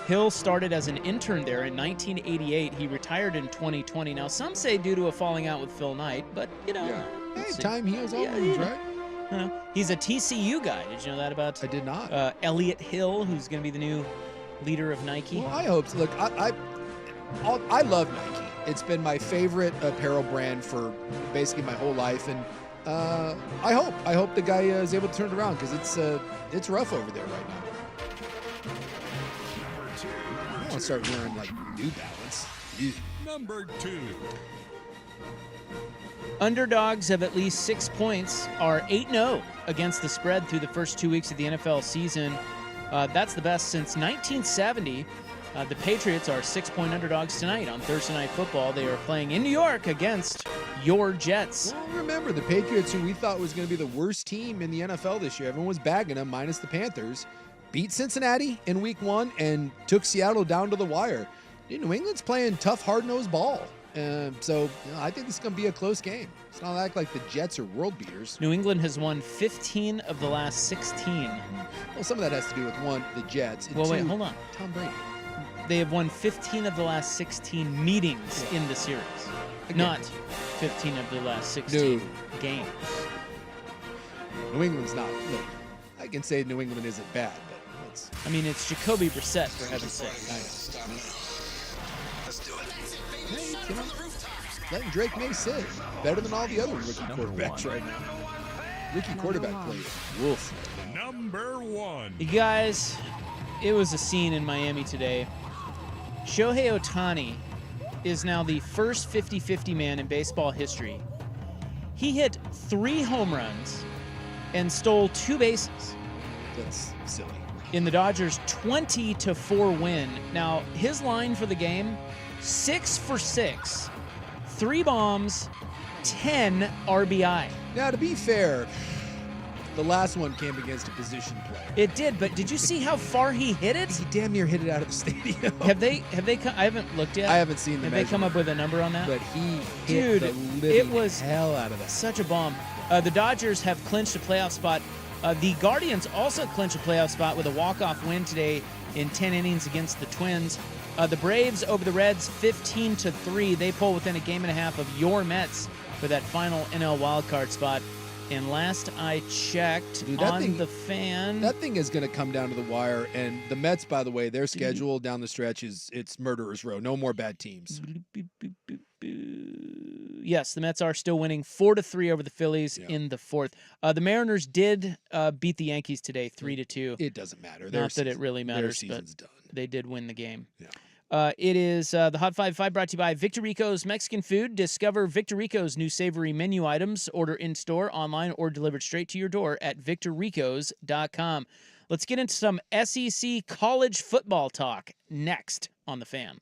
Hill started as an intern there in 1988. He retired in 2020. Now, some say due to a falling out with Phil Knight, but, you know. Yeah. Hey, let's see. time heals all wounds, right? He's a TCU guy. Did you know that about I did not. Elliott Hill, who's going to be the new leader of Nike? Well, I hope so. Look, I love Nike. It's been my favorite apparel brand for basically my whole life, and I hope the guy is able to turn it around because it's rough over there right now. I want to start wearing like New Balance. Number 2. Underdogs of at least 6 points are 8-0 against the spread through the first 2 weeks of the NFL season. That's the best since 1970. The Patriots are 6-point underdogs tonight on Thursday Night Football. They are playing in New York against your Jets. Well, remember, the Patriots, who we thought was going to be the worst team in the NFL this year, everyone was bagging them, minus the Panthers, beat Cincinnati in week 1 and took Seattle down to the wire. New England's playing tough, hard-nosed ball. So I think this is going to be a close game. It's not act like the Jets are world beaters. New England has won 15 of the last 16. Well, some of that has to do with, one, the Jets. And Well, wait, two, hold on. Tom Brady. They have won 15 of the last 16 meetings in the series, Again. not 15 of the last 16 games. New England's not. Look, I can say New England isn't bad, but it's. I mean, it's Jacoby Brissett, for heaven's sake. Hey, you know, letting Drake May sit. Better than all the other rookie quarterbacks right now. Rookie quarterback play. Wolf. Number 1. You guys, it was a scene in Miami today. Shohei Ohtani is now the first 50-50 man in baseball history. He hit 3 home runs and stole 2 bases That's silly. in the Dodgers' 20-4 win. Now, his line for the game, 6 for 6, 3 bombs, 10 RBI. Now, to be fair, the last one came against a position player. It did, but did you see how far he hit it? He damn near hit it out of the stadium. Have they I haven't looked yet. I haven't seen the Have they come measurement, up with a number on that? but he hit Dude, the living it was hell out of that. such a bomb. The Dodgers have clinched a playoff spot. The Guardians also clinched a playoff spot with a walk-off win today in 10 innings against the Twins. The Braves over the Reds, 15-3. They pull within a game and a half of your Mets for that final NL wildcard spot. And last I checked, Dude, that on thing- the fan, That thing is going to come down to the wire, and the Mets, by the way, their schedule down the stretch it's murderer's row. No more bad teams. yes, the Mets are still winning 4-3 over the Phillies in the 4th. The Mariners did beat the Yankees today, 3-2. It doesn't matter. Not that it really their matters, season's but done. they did win the game. Yeah. It is the Hot 5 brought to you by Victor Rico's Mexican Food. Discover Victor Rico's new savory menu items. Order in-store, online, or delivered straight to your door at victorricos.com. Let's get into some SEC college football talk next on The Fan.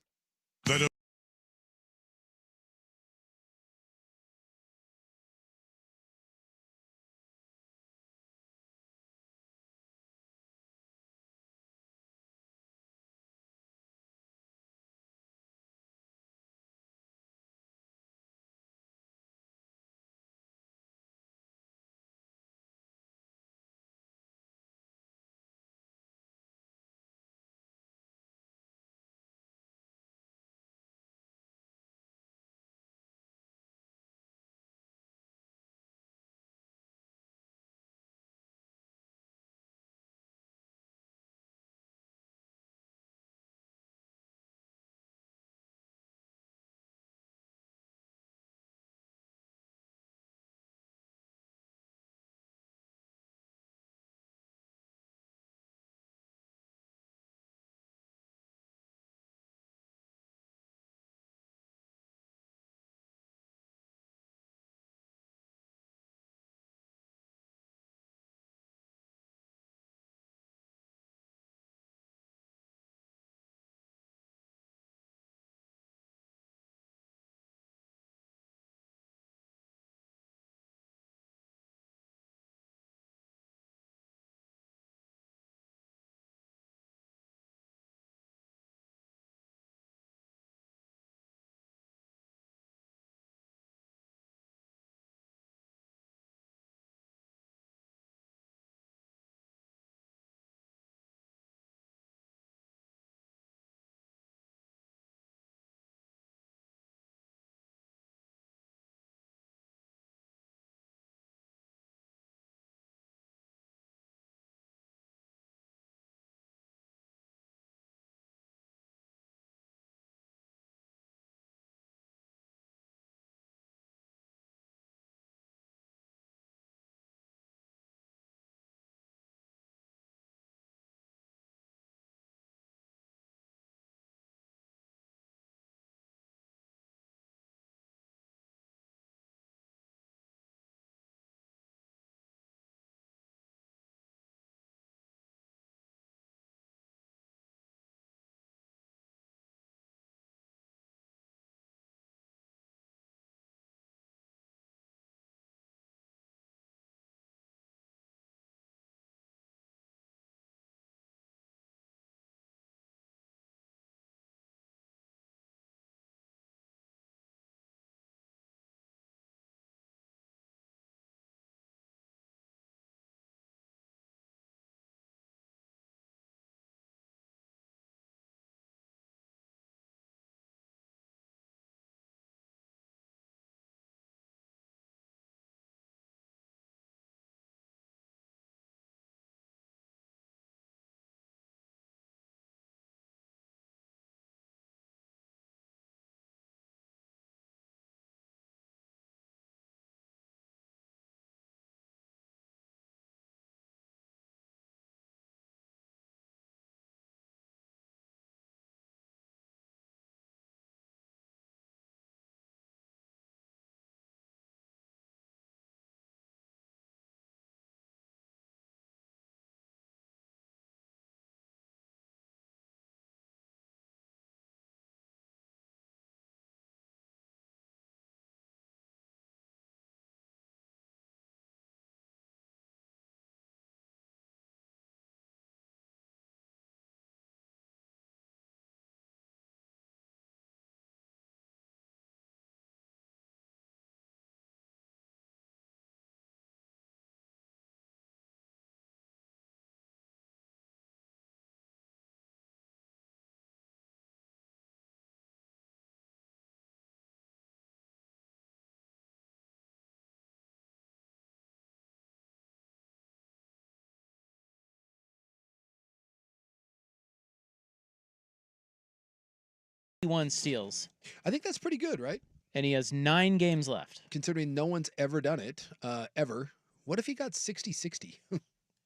1 steals, I think that's pretty good, right? and he has 9 games left. Considering no one's ever done it, ever. What if he got 60-60?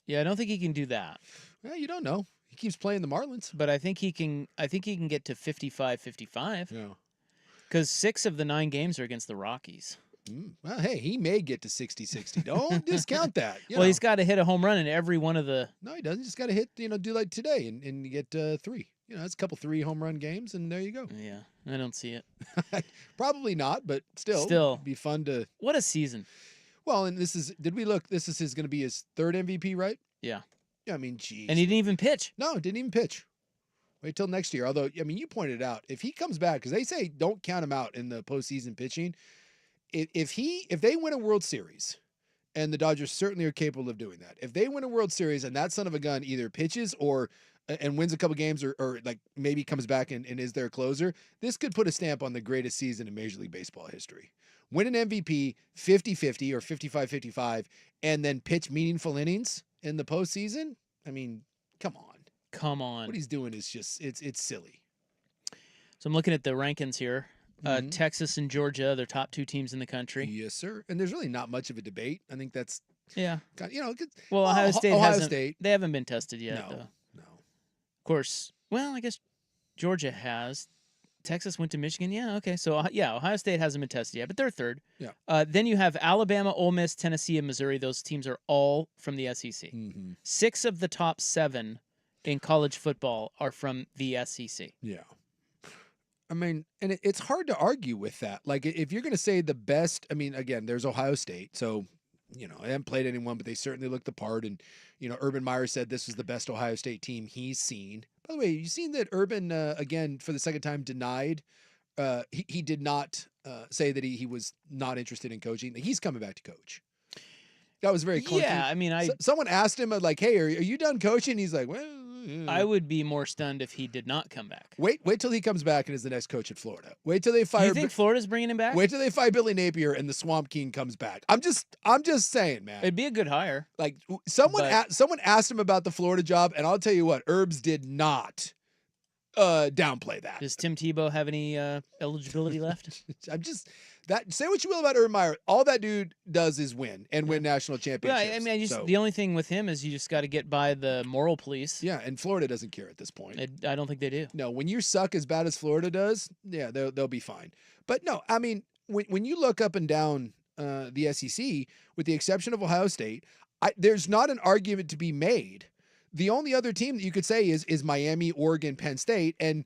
Yeah, I don't think he can do that. Well, you don't know. He keeps playing the Marlins. But I think he can get to 55-55. Yeah. Because 6 of the 9 games are against the Rockies. Well, hey, he may get to 60-60. Don't discount that. Well, he's got to hit a home run in every one of the... No, he doesn't. He's got to hit, do like today and get 3. That's a couple 3 home run games, and there you go. Yeah, I don't see it. Probably not, but still, it'd be fun to... What a season. Well, and did we look? This is going to be his 3rd MVP, right? Yeah. Yeah, I mean, geez. And he didn't even pitch. No, didn't even pitch. Wait till next year. Although, I mean, you pointed out, if he comes back, because they say don't count him out in the postseason pitching. If they win a World Series, and the Dodgers certainly are capable of doing that. If they win a World Series and that son of a gun either pitches and wins a couple games or like maybe comes back and is their closer, this could put a stamp on the greatest season in Major League Baseball history. Win an MVP 50-50 or 55-55 and then pitch meaningful innings in the postseason. I mean, come on. Come on. What he's doing is just it's silly. So I'm looking at the rankings here. Texas and Georgia, they're top 2 teams in the country. Yes, sir. And there's really not much of a debate. I think that's Well, Ohio State State. They haven't been tested yet, No. though. No. Of course. Well, I guess Georgia has. Texas went to Michigan. Yeah, okay. So, Ohio State hasn't been tested yet, but they're 3rd. Yeah. Then you have Alabama, Ole Miss, Tennessee, and Missouri. Those teams are all from the SEC. 6 of the top 7 in college football are from the SEC. Yeah. I mean, and it's hard to argue with that. Like, if you're going to say the best, I mean, again, there's Ohio State. So, I haven't played anyone, but they certainly look the part. And, Urban Meyer said this was the best Ohio State team he's seen. By the way, you seen that Urban, again, for the second time, denied. He did not say that he was not interested in coaching. He's coming back to coach. That was very clunky. Yeah, I mean, someone asked him, like, hey, are you done coaching? He's like, well... I would be more stunned if he did not come back. Wait till he comes back and is the next coach at Florida. Wait till they fire. You think Florida's bringing him back? Wait till they fire Billy Napier and the Swamp King comes back. I'm just saying, man. It'd be a good hire. Like someone asked him about the Florida job, and I'll tell you what, Herbs did not downplay that. Does Tim Tebow have any eligibility left? Say what you will about Urban Meyer. All that dude does is win and win national championships. Yeah, I mean, the only thing with him is you just got to get by the moral police. Yeah, and Florida doesn't care at this point. I don't think they do. No, when you suck as bad as Florida does, yeah, they'll be fine. But no, I mean, when you look up and down the SEC, with the exception of Ohio State, there's not an argument to be made. The only other team that you could say is Miami, Oregon, Penn State, and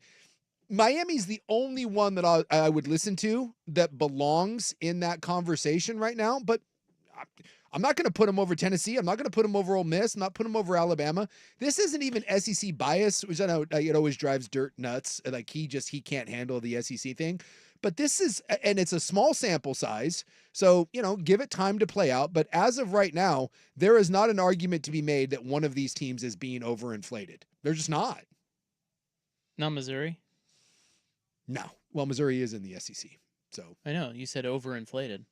Miami's the only one that I would listen to that belongs in that conversation right now. But I'm not going to put them over Tennessee. I'm not going to put them over Ole Miss. I'm not putting them over Alabama. This isn't even SEC bias, which I know it always drives Dirt nuts. Like he can't handle the SEC thing. But this is, and it's a small sample size. So, give it time to play out. But as of right now, there is not an argument to be made that one of these teams is being overinflated. They're just not. Not Missouri? No. Well, Missouri is in the SEC. So I know. You said overinflated.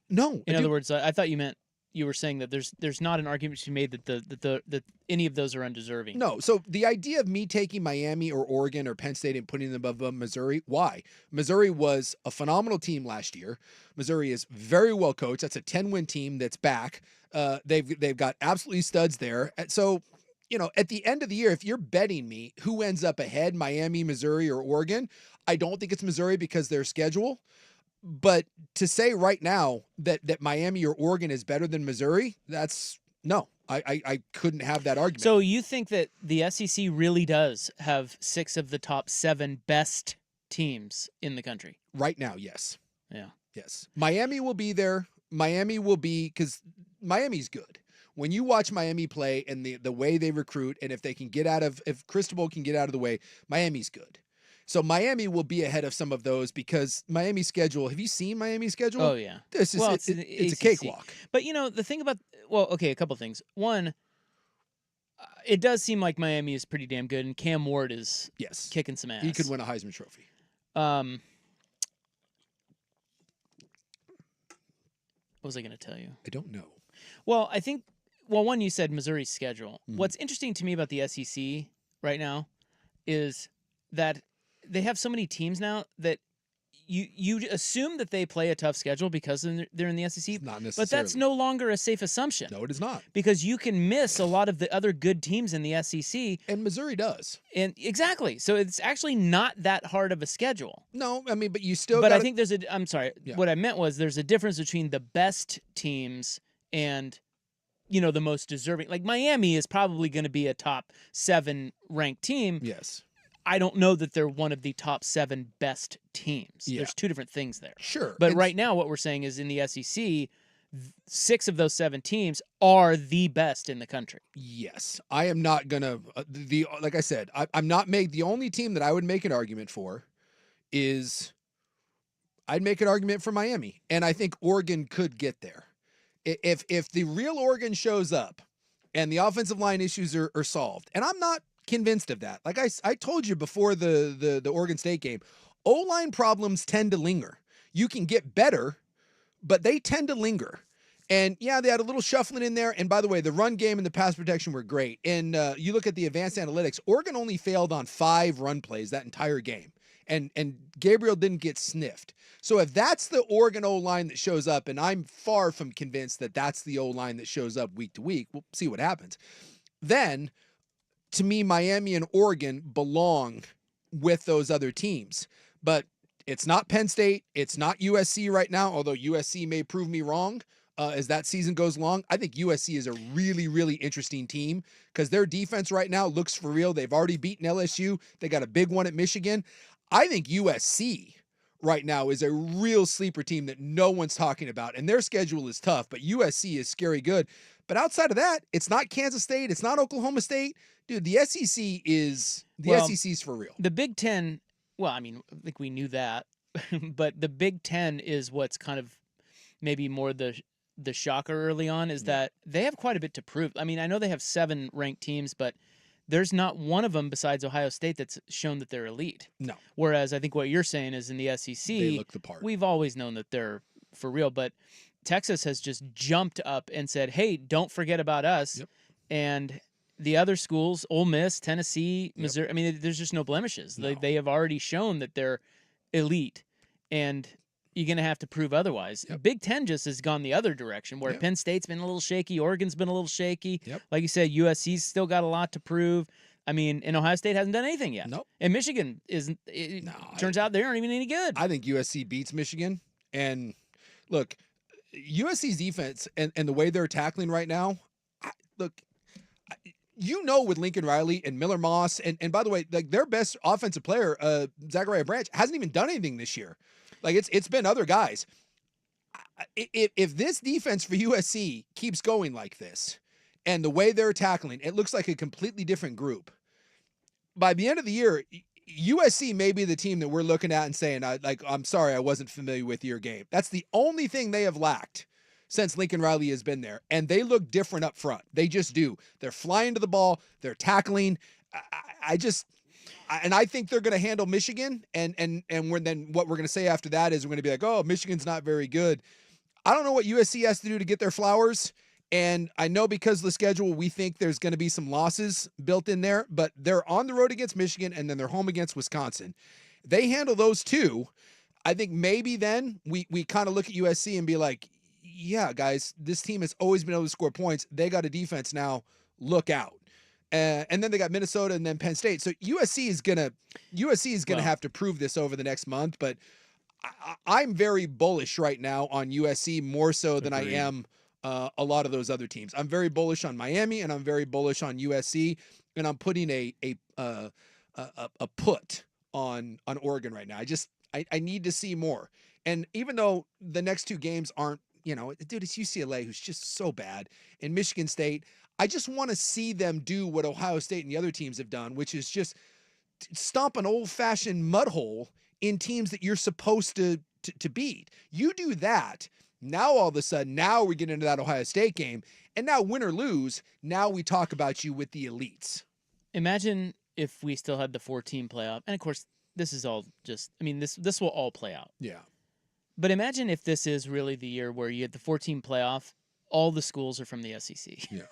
No. In other words, I thought you were saying that there's not an argument to be made that any of those are undeserving. No. So the idea of me taking Miami or Oregon or Penn State and putting them above Missouri, why? Missouri was a phenomenal team last year. Missouri is very well coached. That's a 10-win team that's back. They've got absolutely studs there. So, at the end of the year, if you're betting me who ends up ahead, Miami, Missouri, or Oregon, I don't think it's Missouri because their schedule. But to say right now that Miami or Oregon is better than Missouri, that's no. I couldn't have that argument. So you think that the SEC really does have 6 of the top 7 best teams in the country? Right now, yes. Yeah. Yes. Miami will be there. Miami will be, because Miami's good. When you watch Miami play and the way they recruit, and if Cristobal can get out of the way, Miami's good. So Miami will be ahead of some of those because Miami's schedule. Have you seen Miami's schedule? Oh yeah, it's a cakewalk. But the thing about a couple things. One, it does seem like Miami is pretty damn good, and Cam Ward is kicking some ass. He could win a Heisman Trophy. What was I going to tell you? I don't know. Well, I think. Well, one, you said Missouri's schedule. What's interesting to me about the SEC right now is that they have so many teams now that you assume that they play a tough schedule because they're in the SEC. Not necessarily. But that's no longer a safe assumption. No, it is not. Because you can miss a lot of the other good teams in the SEC. And Missouri does. And exactly. So it's actually not that hard of a schedule. No, I mean, but you still But gotta... I think I'm sorry. Yeah. What I meant was there's a difference between the best teams and, the most deserving. Like Miami is probably going to be a top 7 ranked team. Yes. I don't know that they're one of the top 7 best teams. Yeah. There's two different things there. Sure. But right now what we're saying is in the SEC, 6 of those 7 teams are the best in the country. Yes. I am not going to, like I said, I'm not the only team that I would make an argument for is I'd make an argument for Miami. And I think Oregon could get there. If the real Oregon shows up and the offensive line issues are solved, and I'm not convinced of that. Like I told you before the Oregon State game, O-line problems tend to linger. You can get better, but they tend to linger. And yeah, they had a little shuffling in there. And by the way, the run game and the pass protection were great. And you look at the advanced analytics, Oregon only failed on 5 run plays that entire game. And Gabriel didn't get sniffed. So if that's the Oregon O-line that shows up, and I'm far from convinced that that's the O-line that shows up week to week, we'll see what happens. Then, to me, Miami and Oregon belong with those other teams. But it's not Penn State. It's not USC right now, although USC may prove me wrong as that season goes along. I think USC is a really, really interesting team because their defense right now looks for real. They've already beaten LSU. They got a big one at Michigan. I think USC right now is a real sleeper team that no one's talking about, and their schedule is tough, but USC is scary good. But outside of that, it's not Kansas State. It's not Oklahoma State. Dude, the SEC is SEC's for real. The Big Ten, well, I mean, I think we knew that, but the Big Ten is what's kind of maybe more the shocker early on is that they have quite a bit to prove. I mean, I know they have 7 ranked teams, but there's not one of them besides Ohio State that's shown that they're elite. No. Whereas I think what you're saying is in the SEC, they look the part. We've always known that they're for real, but Texas has just jumped up and said, hey, don't forget about us. Yep. And the other schools, Ole Miss, Tennessee, Missouri, I mean, there's just no blemishes. No. They have already shown that they're elite, and you're going to have to prove otherwise. Yep. Big Ten just has gone the other direction, where Yep. Penn State's been a little shaky, Oregon's been a little shaky. Yep. Like you said, USC's still got a lot to prove. I mean, and Ohio State hasn't done anything yet. Nope. And Michigan isn't. Turns out they aren't even any good. I think USC beats Michigan. And look, USC's defense and the way they're tackling right now, with Lincoln Riley and Miller Moss, and by the way, like their best offensive player, Zachariah Branch, hasn't even done anything this year. Like it's been other guys. If this defense for USC keeps going like this, and the way they're tackling, it looks like a completely different group. By the end of the year, USC may be the team that we're looking at and saying, I'm sorry, I wasn't familiar with your game. That's the only thing they have lacked since Lincoln Riley has been there. And they look different up front. They just do. They're flying to the ball. They're tackling. I think they're going to handle Michigan. And what we're going to say after that is we're going to be like, oh, Michigan's not very good. I don't know what USC has to do to get their flowers. And I know because of the schedule, we think there's going to be some losses built in there, but they're on the road against Michigan and then they're home against Wisconsin. They handle those two. I think maybe then we kind of look at USC and be like, yeah, guys, this team has always been able to score points. They got a defense now. Look out. And then they got Minnesota and then Penn State. So USC is gonna have to prove this over the next month. But I'm very bullish right now on USC more so than I am a lot of those other teams. I'm very bullish on Miami and I'm very bullish on USC, and I'm putting a put on Oregon right now. I need to see more. And even though the next 2 games aren't, dude, it's UCLA who's just so bad, and Michigan State, I just want to see them do what Ohio State and the other teams have done, which is just stomp an old-fashioned mud hole in teams that you're supposed to beat. You do that. Now, all of a sudden, now we get into that Ohio State game, and now win or lose, now we talk about you with the elites. Imagine if we still had the 4-team playoff, and of course, this is all just, this will all play out. Yeah. But imagine if this is really the year where you had the 4-team playoff, all the schools are from the SEC. Yeah.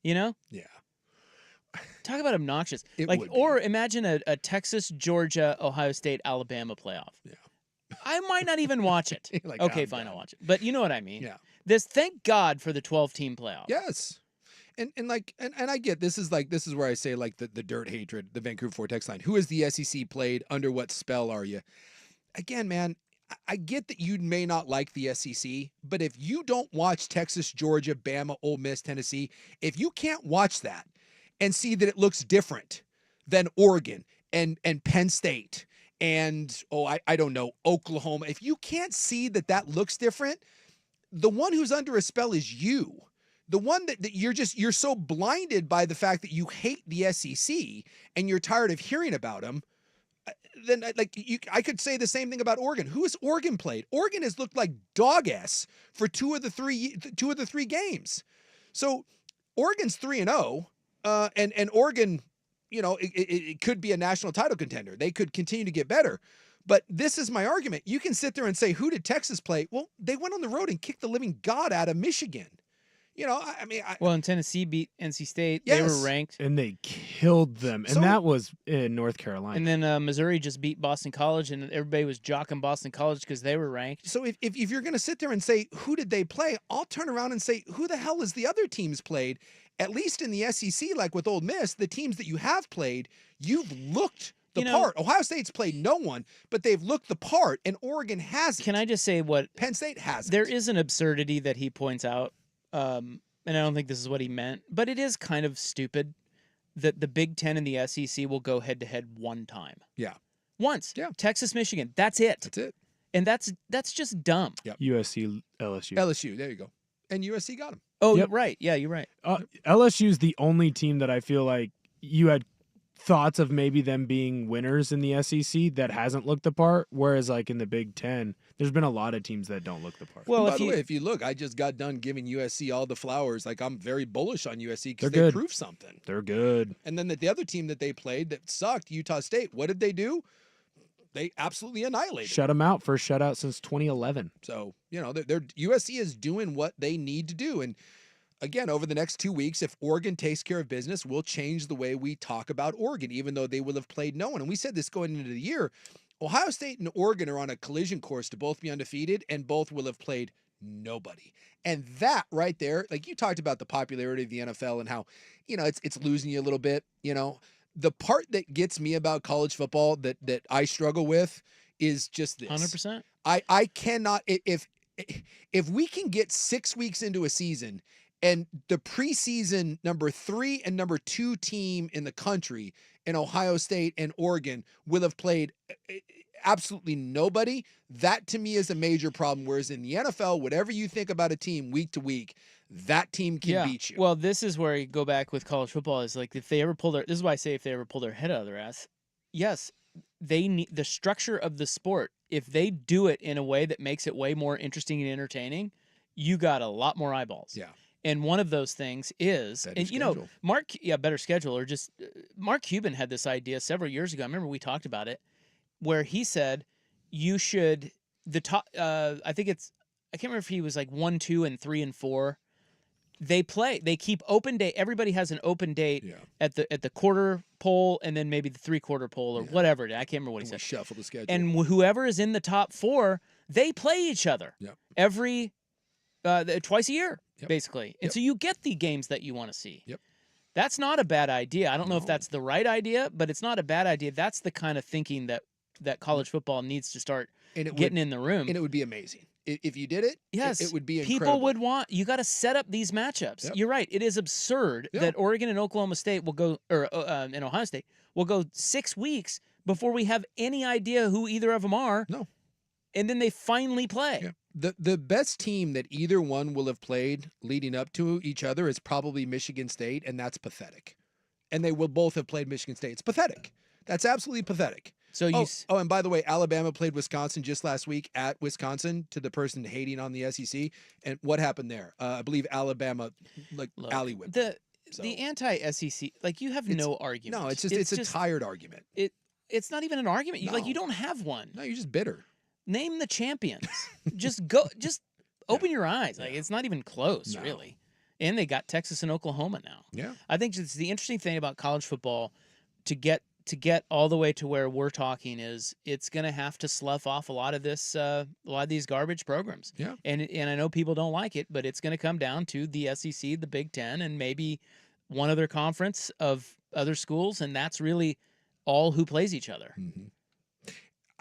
You know? Yeah. Talk about obnoxious. It like, would be. or imagine a Texas, Georgia, Ohio State, Alabama playoff. Yeah. I might not even watch it. Like, okay, I'm fine, done. I'll watch it. But you know what I mean. Yeah. Thank God for the 12-team playoff. Yes. And I get this is where I say like the dirt hatred, the Vancouver Vortex line. Who has the SEC played? Under what spell are you? Again, man, I get that you may not like the SEC, but if you don't watch Texas, Georgia, Bama, Ole Miss, Tennessee, if you can't watch that and see that it looks different than Oregon and Penn State and I don't know, Oklahoma, if you can't see that looks different, the one who's under a spell is you. The one that you're so blinded by the fact that you hate the SEC and you're tired of hearing about them. Then I could say the same thing about Oregon. Who has Oregon played? Oregon has looked like dog ass for two of the three games. So Oregon's 3-0, and Oregon, it could be a national title contender. They could continue to get better. But this is my argument. You can sit there and say, who did Texas play? Well, they went on the road and kicked the living God out of Michigan. Well, and Tennessee beat NC State. Yes. They were ranked. And they killed them. And that was in North Carolina. And then Missouri just beat Boston College, and everybody was jocking Boston College because they were ranked. So if you're going to sit there and say, who did they play? I'll turn around and say, who the hell is the other teams played? At least in the SEC, like with Ole Miss, the teams that you have played, you've looked the part. Ohio State's played no one, but they've looked the part, and Oregon hasn't. Can I just say what? Penn State hasn't. There is an absurdity that he points out. And I don't think this is what he meant, but it is kind of stupid that the Big Ten and the SEC will go head-to-head one time. Yeah. Once. Yeah. Texas, Michigan. That's it. That's it. And that's just dumb. Yep. USC, LSU. LSU, there you go. And USC got them. Oh, Yep. right. Yeah, you're right. LSU's the only team that I feel like you had thoughts of maybe them being winners in the SEC that hasn't looked the part, whereas like in the Big Ten, there's been a lot of teams that don't look the part. Well, by the way, if you look, I just got done giving USC all the flowers. Like, I'm very bullish on USC because they proved something. They're good. And then the other team that they played that sucked, Utah State, what did they do? They absolutely annihilated. Shut them out. First shutout since 2011. So, they're USC is doing what they need to do. And again, over the next 2 weeks, if Oregon takes care of business, we'll change the way we talk about Oregon, even though they will have played no one. And we said this going into the year. Ohio State and Oregon are on a collision course to both be undefeated, and both will have played nobody. And that right there, like you talked about the popularity of the NFL and how, it's losing you a little bit. The part that gets me about college football that I struggle with is just this. 100%. I cannot, if we can get 6 weeks into a season and the preseason number 3 and number 2 team in the country in Ohio State and Oregon will have played absolutely nobody, that to me is a major problem. Whereas in the NFL, whatever you think about a team week to week, that team can beat you. Well, this is where you go back with college football is like if they ever pull this is why I say if they ever pull their head out of their ass, yes, they need the structure of the sport. If they do it in a way that makes it way more interesting and entertaining, you got a lot more eyeballs. Yeah. And one of those things is, Better and schedule. better schedule, or just Mark Cuban had this idea several years ago. I remember we talked about it, where he said you should I can't remember if he was like 1, 2, and 3 and 4. They keep open day. Everybody has an open date at the quarter pole and then maybe the 3/4 pole or whatever. I can't remember what he said. Shuffle the schedule. And whoever is in the top 4, they play each other every twice a year, basically. And so you get the games that you want to see. Yep. That's not a bad idea. I don't know if that's the right idea, but it's not a bad idea. That's the kind of thinking that college football needs to start getting in the room. And it would be amazing. If you did it, yes, it would be incredible. People would want, you got to set up these matchups. You're right. It is absurd that Oregon and Oklahoma State will go, and Ohio State will go 6 weeks before we have any idea who either of them are. No. And then they finally play. Yeah. The best team that either one will have played leading up to each other is probably Michigan State, and that's pathetic. And they will both have played Michigan State. It's pathetic. That's absolutely pathetic. So and by the way, Alabama played Wisconsin just last week at Wisconsin, to the person hating on the SEC. And what happened there? I believe Alabama alley whipped. The anti-SEC, you have no argument. No, it's just a tired argument. It's not even an argument. You don't have one. No, you're just bitter. Name the champions. Just open your eyes. It's not even close, really. And they got Texas and Oklahoma now. Yeah. I think it's the interesting thing about college football to get all the way to where we're talking is it's going to have to slough off a lot of this, a lot of these garbage programs. Yeah. And I know people don't like it, but it's going to come down to the SEC, the Big Ten, and maybe one other conference of other schools, and that's really all who plays each other. Mm-hmm.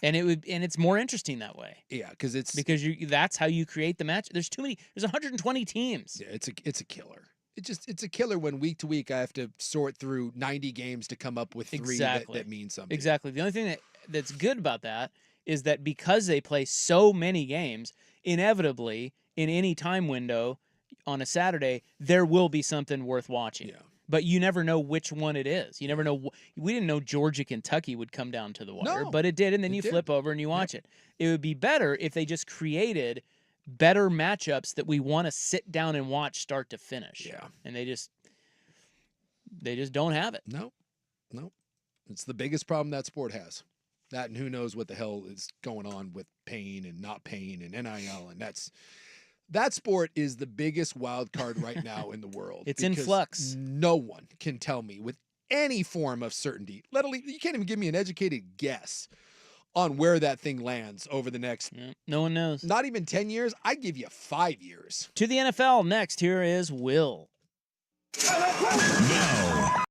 And it's more interesting that way. Yeah, because that's how you create the match. There's 120 teams. Yeah, it's a killer. It's a killer when week to week I have to sort through 90 games to come up with three that mean something. Exactly. The only thing that's good about that is that because they play so many games, inevitably in any time window on a Saturday, there will be something worth watching. Yeah. But you never know which one it is. You never know. We didn't know Georgia, Kentucky would come down to the wire, but it did, and then you flip over and you watch it. It would be better if they just created better matchups that we want to sit down and watch start to finish. Yeah. And they just don't have it. No. It's the biggest problem that sport has. That and who knows what the hell is going on with pain and not pain and NIL, and that sport is the biggest wild card right now in the world. It's in flux. No one can tell me with any form of certainty, you can't even give me an educated guess on where that thing lands over the next. No one knows. Not even 10 years. I'd give you 5 years. To the NFL next. Here is Will. Now,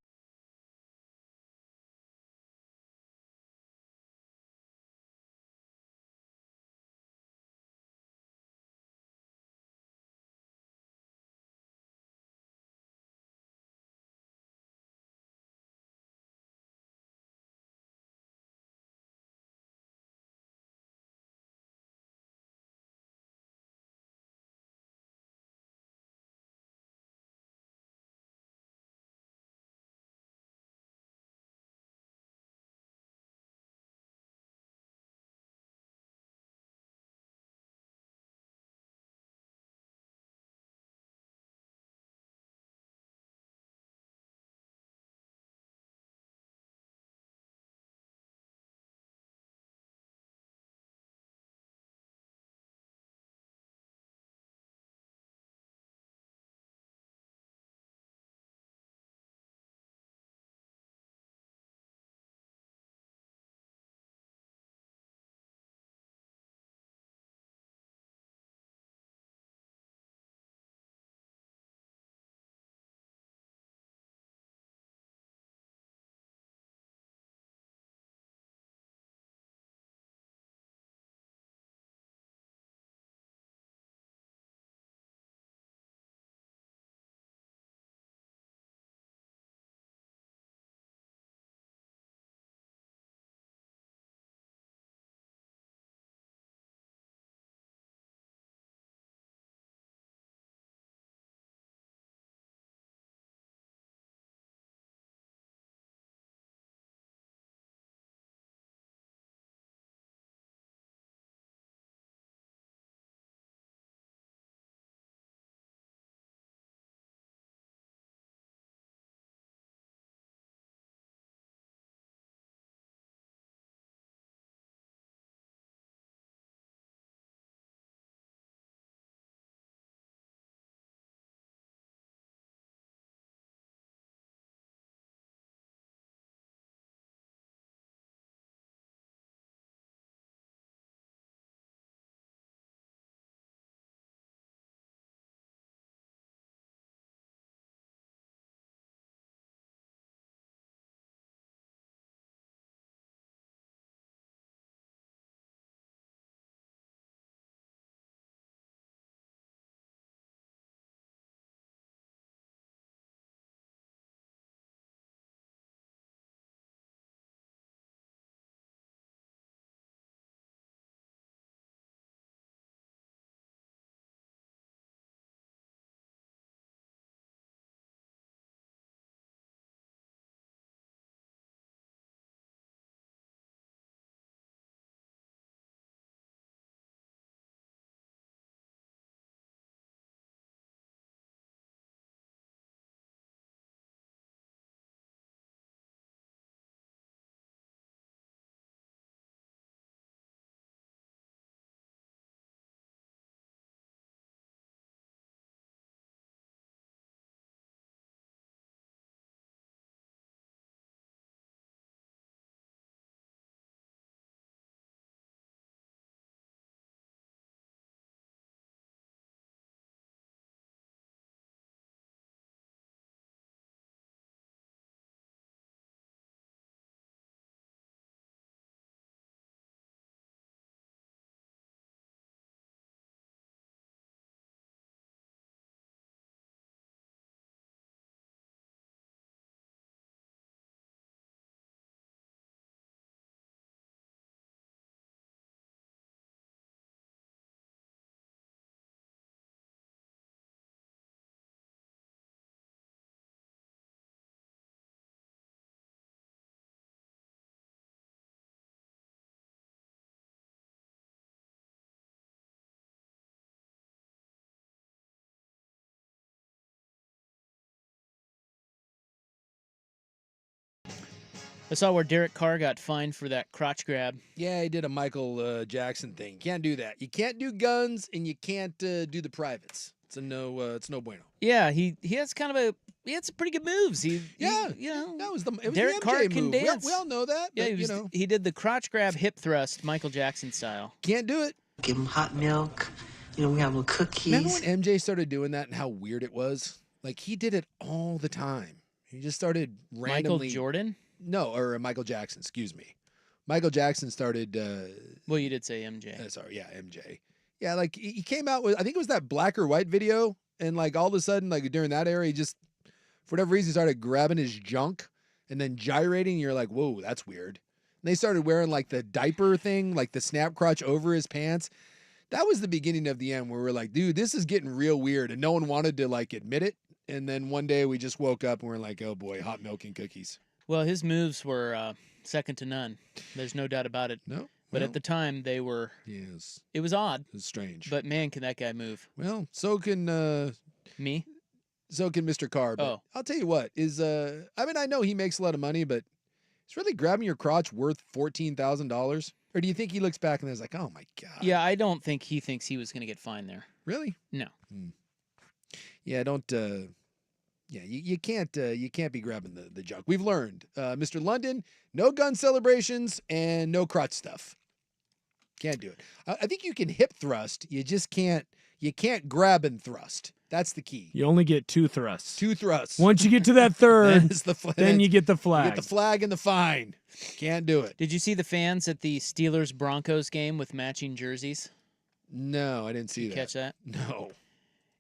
I saw where Derek Carr got fined for that crotch grab. Yeah, he did a Michael Jackson thing. Can't do that. You can't do guns, and you can't do the privates. It's a no. It's no bueno. Yeah, he has he had some pretty good moves. It was Derek the Carr MJ can move. dance. We all know that. Yeah, but, he did the crotch grab hip thrust, Michael Jackson style. Can't do it. Give him hot milk. We have little cookies. Remember when MJ started doing that and how weird it was? Like, he did it all the time. He just started randomly. Michael Jordan? No, or Michael Jackson, excuse me. Michael Jackson started. Well, you did say MJ. Sorry, yeah, MJ. Yeah, like he came out with, I think it was that black or white video, and like all of a sudden, like during that era, he just, for whatever reason, started grabbing his junk and then gyrating. And you're like, whoa, that's weird. And they started wearing like the diaper thing, like the snap crotch over his pants. That was the beginning of the end where we're like, dude, this is getting real weird, and no one wanted to like admit it. And then one day we just woke up and we're like, oh boy, hot milk and cookies. Well, his moves were second to none. There's no doubt about it. No. But at the time, they were. Yes. It was odd. It was strange. But man, can that guy move? Well, so can me. So can Mr. Carr. But I'll tell you what is. I mean, I know he makes a lot of money, but is really grabbing your crotch worth $14,000? Or do you think he looks back and is like, oh my god? Yeah, I don't think he thinks he was going to get fined there. Really? No. Yeah, don't. Yeah, you can't be grabbing the junk. We've learned, Mr. London, no gun celebrations and no crotch stuff. Can't do it. I think you can hip thrust. You just can't. You can't grab and thrust. That's the key. You only get 2 thrusts. 2 thrusts. Once you get to that third, then you get the flag. You get the flag and the fine. Can't do it. Did you see the fans at the Steelers-Broncos game with matching jerseys? No, I didn't see that. Catch that? No.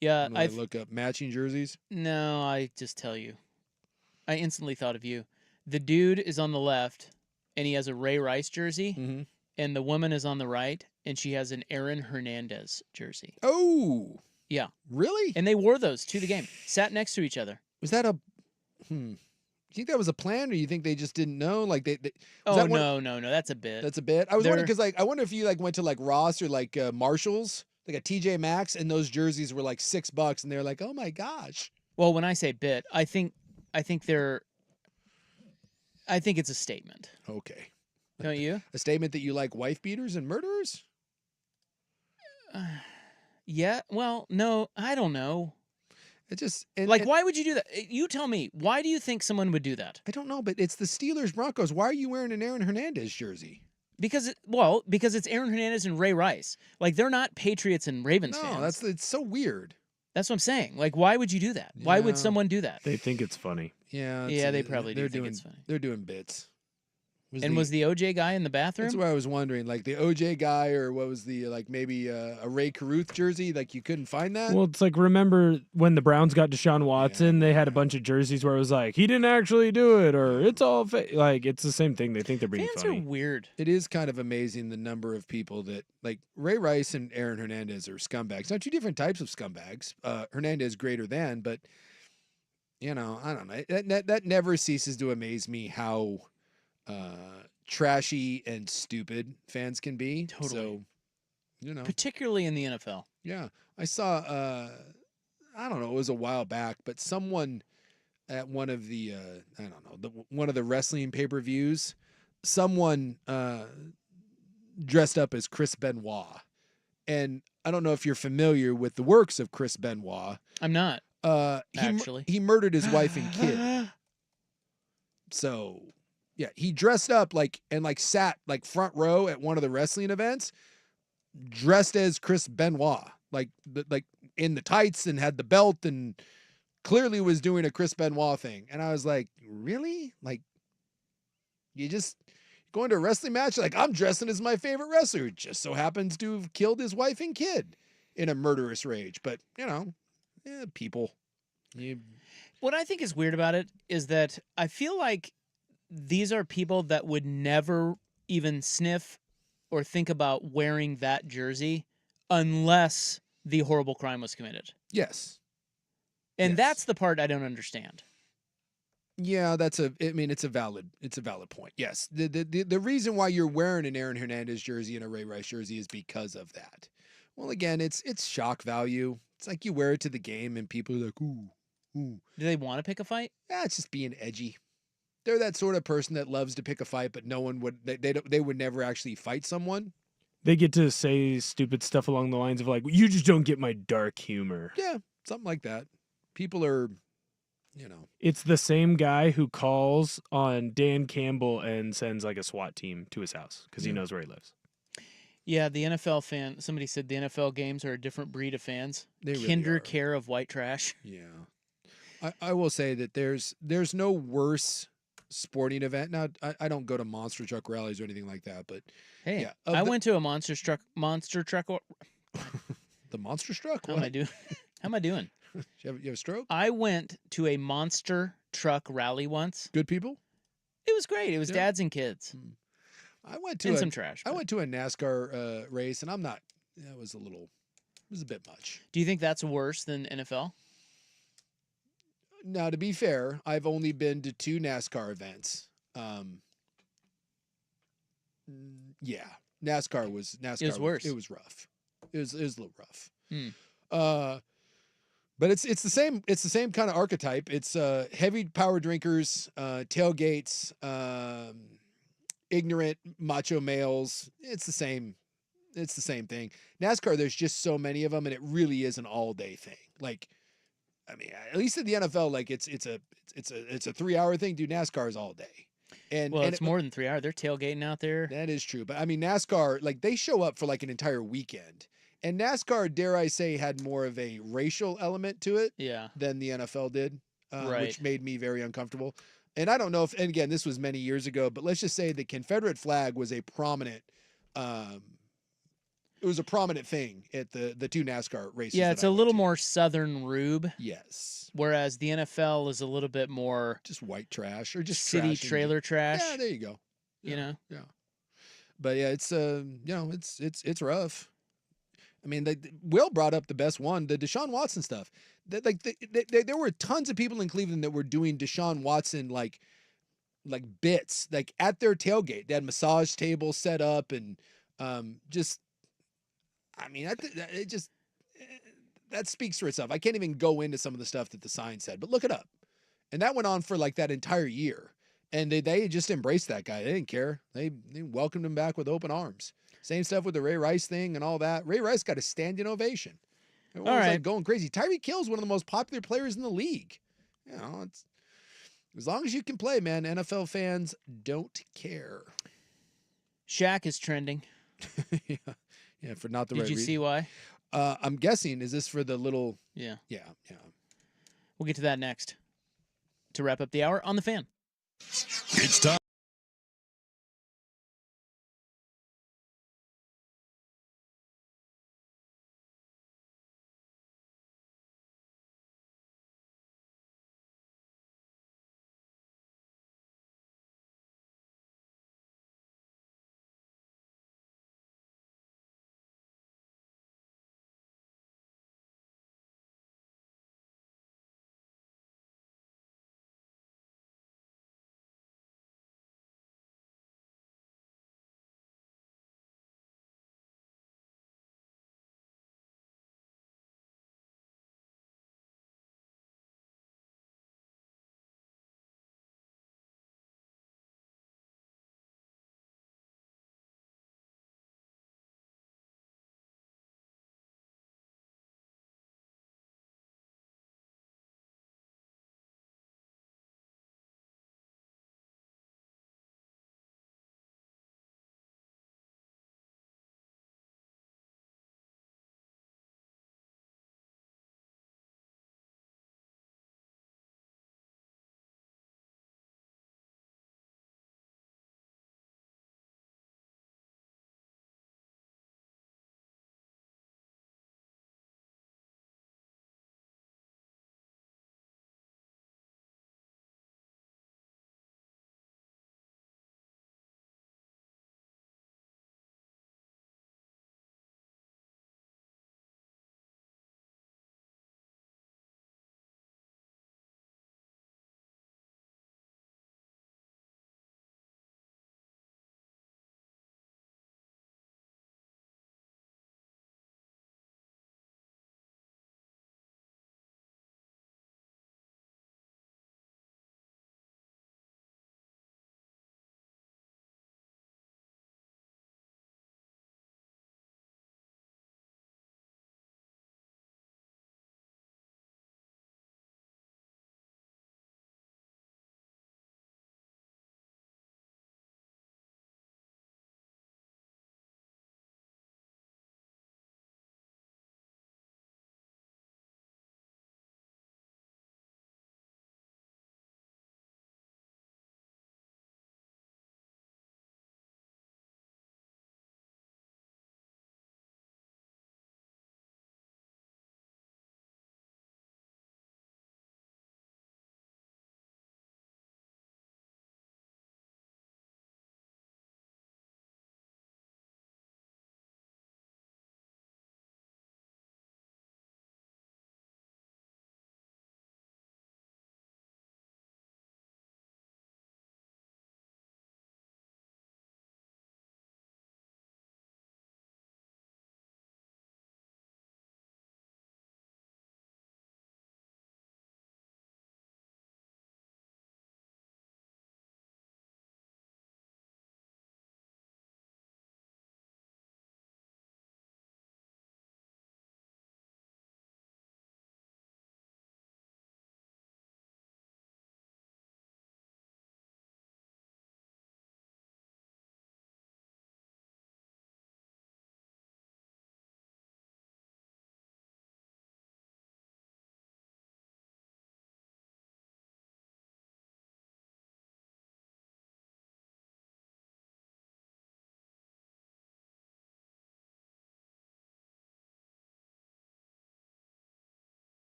Yeah, I look up matching jerseys. No, I just tell you. I instantly thought of you. The dude is on the left, and he has a Ray Rice jersey, and the woman is on the right, and she has an Aaron Hernandez jersey. Oh. Yeah. Really? And they wore those to the game. Sat next to each other. Was that a... Do you think that was a plan, or do you think they just didn't know? Like they oh, no. That's a bit. That's a bit? I was wondering, because like, I wonder if you like went to like Ross or like Marshall's, like a TJ Maxx, and those jerseys were like $6, and they're like, oh my gosh. Well, when I say bit, I think it's a statement. Okay. Don't you? A statement that you like wife beaters and murderers? Yeah. Well, no, I don't know. It just why would you do that? You tell me. Why do you think someone would do that? I don't know, but it's the Steelers Broncos. Why are you wearing an Aaron Hernandez jersey? Because it's Aaron Hernandez and Ray Rice. Like, they're not Patriots and Ravens fans. No, it's so weird. That's what I'm saying. Like, why would you do that? Why would someone do that? They think it's funny. Yeah. Yeah, they probably do think it's funny. They're doing bits. Was the OJ guy in the bathroom? That's what I was wondering. Like the OJ guy, or what was the maybe a Ray Caruth jersey? Like you couldn't find that. Well, it's like, remember when the Browns got Deshaun Watson? They had a bunch of jerseys where it was like, he didn't actually do it, or it's all like it's the same thing. They think they're being funny. Fans are weird. It is kind of amazing the number of people that like Ray Rice and Aaron Hernandez are scumbags. Now, 2 different types of scumbags. Hernandez greater than, but I don't know. That never ceases to amaze me how trashy and stupid fans can be. Totally. So, particularly in the NFL. Yeah. I saw, I don't know, it was a while back, but someone at one of the, one of the wrestling pay-per-views, someone dressed up as Chris Benoit. And I don't know if you're familiar with the works of Chris Benoit. I'm not. Actually. He murdered his wife and kid. So... yeah, he dressed up and sat front row at one of the wrestling events, dressed as Chris Benoit, like in the tights and had the belt and clearly was doing a Chris Benoit thing. And I was like, really? Like, you just going to a wrestling match? Like, I'm dressing as my favorite wrestler who just so happens to have killed his wife and kid in a murderous rage. But, people. What I think is weird about it is that I feel like these are people that would never even sniff or think about wearing that jersey unless the horrible crime was committed. Yes. And that's the part I don't understand. Yeah, it's a valid point. Yes. The reason why you're wearing an Aaron Hernandez jersey and a Ray Rice jersey is because of that. Well, again, it's shock value. It's like you wear it to the game and people are like, ooh. Do they want to pick a fight? Yeah, it's just being edgy. they're that sort of person that loves to pick a fight, but no one would. They would never actually fight someone. They get to say stupid stuff along the lines of like, "You just don't get my dark humor." Yeah, something like that. People are, It's the same guy who calls on Dan Campbell and sends like a SWAT team to his house because he knows where he lives. Yeah, the NFL fan. Somebody said the NFL games are a different breed of fans. They really Kinder are. care of white trash. Yeah, I will say that there's no worse sporting event. Now I don't go to monster truck rallies or anything like that, but Hey, yeah, I went to a monster truck. The monster truck. How am I doing? How am I doing? You have a stroke? I went to a monster truck rally once. Good people. It was great. It was Yeah. dads and kids. I went to And some trash. I went to a NASCAR race, and I'm not. That was a bit much. Do you think that's worse than NFL? Now, to be fair, I've only been to 2 NASCAR events. Yeah, NASCAR was worse. It was rough. It was a little rough. Hmm. But it's the same. It's the same kind of archetype. It's heavy power drinkers, tailgates, ignorant macho males. It's the same. It's the same thing. NASCAR, there's just so many of them, and it really is an all day thing. Like, I mean, at least in the NFL, like it's a 3-hour thing. Dude, NASCAR is all day. And It's more than 3 hours. They're tailgating out there. That is true. But I mean, NASCAR, like they show up for like an entire weekend. And NASCAR, dare I say, had more of a racial element to it than the NFL did, which made me very uncomfortable. And I don't know if, and again, this was many years ago, but let's just say the Confederate flag was a prominent, thing at the 2 NASCAR races. Yeah, it's a little more Southern rube. Yes. Whereas the NFL is a little bit more just white trash or just city trailer trash. Yeah, there you go. Yeah, Yeah. But yeah, it's it's rough. I mean, Will brought up the best one, the Deshaun Watson stuff. There were tons of people in Cleveland that were doing Deshaun Watson like bits, like at their tailgate. They had massage tables set up and just. I mean, that speaks for itself. I can't even go into some of the stuff that the sign said, but look it up. And that went on for like that entire year. And they just embraced that guy. They didn't care. They welcomed him back with open arms. Same stuff with the Ray Rice thing and all that. Ray Rice got a standing ovation. Everyone was like going crazy. Tyreek Hill's one of the most popular players in the league. You know, it's as long as you can play, man. NFL fans don't care. Shaq is trending. Yeah, for not the right reason. Did you see why? I'm guessing, is this for the little... Yeah. Yeah. We'll get to that next. To wrap up the hour on The Fan. It's time.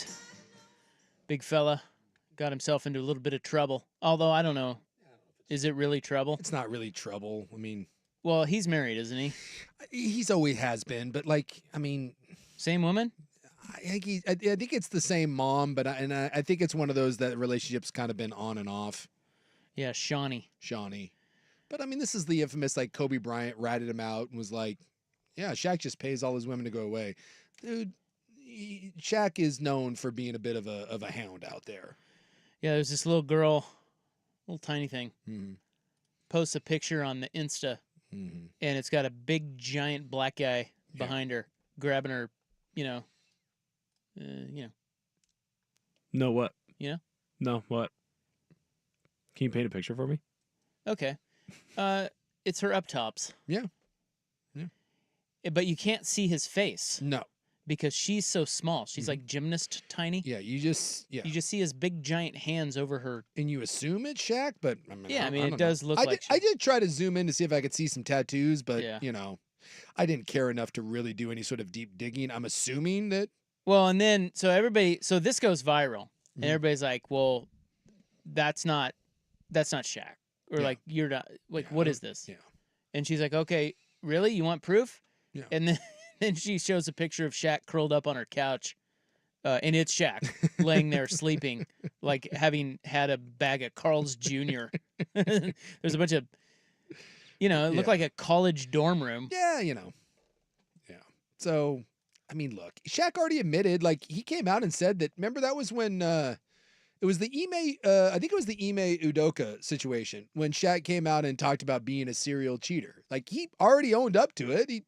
Woods. Big fella. Got himself into a little bit of trouble. Although, I don't know. Is it really trouble? It's not really trouble. I mean, well, he's married, isn't he? He's always has been, but like, I mean, same woman. I think it's the same mom, but I think it's one of those that relationship's kind of been on and off. Yeah, Shawnee. But I mean, this is the infamous like Kobe Bryant ratted him out and was like, "Yeah, Shaq just pays all his women to go away." Dude, Shaq is known for being a bit of a hound out there. Yeah, there's this little girl, little tiny thing, mm-hmm. posts a picture on the Insta, mm-hmm. and it's got a big giant black guy behind her, grabbing her, you know. No, what? No, what? Can you paint a picture for me? Okay. It's her up tops. Yeah. But you can't see his face. No. Because she's so small. She's like gymnast tiny. Yeah, you just see his big giant hands over her. And you assume it's Shaq, but I mean, it does look like Shaq. I did try to zoom in to see if I could see some tattoos, but I didn't care enough to really do any sort of deep digging. I'm assuming that. Well, and then so this goes viral, and everybody's like, "Well, that's not Shaq," or like, "You're not like, what is this?" Yeah. And she's like, "Okay, really? You want proof?" Yeah. And then she shows a picture of Shaq curled up on her couch, and it's Shaq laying there sleeping, like having had a bag of Carl's Jr. There's a bunch of, it looked like a college dorm room. Yeah, Yeah. So, I mean, look, Shaq already admitted, like, he came out and said that, remember that was when, it was the Ime, I think it was the Ime Udoka situation, when Shaq came out and talked about being a serial cheater. Like, he already owned up to it. He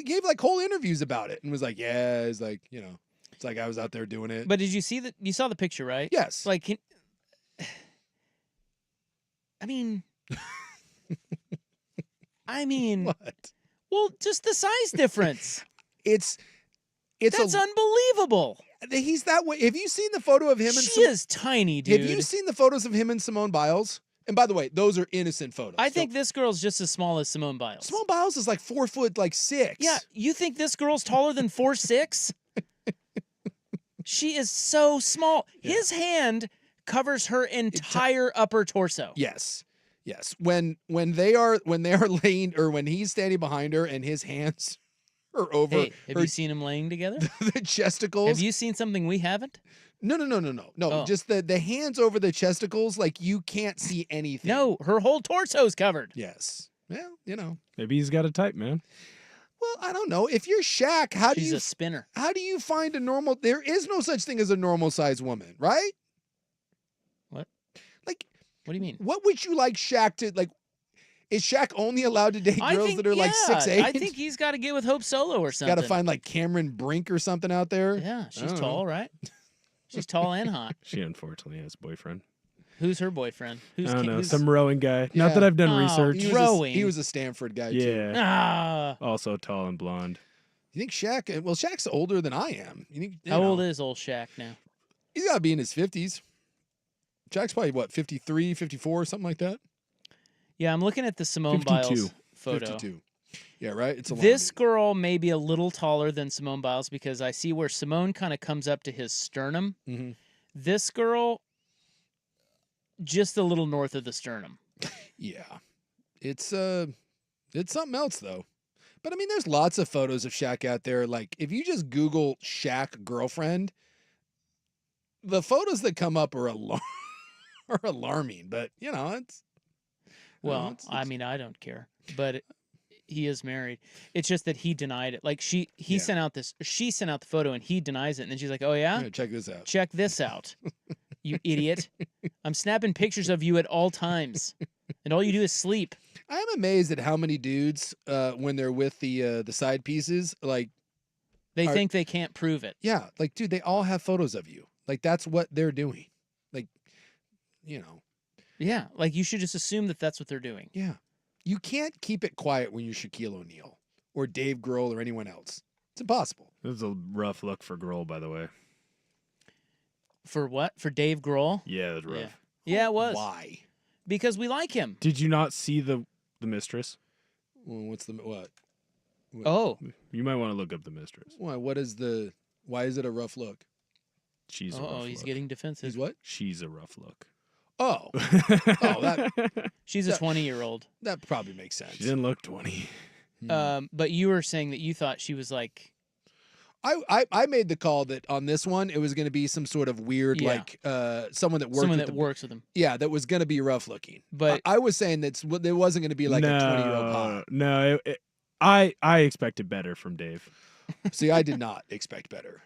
gave, like, whole interviews about it and was like, yeah, it's like, it's like I was out there doing it. But did you see you saw the picture, right? Yes. Like, I mean, What? Well, just the size difference. That's unbelievable. He's that way. Have you seen the photo of him? She is tiny, dude. Have you seen the photos of him and Simone Biles? And by the way, those are innocent photos. I think this girl's just as small as Simone Biles. Simone Biles is like 4'6". Yeah, you think this girl's taller than 4'6"? She is so small. Yeah. His hand covers her entire upper torso. Yes. When they are laying, or when he's standing behind her and his hands are over. Hey, have you seen them laying together? The chesticles. Have you seen something we haven't? No. Oh. Just the hands over the chesticles, like you can't see anything. No, her whole torso's covered. Yes. Well, Maybe he's got a type, man. Well, I don't know. If you're Shaq, She's a spinner. How do you find a normal? There is no such thing as a normal sized woman, right? What? Like, what do you mean? What would you like Shaq to like? Is Shaq only allowed to date girls that are like 6'8"? I think he's got to get with Hope Solo or something. Got to find like Cameron Brink or something out there. Yeah, she's tall, right? She's tall and hot. She unfortunately has a boyfriend. Who's her boyfriend? I don't know, some rowing guy. Yeah. Not that I've done research. Rowing. He was a Stanford guy too. Yeah. Also tall and blonde. You think Shaq? Well, Shaq's older than I am. You think? How old is old Shaq now? He's got to be in his 50s. Shaq's probably what, 53, 54, something like that. Yeah, I'm looking at the Simone 52. Biles photo. 52. Yeah, right? It's this girl may be a little taller than Simone Biles because I see where Simone kind of comes up to his sternum. Mm-hmm. This girl, just a little north of the sternum. Yeah. It's something else, though. But, I mean, there's lots of photos of Shaq out there. Like, if you just Google Shaq girlfriend, the photos that come up are alarming. But, it's... Well, I mean, I don't care, but he is married. It's just that he denied it. Like she sent out the photo and he denies it. And then she's like, "Oh yeah? Check this out. Check this out. You idiot. I'm snapping pictures of you at all times. And all you do is sleep." I'm amazed at how many dudes, when they're with the side pieces, like they think they can't prove it. Yeah. Like, dude, they all have photos of you. Like, that's what they're doing. Like, Yeah, like you should just assume that that's what they're doing. Yeah. You can't keep it quiet when you're Shaquille O'Neal or Dave Grohl or anyone else. It's impossible. This is a rough look for Grohl, by the way. For what? For Dave Grohl? Yeah, it was rough. Yeah, it was. Why? Because we like him. Did you not see the mistress? Well, what's the what? Oh. You might want to look up the mistress. Why is it a rough look? She's a rough he's look. getting defensive. He's what? She's a rough look. Oh, She's a 20-year-old. that probably makes sense. She didn't look 20. But you were saying that you thought she was like, I made the call that on this one it was going to be some sort of weird someone that works with him. Yeah, that was going to be rough looking. But I was saying that it wasn't going to be like a 20-year-old hot. No, I expected better from Dave. See, I did not expect better.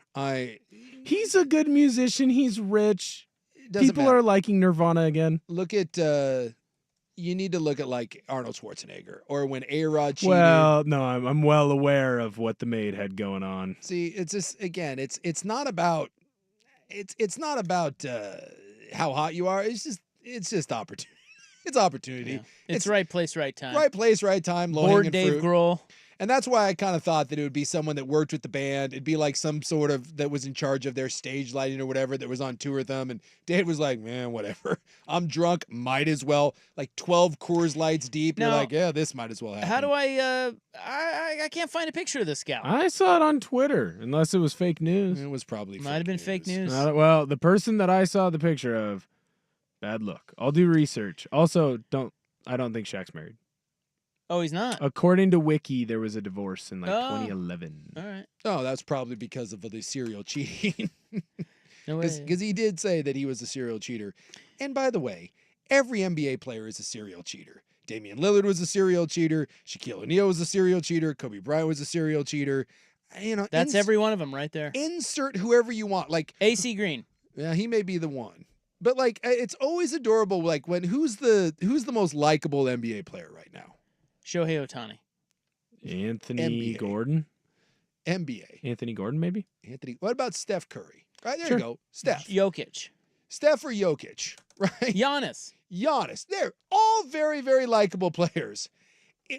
He's a good musician. He's rich. People matter. are liking Nirvana again. Look at you need to look at like Arnold Schwarzenegger or when A-Rod cheated. Well, no, I'm well aware of what the maid had going on. See, it's just again, it's not about how hot you are. It's just opportunity. It's opportunity. Yeah. It's right place, right time. Right place, right time. Bored Dave Grohl. And that's why I kind of thought that it would be someone that worked with the band. It'd be like some sort of that was in charge of their stage lighting or whatever that was on tour with them. And Dave was like, man, whatever. I'm drunk. Might as well. Like 12 Coors Lights deep. Now, you're like, yeah, this might as well happen. How do I can't find a picture of this gal. I saw it on Twitter, unless it was fake news. It was probably Might have been fake news. Well, the person that I saw the picture of, bad luck. I'll do research. Also, I don't think Shaq's married. Oh, he's not? According to Wiki, there was a divorce in 2011. All right. Oh, that's probably because of the serial cheating. No way. Because he did say that he was a serial cheater. And by the way, every NBA player is a serial cheater. Damian Lillard was a serial cheater. Shaquille O'Neal was a serial cheater. Kobe Bryant was a serial cheater. You know, that's every one of them right there. Insert whoever you want. Like AC Green. Yeah, he may be the one. But like, it's always adorable. Like when who's the most likable NBA player right now? Shohei Ohtani. Anthony NBA. Gordon. NBA. Anthony Gordon, maybe. Anthony. What about Steph Curry? Right there Sure. you go. Steph. Jokic. Steph or Jokic, right? Giannis. They're all very, very likable players.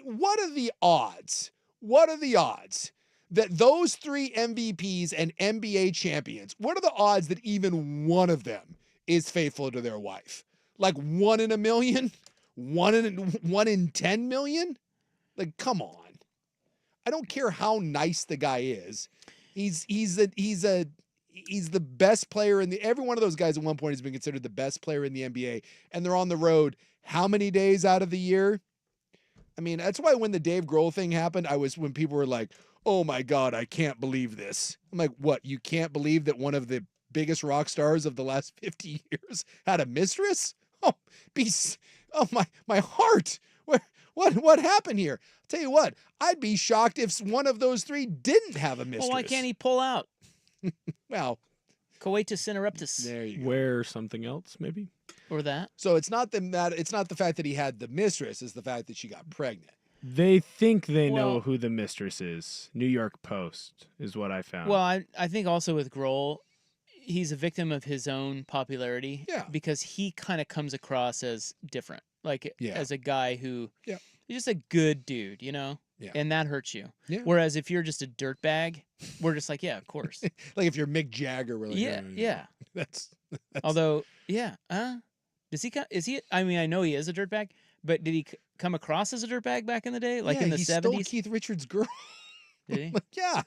What are the odds? What are the odds that those three MVPs and NBA champions, what are the odds that even one of them is faithful to their wife? Like 1 in a million? 1 in 10 million? Like, come on. I don't care how nice the guy is. He's the best player in every one of those guys at one point has been considered the best player in the NBA, and they're on the road how many days out of the year? I mean, that's why when the Dave Grohl thing happened, when people were like, "Oh my God, I can't believe this." I'm like, "What? You can't believe that one of the biggest rock stars of the last 50 years had a mistress?" My heart. What happened here? I'll tell you what, I'd be shocked if one of those three didn't have a mistress. Well, why can't he pull out? Well, coitus interruptus. There you go. Wear something else, maybe. Or that. So it's not the fact that he had the mistress, it's the fact that she got pregnant. They think they know who the mistress is. New York Post is what I found. Well, I think also with Grohl, he's a victim of his own popularity. Yeah. Because he kind of comes across as different. Like as a guy who he's just a good dude, you know? Yeah. And that hurts you. Yeah. Whereas if you're just a dirtbag, we're just like, yeah, of course. Like if you're Mick Jagger, we're like, yeah. That's Although, does he? Is he? I mean, I know he is a dirtbag, but did he come across as a dirtbag back in the day, like in the 70s? Stole Keith Richards' girl. Did he? Yeah.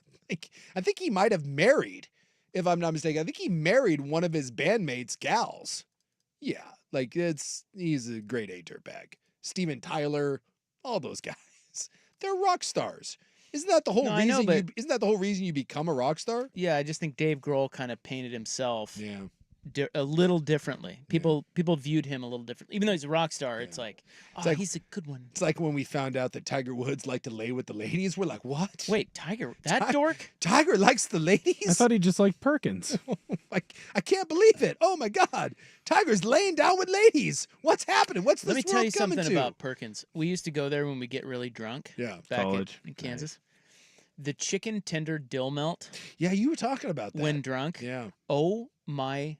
I think he might have married, if I'm not mistaken. I think he married one of his bandmates' gals. Yeah, like he's a grade A dirtbag. Steven Tyler, all those guys, they're rock stars. Isn't that the whole reason? Isn't that the whole reason you become a rock star? Yeah, I just think Dave Grohl kind of painted himself. Yeah. A little differently. People viewed him a little differently. Even though he's a rock star, it's like, he's a good one. It's like when we found out that Tiger Woods liked to lay with the ladies. We're like, what? Wait, Tiger? That dork? Tiger likes the ladies? I thought he just liked Perkins. Like, I can't believe it. Oh my God. Tiger's laying down with ladies. What's happening? What's this Let me tell you coming something to? about Perkins. We used to go there when we get really drunk. Yeah. Back College. in Kansas. The chicken tender dill melt. Yeah, you were talking about that. When drunk. Yeah. Oh my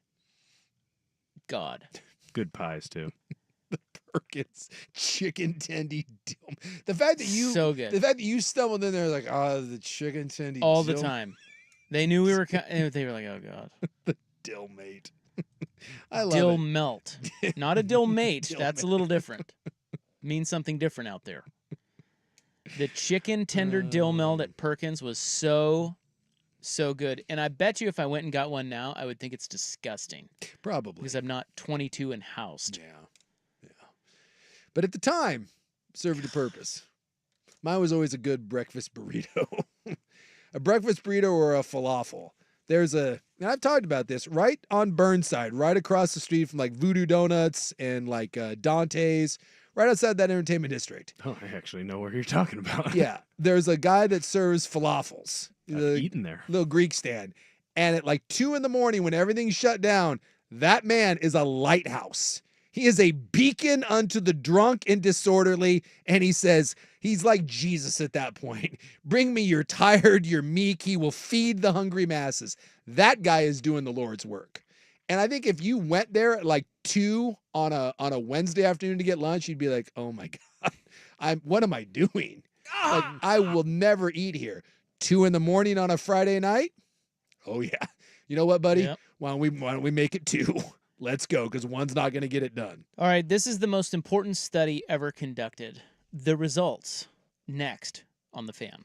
God. Good pies too. The Perkins chicken tendy dill. The fact that you so good. The fact that you stumbled in there like, the chicken tendy all dill. the time. They knew we were. They were like, oh God. The dill mate. I love dill it. melt, not a dill mate. Dill That's mate. a little different. Means something different out there. The chicken tender dill melt at Perkins was so So good. And I bet you if I went and got one now, I would think it's disgusting. Probably. Because I'm not 22 and housed. Yeah. But at the time, served a purpose. Mine was always a good breakfast burrito. A breakfast burrito or a falafel. And I've talked about this, right on Burnside, right across the street from like Voodoo Donuts and like Dante's, right outside that entertainment district. Oh, I actually know what you're talking about. Yeah. There's a guy that serves falafels. I've eaten there. Little Greek stand. And at like 2 a.m, when everything's shut down, that man is a lighthouse. He is a beacon unto the drunk and disorderly. And he says, he's like Jesus at that point. Bring me your tired, your meek. He will feed the hungry masses. That guy is doing the Lord's work. And I think if you went there at like 2 on a Wednesday afternoon to get lunch, you'd be like, oh my God, what am I doing? Like, I will never eat here. 2 a.m. on a Friday night? Oh yeah. You know what, buddy? Yep. Why don't we make it 2? Let's go, because one's not going to get it done. All right, this is the most important study ever conducted. The results next on The Fan.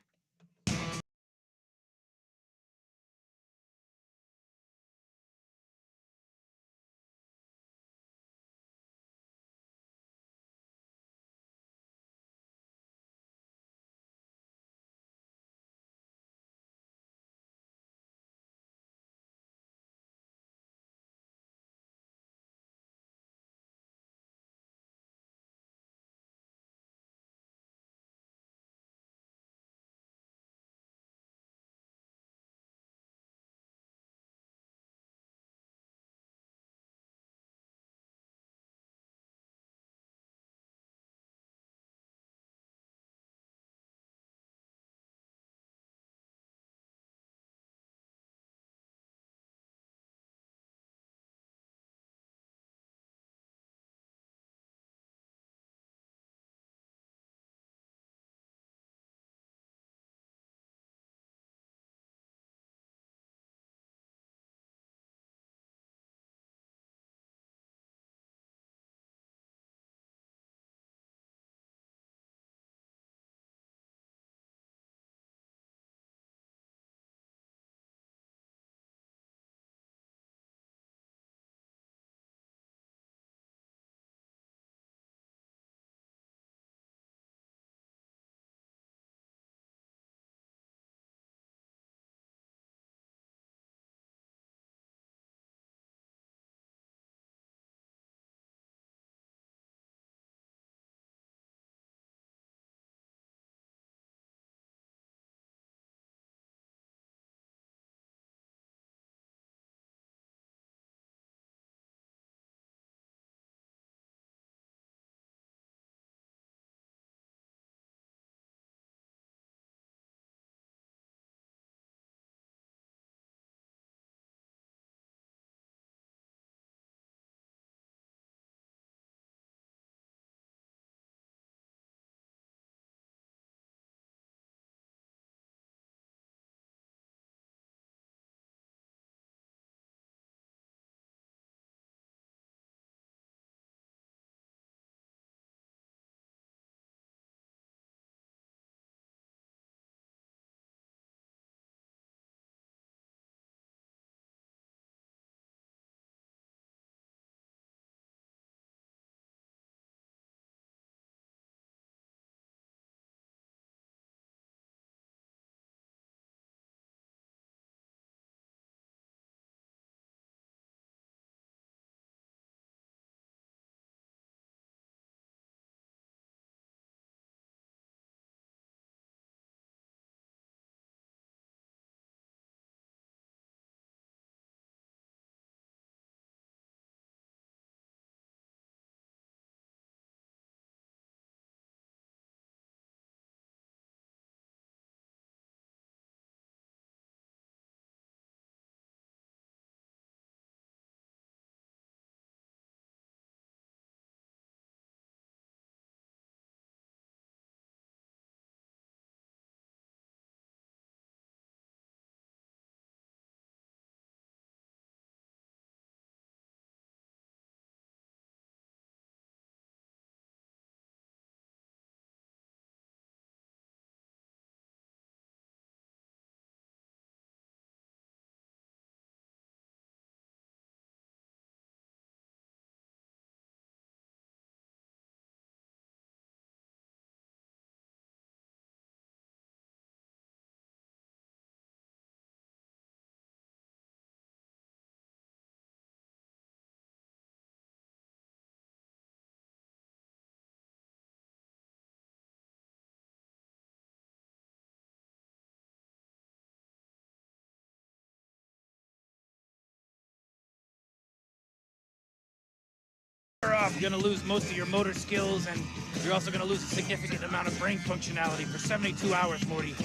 You're going to lose most of your motor skills, and you're also going to lose a significant amount of brain functionality for 72 hours, Morty.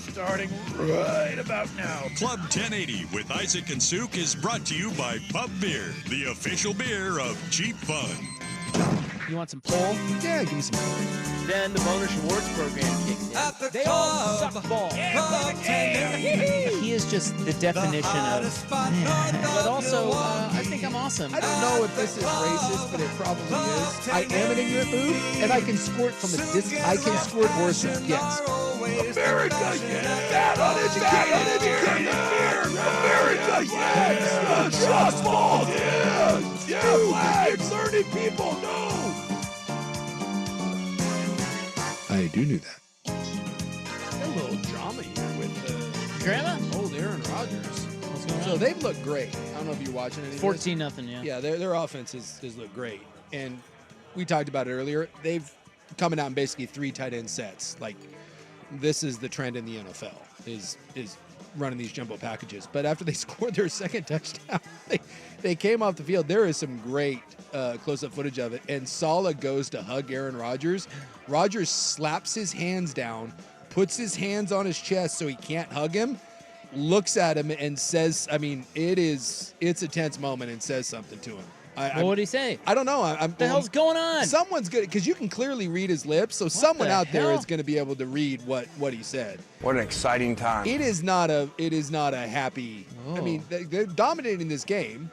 Starting right about now. Club 1080 with Isaac and Souk is brought to you by Pub Beer, the official beer of cheap fun. You want some pull? Yeah, give me some pull. Then the Boner Schwartz program kicks in. They all suck ball. He is just the definition of. But also, I think I'm awesome. I don't know if this is racist, but it probably is. I am an ignorant boob, and I can squirt from a distance. I can squirt horses, yes. America, yes! That uneducated beer! America, yes! Softball, yes! Yeah, flags! Learning people, no! I do know that. A little drama here with Grandma? old Aaron Rodgers. What's going on? So they've looked great. I don't know if you're watching any of this. 14-0, yeah. Yeah, their offense has looked great. And we talked about it earlier. They've coming out in basically 3 tight end sets. Like, this is the trend in the NFL, is running these jumbo packages. But after they scored their second touchdown, they came off the field. There is some great close-up footage of it. And Saleh goes to hug Aaron Rodgers. Rodgers slaps his hands down, puts his hands on his chest so he can't hug him, looks at him and says, I mean, it's a tense moment, and says something to him. Well, what did he say? I don't know. What the hell's going on? Someone's good, because you can clearly read his lips, so someone out there is going to be able to read what he said. What an exciting time. It is not a happy. I mean, they're dominating this game.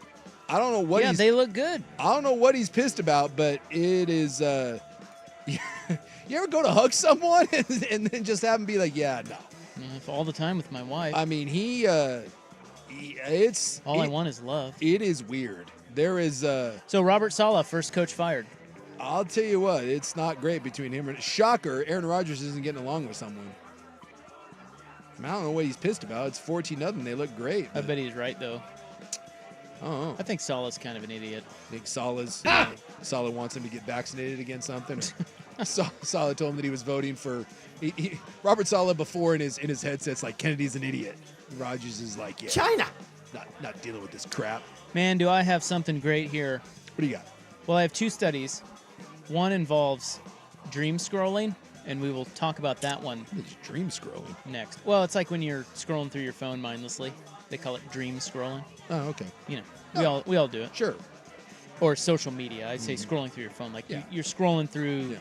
I don't know what. Yeah, they look good. I don't know what he's pissed about, but it is. You ever go to hug someone and then just have him be like, yeah, no. Yeah, all the time with my wife. I mean, it's all I want is love. It is weird. There is So Robert Saleh, first coach fired. I'll tell you what, it's not great between him and shocker. Aaron Rodgers isn't getting along with someone. I don't know what he's pissed about. It's 14-0. They look great. I bet he's right though. Oh, I think Saleh's kind of an idiot. I think Saleh's Saleh wants him to get vaccinated against something. Saleh told him that he was voting for Robert Saleh before in his headsets like Kennedy's an idiot. Rodgers is like, yeah, China. Not dealing with this crap. Man, do I have something great here. What do you got? Well, I have 2 studies. One involves dream scrolling, and we will talk about that one. It's dream scrolling. Next. Well, it's like when you're scrolling through your phone mindlessly. They call it dream scrolling. Oh, okay. You know, we all do it. Sure. Or social media. I'd say scrolling through your phone. Like you're scrolling through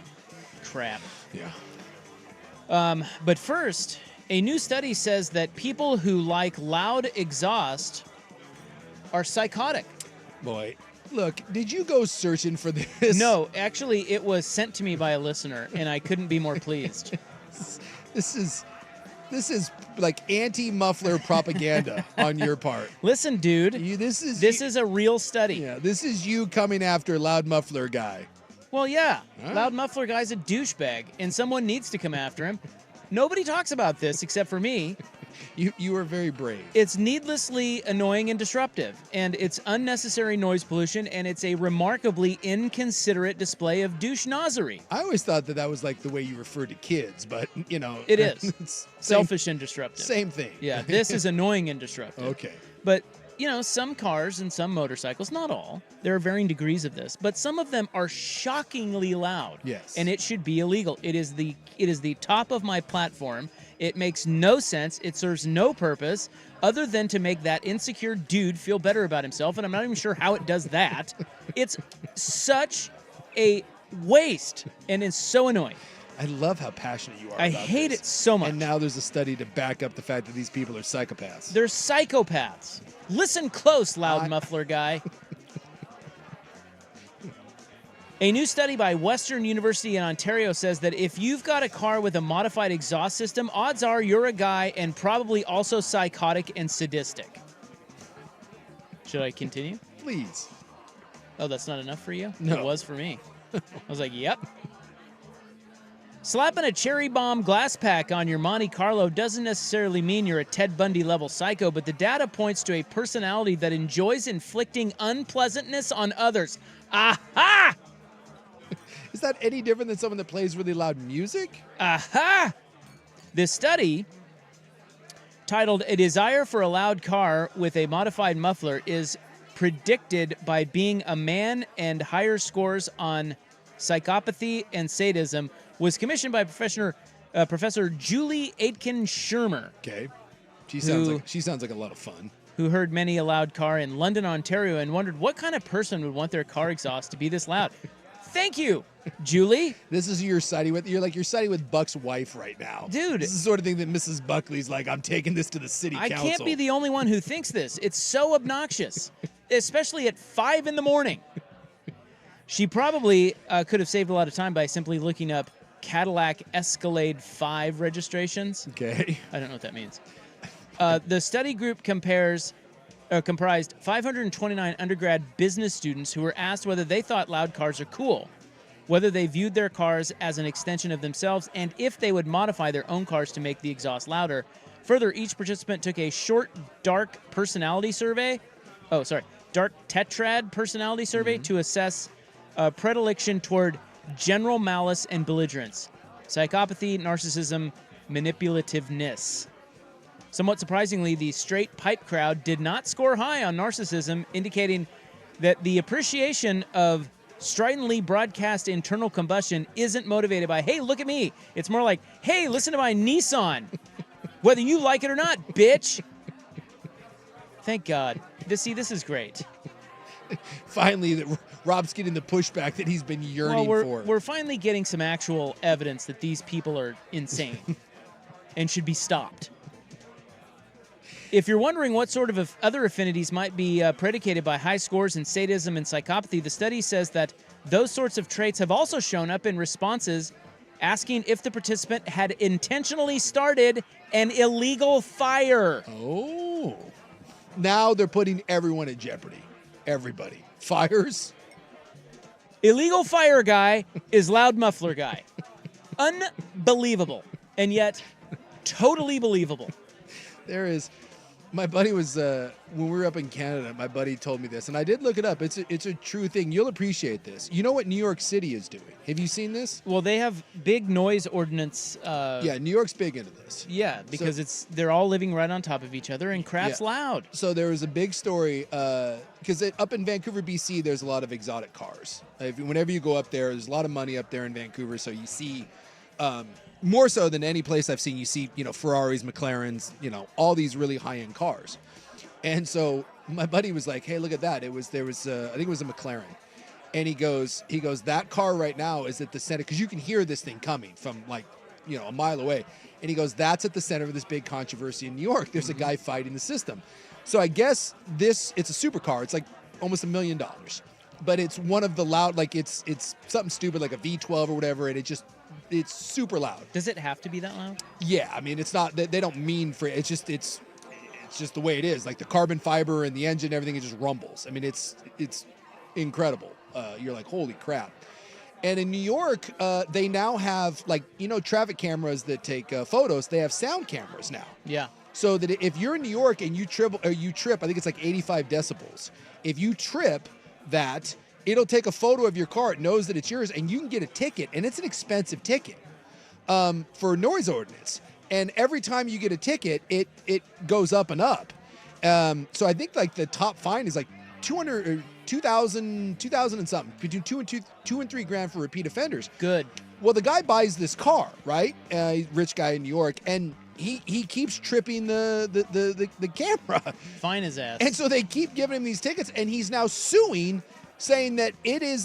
crap. Yeah. But first, a new study says that people who like loud exhaust are psychotic. Boy, look, did you go searching for this? No, actually, it was sent to me by a listener, and I couldn't be more pleased. This is like anti-muffler propaganda on your part. Listen, dude. This is a real study. Yeah, this is you coming after loud muffler guy. Well, yeah. Loud muffler guy's a douchebag, and someone needs to come after him. Nobody talks about this except for me. You are very brave. It's needlessly annoying and disruptive, and it's unnecessary noise pollution, and it's a remarkably inconsiderate display of douche-nosery. I always thought that was like the way you refer to kids, but, you know. It is. It's selfish and disruptive. Same thing. Yeah, this is annoying and disruptive. Okay. But, you know, some cars and some motorcycles, not all, there are varying degrees of this, but some of them are shockingly loud. Yes. And it should be illegal. It is the top of my platform. It makes no sense. It serves no purpose other than to make that insecure dude feel better about himself, and I'm not even sure how it does that. It's such a waste, and it's so annoying. I love how passionate you are. I hate it so much. And now there's a study to back up the fact that these people are psychopaths. They're psychopaths. Listen close, loud muffler guy. A new study by Western University in Ontario says that if you've got a car with a modified exhaust system, odds are you're a guy and probably also psychotic and sadistic. Should I continue? Please. Oh, that's not enough for you? No. It was for me. I was like, yep. Slapping a cherry bomb glass pack on your Monte Carlo doesn't necessarily mean you're a Ted Bundy level psycho, but the data points to a personality that enjoys inflicting unpleasantness on others. Aha! Is that any different than someone that plays really loud music? Aha! This study, titled A Desire for a Loud Car with a Modified Muffler, is predicted by being a man and higher scores on psychopathy and sadism was commissioned by Professor Julie Aitken-Schirmer. Okay. She sounds like a lot of fun. Who heard many a loud car in London, Ontario, and wondered what kind of person would want their car exhaust to be this loud. Thank you, Julie. This is who you're siding with. You're siding with Buck's wife right now. Dude. This is the sort of thing that Mrs. Buckley's like, I'm taking this to the city council. I can't be the only one who thinks this. It's so obnoxious, especially at 5 a.m. She probably could have saved a lot of time by simply looking up Cadillac Escalade 5 registrations. Okay. I don't know what that means. The study group comprised 529 undergrad business students who were asked whether they thought loud cars are cool, whether they viewed their cars as an extension of themselves, and if they would modify their own cars to make the exhaust louder. Further, each participant took a short, dark personality survey. Dark tetrad personality survey to assess predilection toward general malice and belligerence, psychopathy, narcissism, manipulativeness. Somewhat surprisingly, the straight pipe crowd did not score high on narcissism, indicating that the appreciation of stridently broadcast internal combustion isn't motivated by, hey, look at me. It's more like, hey, listen to my Nissan. Whether you like it or not, bitch. Thank God. This is great. Finally, Rob's getting the pushback that he's been yearning for. We're finally getting some actual evidence that these people are insane and should be stopped. If you're wondering what sort of other affinities might be predicated by high scores in sadism and psychopathy, the study says that those sorts of traits have also shown up in responses asking if the participant had intentionally started an illegal fire. Oh. Now they're putting everyone at jeopardy. Everybody. Fires? Illegal fire guy is loud muffler guy. Unbelievable. And yet, totally believable. There is... My buddy was, when we were up in Canada, my buddy told me this, and I did look it up. It's a true thing. You'll appreciate this. You know what New York City is doing? Have you seen this? Well, they have big noise ordinance. Yeah, New York's big into this. Yeah, because they're all living right on top of each other, and crap's loud. So there was a big story, because up in Vancouver, BC, there's a lot of exotic cars. Whenever you go up there, there's a lot of money up there in Vancouver, so you see... more so than any place I've seen, you see, Ferraris, McLarens, all these really high-end cars. And so my buddy was like, hey, look at that. I think it was a McLaren. And he goes, that car right now is at the center, because you can hear this thing coming from a mile away. And he goes, that's at the center of this big controversy in New York. There's a guy fighting the system. So I guess it's a supercar. It's like almost $1 million. But it's one of the loud, it's something stupid like a V12 or whatever, and it's super loud. Does it have to be that loud? Yeah, I mean, it's not. They don't mean for it. It's just the way it is. Like the carbon fiber and the engine, everything, it just rumbles. I mean, it's incredible. You're like, holy crap. And in New York, they now have traffic cameras that take photos. They have sound cameras now. Yeah. So that if you're in New York and you trip, I think it's like 85 decibels. If you trip that, it'll take a photo of your car. It knows that it's yours, and you can get a ticket, and it's an expensive ticket for noise ordinance. And every time you get a ticket, it goes up and up. So I think the top fine is $200 or $2,000 and something, between $2 and $3 grand for repeat offenders. Good. Well, the guy buys this car, right? Rich guy in New York, and he keeps tripping the camera. Fine his ass. And so they keep giving him these tickets, and he's now suing, saying that it is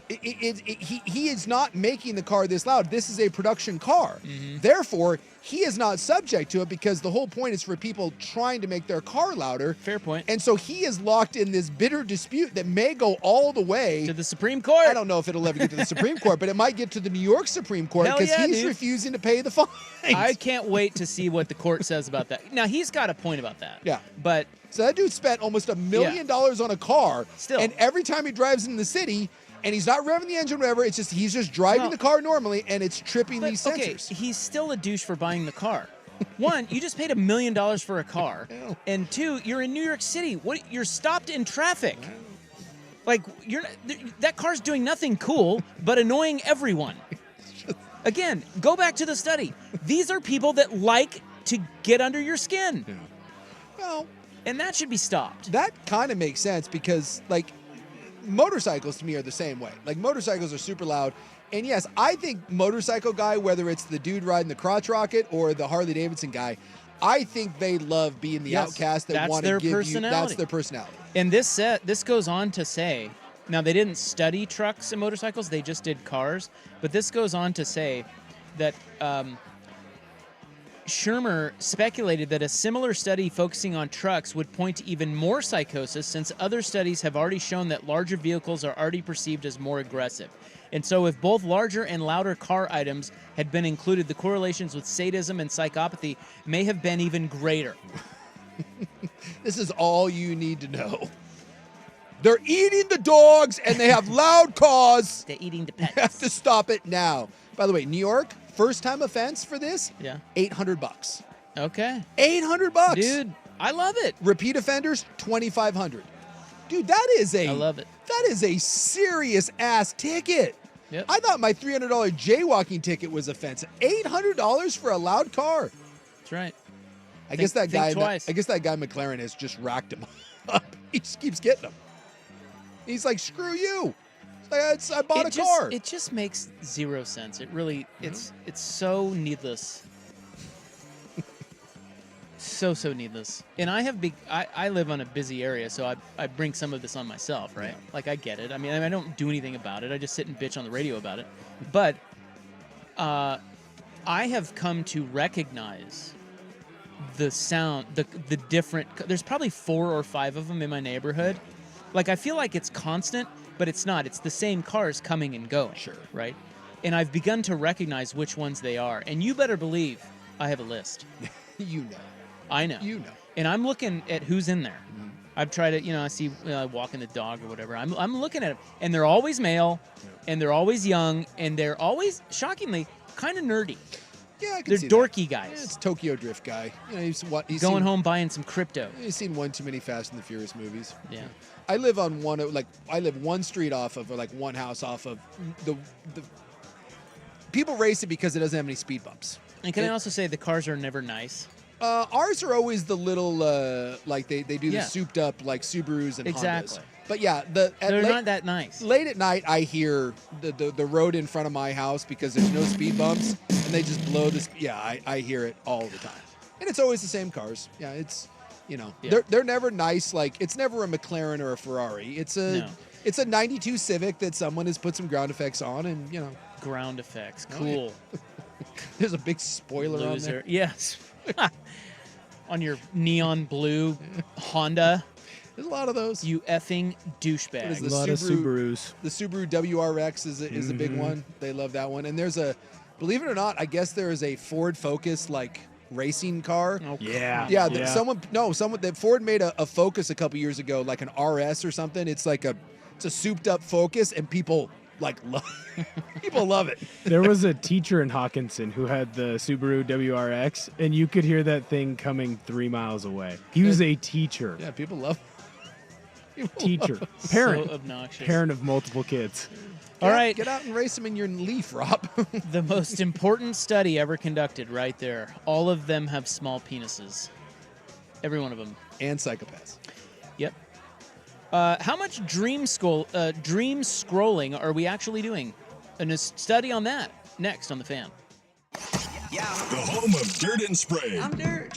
he is not making the car this loud. This is a production car. Mm-hmm. Therefore, he is not subject to it, because the whole point is for people trying to make their car louder. Fair point. And so he is locked in this bitter dispute that may go all the way to the Supreme Court. I don't know if it'll ever get to the Supreme Court, but it might get to the New York Supreme Court, because he's refusing to pay the fines. I can't wait to see what the court says about that. Now, he's got a point about that. Yeah. But so that dude spent almost $1 million on a car. Still. And every time he drives in the city, and he's not revving the engine, whatever, he's just driving the car normally, and it's tripping these sensors. Okay, he's still a douche for buying the car. One, you just paid $1 million for a car, and two, you're in New York City. You're stopped in traffic. That car's doing nothing cool but annoying everyone. Again, go back to the study. These are people that like to get under your skin. Yeah. Well, And that should be stopped. That kind of makes sense because, like, motorcycles to me are the same way. Like, motorcycles are super loud. And yes, I think motorcycle guy, whether it's the dude riding the crotch rocket or the Harley Davidson guy, I think they love being the outcast that want to give you. That's their personality. And this goes on to say, now they didn't study trucks and motorcycles, they just did cars. But this goes on to say that Shermer speculated that a similar study focusing on trucks would point to even more psychosis, since other studies have already shown that larger vehicles are already perceived as more aggressive. And so if both larger and louder car items had been included, the correlations with sadism and psychopathy may have been even greater. This is all you need to know. They're eating the dogs and they have loud cars. They're eating the pets. You have to stop it now. By the way, New York, first time offense for this? Yeah. $800. Okay. $800. Dude, I love it. Repeat offenders, $2,500. Dude, that is I love it. That is a serious ass ticket. Yep. I thought my $300 jaywalking ticket was offensive. $800 for a loud car. That's right. I guess that guy McLaren has just racked him up. He just keeps getting them. He's like, screw you. It's like, I bought a car. It just makes zero sense. It really, it's so needless. so needless. And I live on a busy area, so I bring some of this on myself, right? Yeah. Like, I get it. I mean, I don't do anything about it. I just sit and bitch on the radio about it. But I have come to recognize the sound, the different. There's probably 4 or 5 of them in my neighborhood. Like, I feel like it's constant, but it's not. It's the same cars coming and going. Sure. Right? And I've begun to recognize which ones they are. And you better believe I have a list. You know. I know. You know. And I'm looking at who's in there. Mm-hmm. I've tried to, I see walking the dog or whatever. I'm looking at them, and they're always male, and they're always young, and they're always, shockingly, kind of nerdy. Yeah, I can They're see dorky that. guys. Yeah, it's Tokyo Drift guy. He's going home buying some crypto. He's seen one too many Fast and the Furious movies. Yeah. I live on one street off of, or like one house off of the people race it because it doesn't have any speed bumps. And can I also say the cars are never nice? Ours are always the little like they do the souped up like Subarus and exactly. Hondas. But yeah, they're not that nice. Late at night, I hear the road in front of my house because there's no speed bumps, and they just blow this. Yeah, I hear it all the time, and it's always the same cars. Yeah, it's they're never nice. Like, it's never a McLaren or a Ferrari. It's a 92 Civic that someone has put some ground effects on, and ground effects. Cool. Oh, yeah. There's a big spoiler on there. Yes. On your neon blue Honda. There's a lot of those. You effing douchebag. A lot of Subarus. The Subaru WRX is a big one. They love that one. And there's believe it or not, I guess there is a Ford Focus like racing car. Oh, yeah. That Ford made a Focus a couple years ago, like an RS or something. It's like it's a souped up Focus, and people love it. There was a teacher in Hawkinson who had the Subaru WRX, and you could hear that thing coming 3 miles away. He was a teacher. Yeah, people love teacher. Parent. So obnoxious. Parent of multiple kids. All right. Get out and race them in your Leaf, Rob. The most important study ever conducted right there. All of them have small penises. Every one of them. And psychopaths. Yep. How much dream scrolling are we actually doing? And a study on that next on The Fan. The home of Dirt and Spray. I'm Dirt.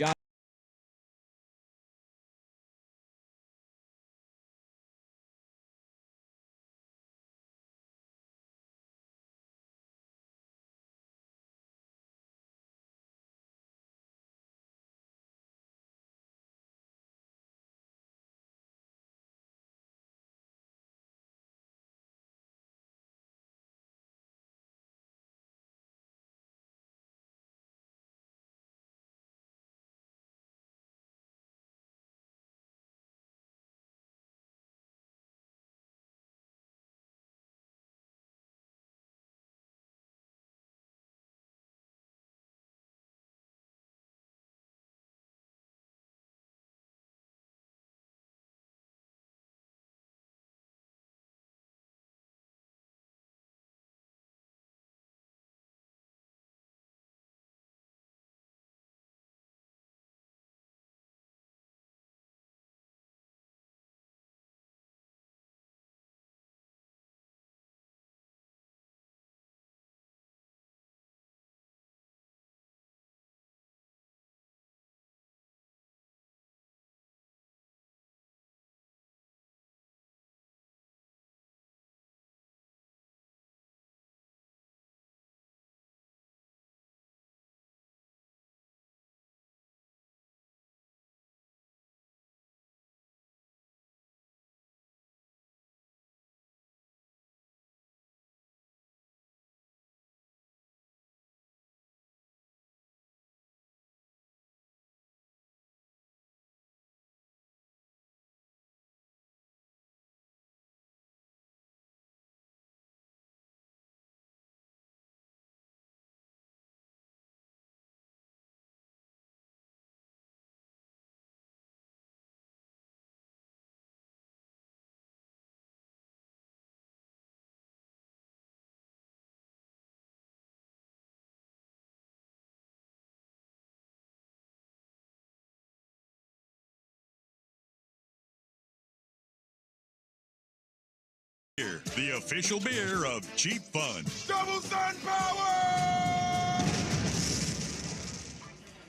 the official beer of cheap fun. Double Sun Power!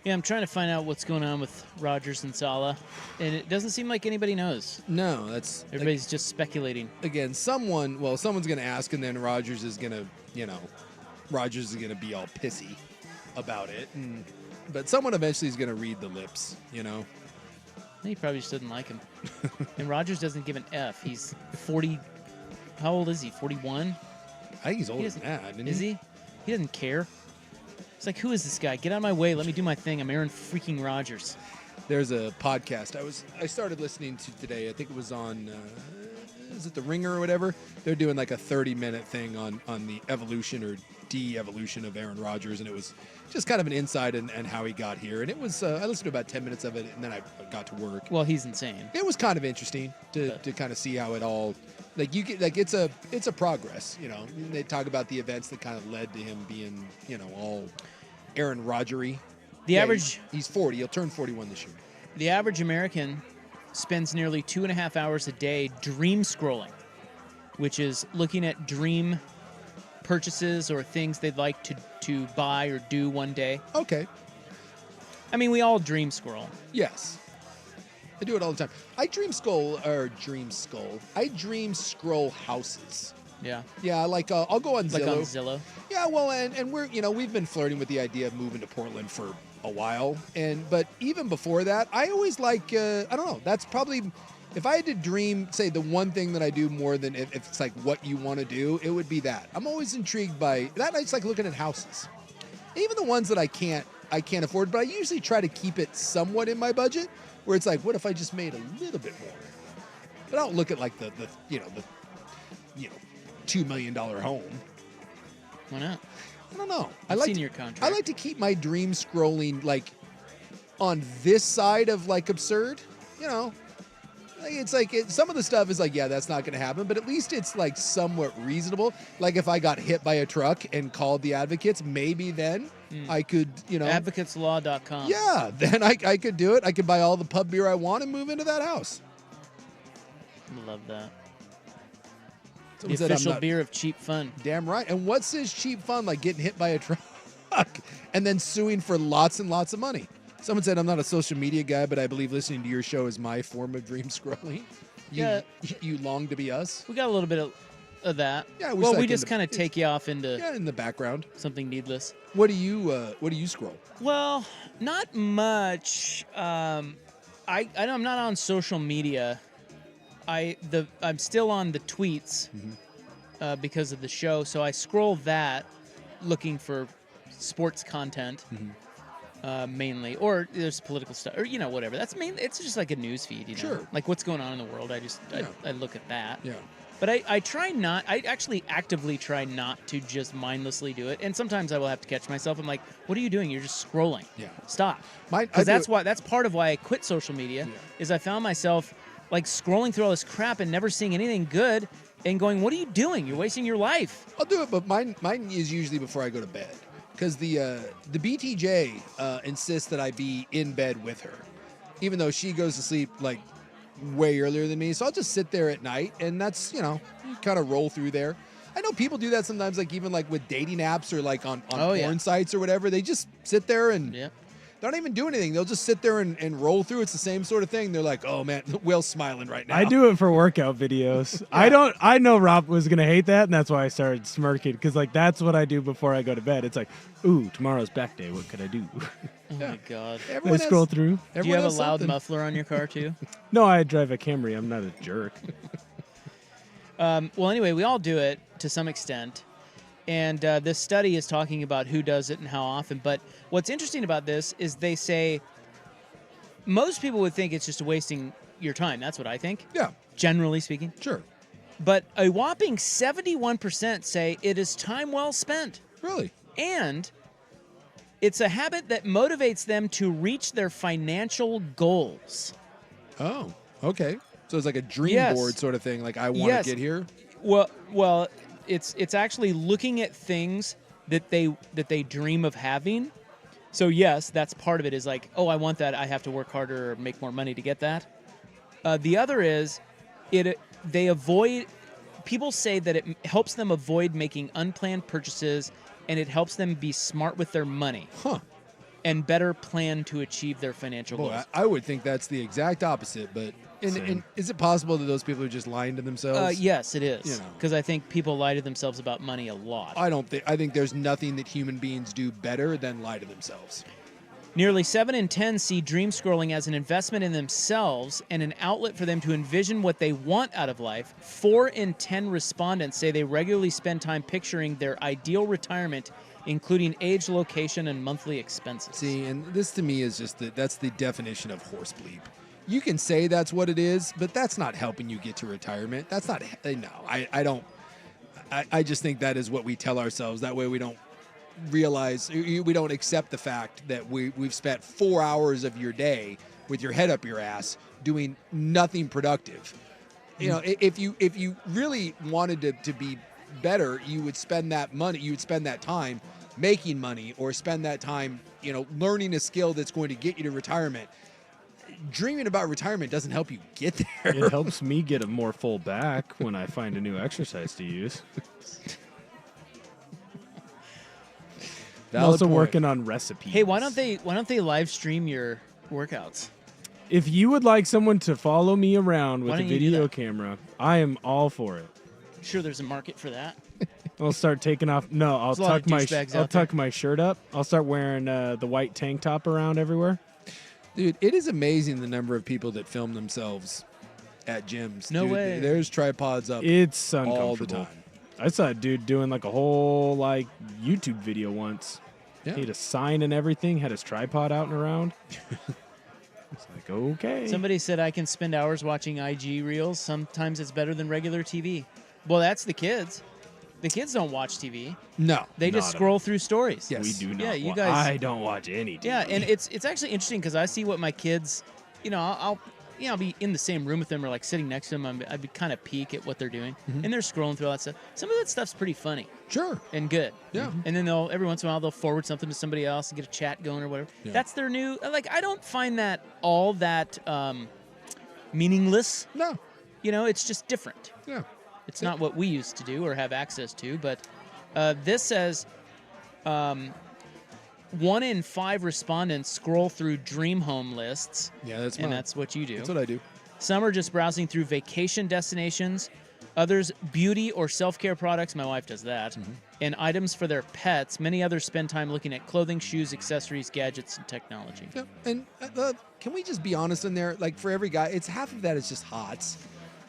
Yeah, I'm trying to find out what's going on with Rodgers and Saleh, and it doesn't seem like anybody knows. No, that's everybody's just speculating. Again, someone's going to ask, and then Rodgers is going to be all pissy about it. But someone eventually is going to read the lips, He probably just doesn't like him. And Rodgers doesn't give an F. He's 40. How old is he? 41? I think he's older than that, isn't he? Is he? He doesn't care. It's like, who is this guy? Get out of my way. Let me do my thing. I'm Aaron freaking Rodgers. There's a podcast I started listening to today. I think it was on, is it The Ringer or whatever? They're doing like a 30-minute thing on the evolution or de-evolution of Aaron Rodgers, and it was just kind of an insight and how he got here. And it was, I listened to about 10 minutes of it, and then I got to work. Well, he's insane. It was kind of interesting to kind of see how it all, it's a progress, They talk about the events that kind of led to him being, all Aaron Rodgery. He's 40. He'll turn 41 this year. The average American spends nearly 2.5 hours a day dream scrolling, which is looking at dream purchases or things they'd like to buy or do one day. Okay. I mean, we all dream scroll. Yes. I do it all the time. I dream scroll houses. Yeah. Yeah, I'll go on Zillow. Like on Zillow. Yeah, well, and we're we've been flirting with the idea of moving to Portland for a while, but even before that, I always I don't know. That's probably, if I had to dream, say the one thing that I do more than if it's like what you want to do, it would be that. I'm always intrigued by that. It's like looking at houses, even the ones that I can't afford, but I usually try to keep it somewhat in my budget. Where it's like, what if I just made a little bit more? But I don't look at like the $2 million home. Why not? I don't know. I've seen your contract. I like to keep my dream scrolling like on this side of like absurd. It's like some of the stuff is like, yeah, that's not going to happen, but at least it's like somewhat reasonable. Like if I got hit by a truck and called the advocates, maybe then I could, advocateslaw.com. Yeah, then I could do it. I could buy all the pub beer I want and move into that house. Love that. Someone the official beer of cheap fun. Damn right. And what says cheap fun like getting hit by a truck and then suing for lots and lots of money? Someone said, I'm not a social media guy, but I believe listening to your show is my form of dream scrolling. You long to be us? We got a little bit of that. Yeah, we just kind of take you off into in the background. Something needless. What do you scroll? Well, not much. I'm not on social media. I'm still on the tweets because of the show, so I scroll that looking for sports content. Mainly, or there's political stuff, or whatever. That's it's just like a news feed, Sure. Like what's going on in the world. I look at that. Yeah. But I try not. I actually actively try not to just mindlessly do it. And sometimes I will have to catch myself. I'm like, "What are you doing? You're just scrolling. Yeah. Stop." Because that's part of why I quit social media. Yeah. Is I found myself like scrolling through all this crap and never seeing anything good, and going, "What are you doing? You're wasting your life." I'll do it, but mine is usually before I go to bed. Because the BTJ insists that I be in bed with her, even though she goes to sleep like way earlier than me. So I'll just sit there at night, and that's you kind of roll through there. I know people do that sometimes, like even like with dating apps or like on porn sites or whatever. They just sit there and don't even do anything. They'll just sit there and roll through. It's the same sort of thing. They're like, oh man, Will's smiling right now. I do it for workout videos. I know Rob was going to hate that, and that's why I started smirking, because like that's what I do before I go to bed. It's like, ooh, tomorrow's back day. What could I do? Oh my God. I scroll through. Do you have a loud muffler on your car too? No, I drive a Camry. I'm not a jerk. Well, anyway, we all do it to some extent. And this study is talking about who does it and how often. But what's interesting about this is they say most people would think it's just wasting your time. That's what I think. Yeah. Generally speaking. Sure. But a whopping 71% say it is time well spent. Really? And it's a habit that motivates them to reach their financial goals. Oh, okay. So it's like a dream board sort of thing. Like I want to get here. Well, it's actually looking at things that they dream of having. So yes, that's part of it. Is like, oh, I want that. I have to work harder or make more money to get that. The other is, they avoid people say that it helps them avoid making unplanned purchases, and it helps them be smart with their money. Huh. And better plan to achieve their financial Boy, goals. I would think that's the exact opposite, but and is it possible that those people are just lying to themselves? Yes, it is. You know. Because I think people lie to themselves about money a lot. I think there's nothing that human beings do better than lie to themselves. Nearly 7 in 10 see dream scrolling as an investment in themselves and an outlet for them to envision what they want out of life. 4 in 10 respondents say they regularly spend time picturing their ideal retirement, including age, location, and monthly expenses. See, and this to me is just that's the definition of horse bleep. You can say that's what it is, but that's not helping you get to retirement. That's not, no, I don't, I just think that is what we tell ourselves. That way we don't realize, we don't accept the fact that we've spent 4 hours of your day with your head up your ass doing nothing productive. You know, if you really wanted to be better, you would spend that money, you would spend that time making money, or spend that time, you know, learning a skill that's going to get you to retirement. Dreaming about retirement doesn't help you get there. It helps me get a more full back when I find a new exercise to use. I'm also working on recipes. Hey, why don't they live stream your workouts? If you would like someone to follow me around with Why a don't you do video that? camera, I am all for it. Sure, there's a market for that. I'll start taking off. No, I'll There's a lot of tuck my douchebags I'll out there. tuck my shirt up. I'll start wearing the white tank top around everywhere. Dude, it is amazing the number of people that film themselves at gyms. No Dude, way. There's tripods up It's all the uncomfortable. time. I saw a dude doing like a whole like YouTube video once. Yeah. He had a sign and everything, had his tripod out and around. It's like, okay. Somebody said I can spend hours watching IG reels. Sometimes it's better than regular TV. Well, that's the kids. The kids don't watch TV. No. They just Not scroll through stories. Yes. We do not. Yeah, you guys. I don't watch any TV. Yeah, and it's actually interesting because I see what my kids, you know, I'll be in the same room with them or like sitting next to them. I'd be kind of peek at what they're doing, and they're scrolling through all that stuff. Some of that stuff's pretty funny Sure. and good. Yeah. And then every once in a while they'll forward something to somebody else and get a chat going or whatever. Yeah. That's their new. Like I don't find that all that meaningless. No. You know, it's just different. Yeah. It's not what we used to do or have access to, but this says 1 in 5 respondents scroll through dream home lists. Yeah, that's and mine. that's what you do. That's what I do. Some are just browsing through vacation destinations. Others, beauty or self-care products. My wife does that. And items for their pets. Many others spend time looking at clothing, shoes, accessories, gadgets, and technology. Yeah. And can we just be honest in there? Like for every guy, it's half of that is just hots.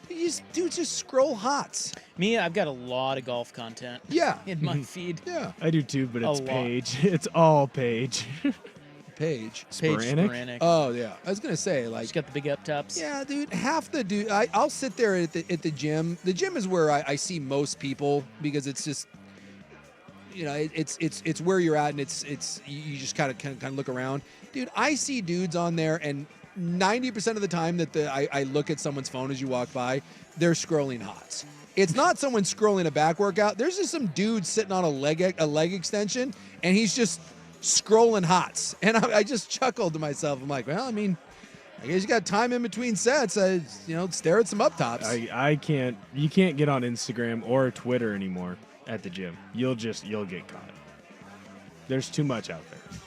Just scroll hots. Me, I've got a lot of golf content. Yeah. In my feed. Yeah. I do too, but it's lot. Paige. It's all Paige. Page. Sporanic? Oh yeah. I was gonna say like. She's got the big up tops. Yeah, dude. Half the dude. I'll sit there at the gym. The gym is where I see most people because it's just, you know, it's where you're at, and it's you just kind of look around, dude. I see dudes on there, and 90% of the time that I look at someone's phone as you walk by, they're scrolling hots. It's not someone scrolling a back workout. There's just some dude sitting on a leg extension, and he's just scrolling hots. And I just chuckled to myself. I'm like, well, I mean, I guess you got time in between sets. Stare at some up tops. I can't. You can't get on Instagram or Twitter anymore at the gym. You'll get caught. There's too much out there.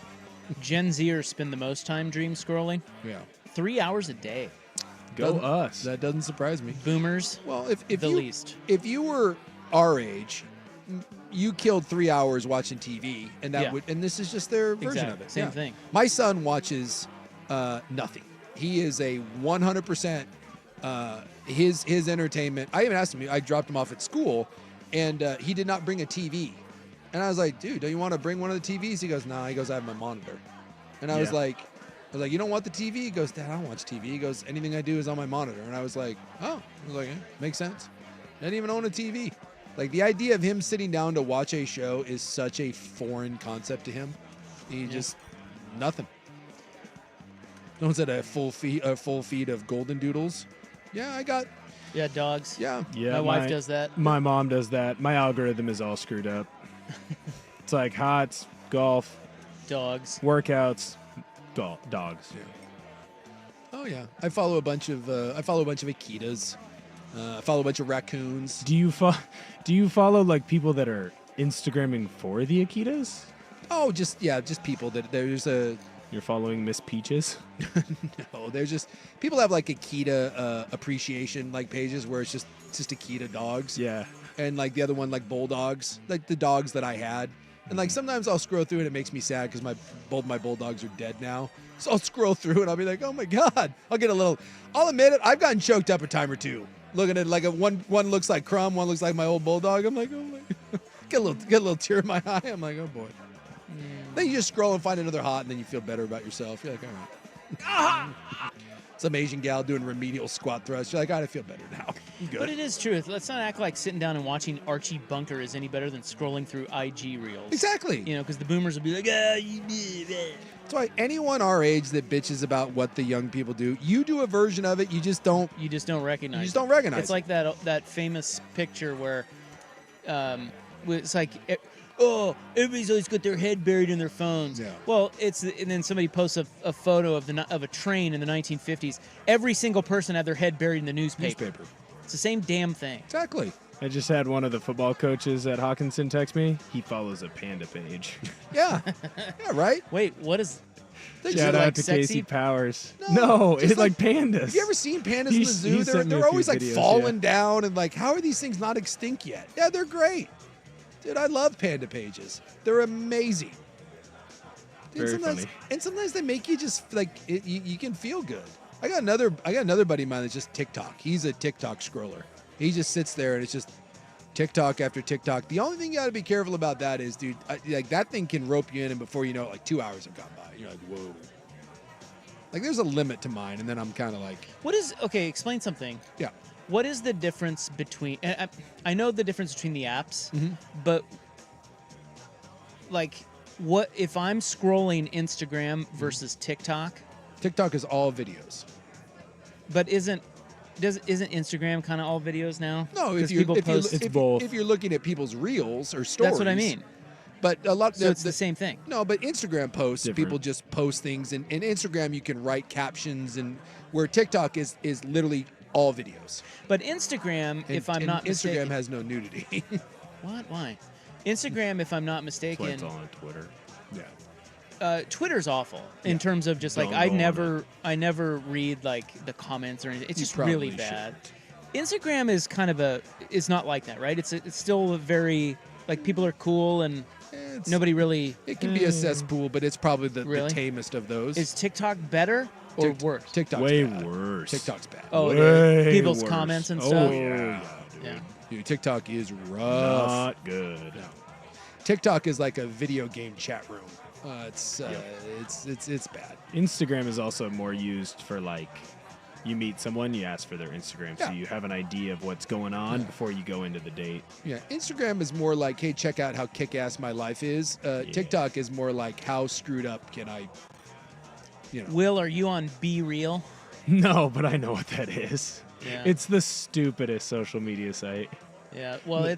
Gen Zers spend the most time dream scrolling. Yeah. 3 hours a day. Go us. That doesn't surprise me. Boomers. Well, if the you, least. If you were our age, you killed 3 hours watching TV, and that Yeah. and this is just their version Exactly. of it. Same thing. My son watches nothing. He is a 100%. His entertainment. I even asked him. I dropped him off at school, and he did not bring a TV. And I was like, dude, don't you want to bring one of the TVs? He goes, nah. He goes, I have my monitor. And I was like, you don't want the TV? He goes, Dad, I don't watch TV. He goes, anything I do is on my monitor. And I was like, oh. I was like, makes sense. I didn't even own a TV. Like, the idea of him sitting down to watch a show is such a foreign concept to him. He just, nothing. No one said a full feed of golden doodles. Yeah, I got. Yeah, dogs. Yeah. My wife does that. My mom does that. My algorithm is all screwed up. It's like hots, golf, dogs, workouts, dogs. Yeah. Oh yeah, I follow a bunch of Akitas. I follow a bunch of raccoons. Do you follow like people that are Instagramming for the Akitas? Oh, just people that there's a. You're following Miss Peaches? No, there's just people have like Akita appreciation like pages where it's just Akita dogs. Yeah. And like the other one like bulldogs, like the dogs that I had. And like sometimes I'll scroll through and it makes me sad because both my bulldogs are dead now. So I'll scroll through and I'll be like, oh my God. I'll admit it, I've gotten choked up a time or two. Looking at like one looks like Crumb, one looks like my old bulldog. I'm like, oh my God. Get a little tear in my eye. I'm like, oh boy. Then you just scroll and find another hot and then you feel better about yourself. You're like, all right. Some Asian gal doing remedial squat thrusts. You're like, I feel better now. I'm good. But it is true. Let's not act like sitting down and watching Archie Bunker is any better than scrolling through IG reels. Exactly. You know, because the boomers will be like, That's why anyone our age that bitches about what the young people do, you do a version of it. You just don't recognize. You just don't recognize. It's like that famous picture where, it's like. Everybody's always got their head buried in their phones. Yeah. Well, and then somebody posts a photo of a train in the 1950s. Every single person had their head buried in the newspaper. It's the same damn thing. Exactly. I just had one of the football coaches at Hawkinson text me. He follows a panda page. Yeah. Yeah, right? Wait, what is... Shout out to Casey Powers. No, it's like pandas. Have you ever seen pandas in the zoo? They're always like falling down and like, how are these things not extinct yet? Yeah, they're great. Dude, I love panda pages. They're amazing. Dude, Very funny. And sometimes they make you just like you can feel good. I got another buddy of mine that's just TikTok. He's a TikTok scroller. He just sits there and it's just TikTok after TikTok. The only thing you got to be careful about that is, dude, like that thing can rope you in, and before you know it, like 2 hours have gone by. You're like, whoa. Like there's a limit to mine, and then I'm kind of like, okay, explain something. Yeah. What is the difference between... I know the difference between the apps, Mm-hmm. but like, what if I'm scrolling Instagram versus TikTok? TikTok is all videos. But isn't Instagram kind of all videos now? No, if you're looking at people's reels or stories. That's what I mean. But a lot. So it's the same thing. No, but Instagram posts, Different. people just post things, and in Instagram you can write captions, and where TikTok is literally all videos. But Instagram, if I'm not mistaken, Instagram has no nudity. What? Why? Instagram, if I'm not mistaken, That's why it's all on Twitter. Yeah. Twitter's awful in terms of just like I never read like the comments or anything. It's just really bad. Instagram is kind of it's not like that, right? It's still a very like people are cool and nobody really. It can be a cesspool, but it's probably the tamest of those. Is TikTok better or worse? TikTok's way bad. worse. TikTok's bad. Oh, Way people's worse. comments and Oh, stuff. yeah. Yeah. Dude, TikTok is rough. Not good. No. TikTok is like a video game chat room. It's bad. Instagram is also more used for like you meet someone, you ask for their Instagram, so you have an idea of what's going on before you go into the date. Yeah, Instagram is more like, hey, check out how kick-ass my life is. TikTok is more like, how screwed up can I, Will, are you on Be Real? No, but I know what that is. Yeah. It's the stupidest social media site. Yeah, well,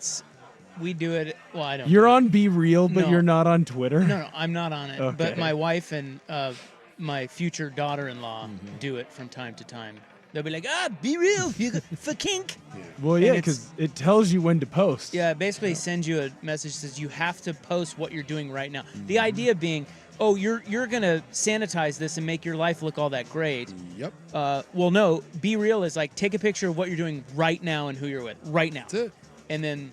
we do it. Well, I don't. You're on Be Real, but No. you're not on Twitter? No, I'm not on it. Okay. But my wife and my future daughter-in-law do it from time to time. They'll be like, Be Real for kink. Well, yeah, because it tells you when to post. Yeah, it basically sends you a message that says you have to post what you're doing right now. The idea being, you're gonna sanitize this and make your life look all that great. Yep. Well, no, Be Real is like take a picture of what you're doing right now and who you're with right now. That's it. And then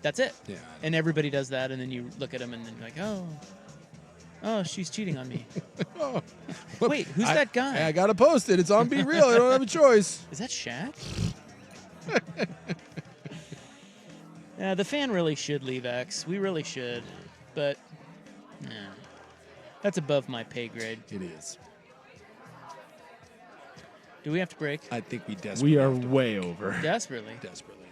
that's it. Yeah. And everybody does that, and then you look at them and then you're like, oh, she's cheating on me. Wait, who's that guy? I gotta post it. It's on Be Real. I don't have a choice. Is that Shaq? Yeah, the fan really should leave X. We really should. But, that's above my pay grade. It is. Do we have to break? I think we desperately We are have to way break. over. Desperately. Desperately.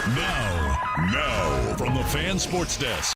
Now, from the Fan Sports Desk.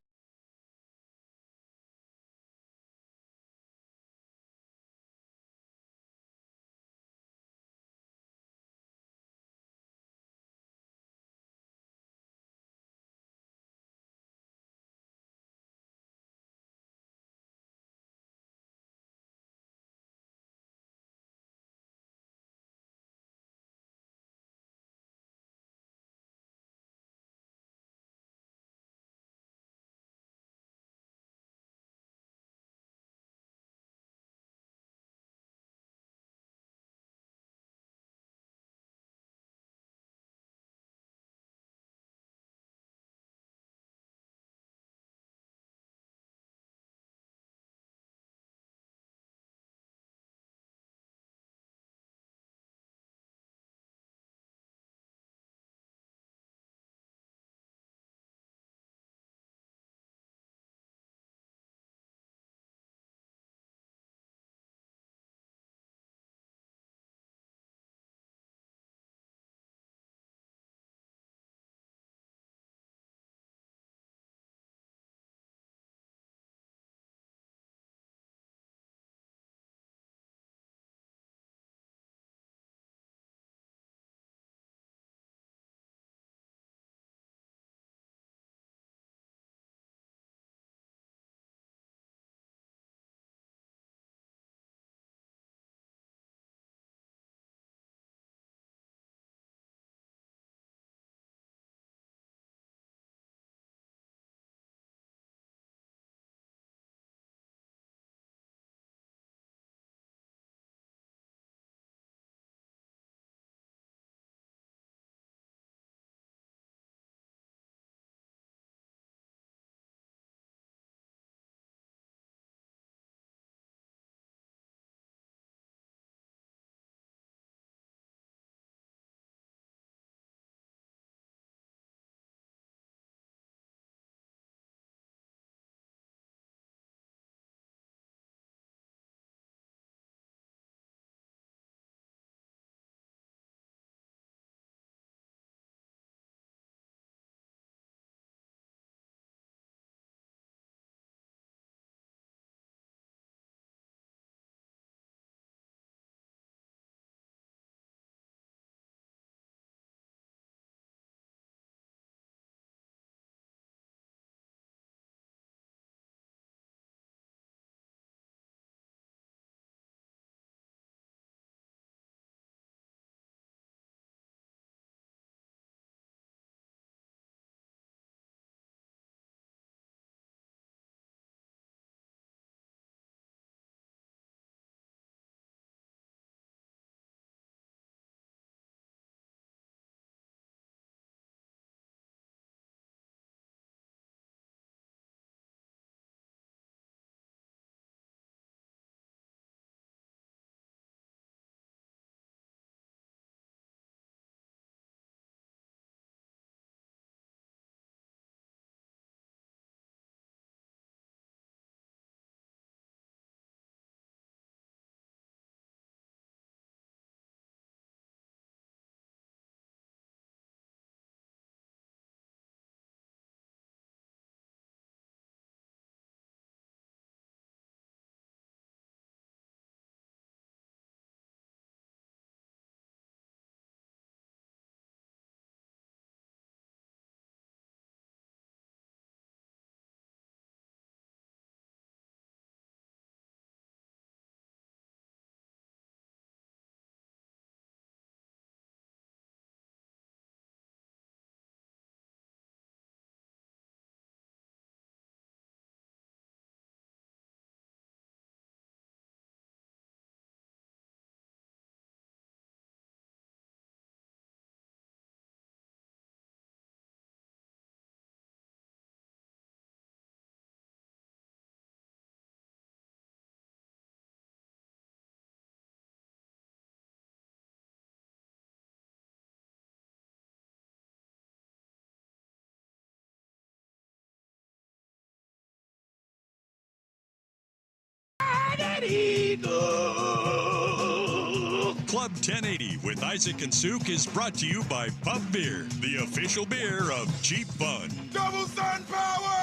Club 1080 with Isaac and Souk is brought to you by Pub Beer, the official beer of Cheap Fun. Double sun power!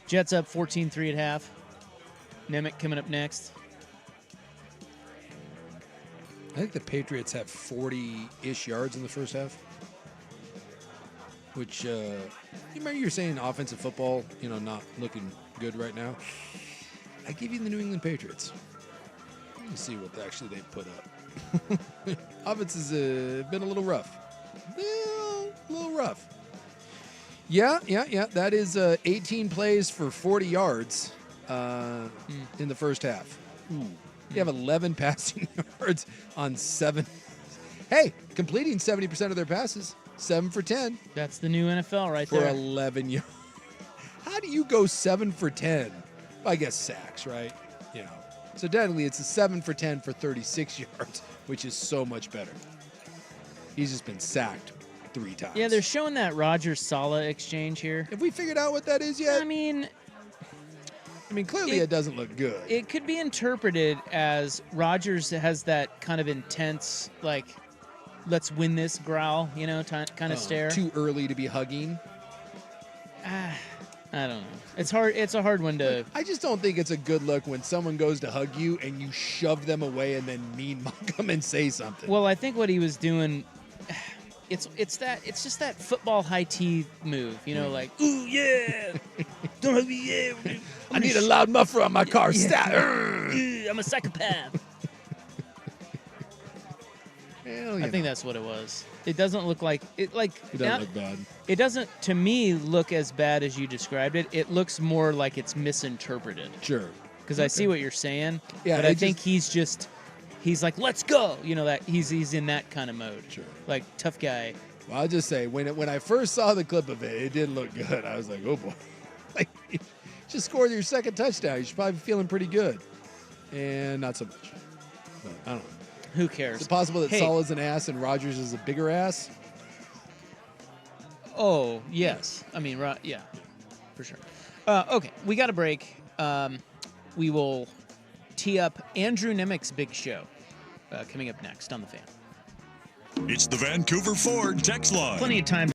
Jets up 14-3 at half. Nemec coming up next. I think the Patriots have 40-ish yards in the first half. Which, you remember you were saying offensive football, not looking good right now? I give you the New England Patriots. Let me see what actually they put up. Offense has been a little rough. A little rough. Yeah. That is 18 plays for 40 yards in the first half. Ooh. You have 11 passing yards on 7. Hey, completing 70% of their passes. 7 for 10. That's the new NFL right for there. For 11 yards. How do you go 7 for 10? I guess sacks, right? So technically it's a 7 for 10 for 36 yards, which is so much better. He's just been sacked 3 times. Yeah, they're showing that Rodgers-Saleh exchange here. Have we figured out what that is yet? I mean, clearly it doesn't look good. It could be interpreted as Rodgers has that kind of intense, let's win this growl, kind of stare. Too early to be hugging. I don't know. It's hard. It's a hard one to. I just don't think it's a good look when someone goes to hug you and you shove them away and then mean mug them and say something. Well, I think what he was doing, it's just that football high tea move, ooh yeah, don't hug me, yeah. I need a loud muffler on my car. Stop. I'm a psychopath. I think that's what it was. It doesn't look like it. It doesn't look bad. It doesn't, to me, look as bad as you described it. It looks more like it's misinterpreted. Sure. Because I see what you're saying. Yeah. But I think he's like, let's go. That he's in that kind of mode. Sure. Like tough guy. Well, I'll just say when I first saw the clip of it, it didn't look good. I was like, oh boy, just scored your second touchdown. You should probably be feeling pretty good, and not so much. But I don't know. Who cares? Is it possible that Saleh's an ass and Rodgers is a bigger ass? Oh, yes. I mean, yeah, for sure. Okay, we got a break. We will tee up Andrew Nemec's big show coming up next on The Fan. It's the Vancouver Ford text line. Plenty of time.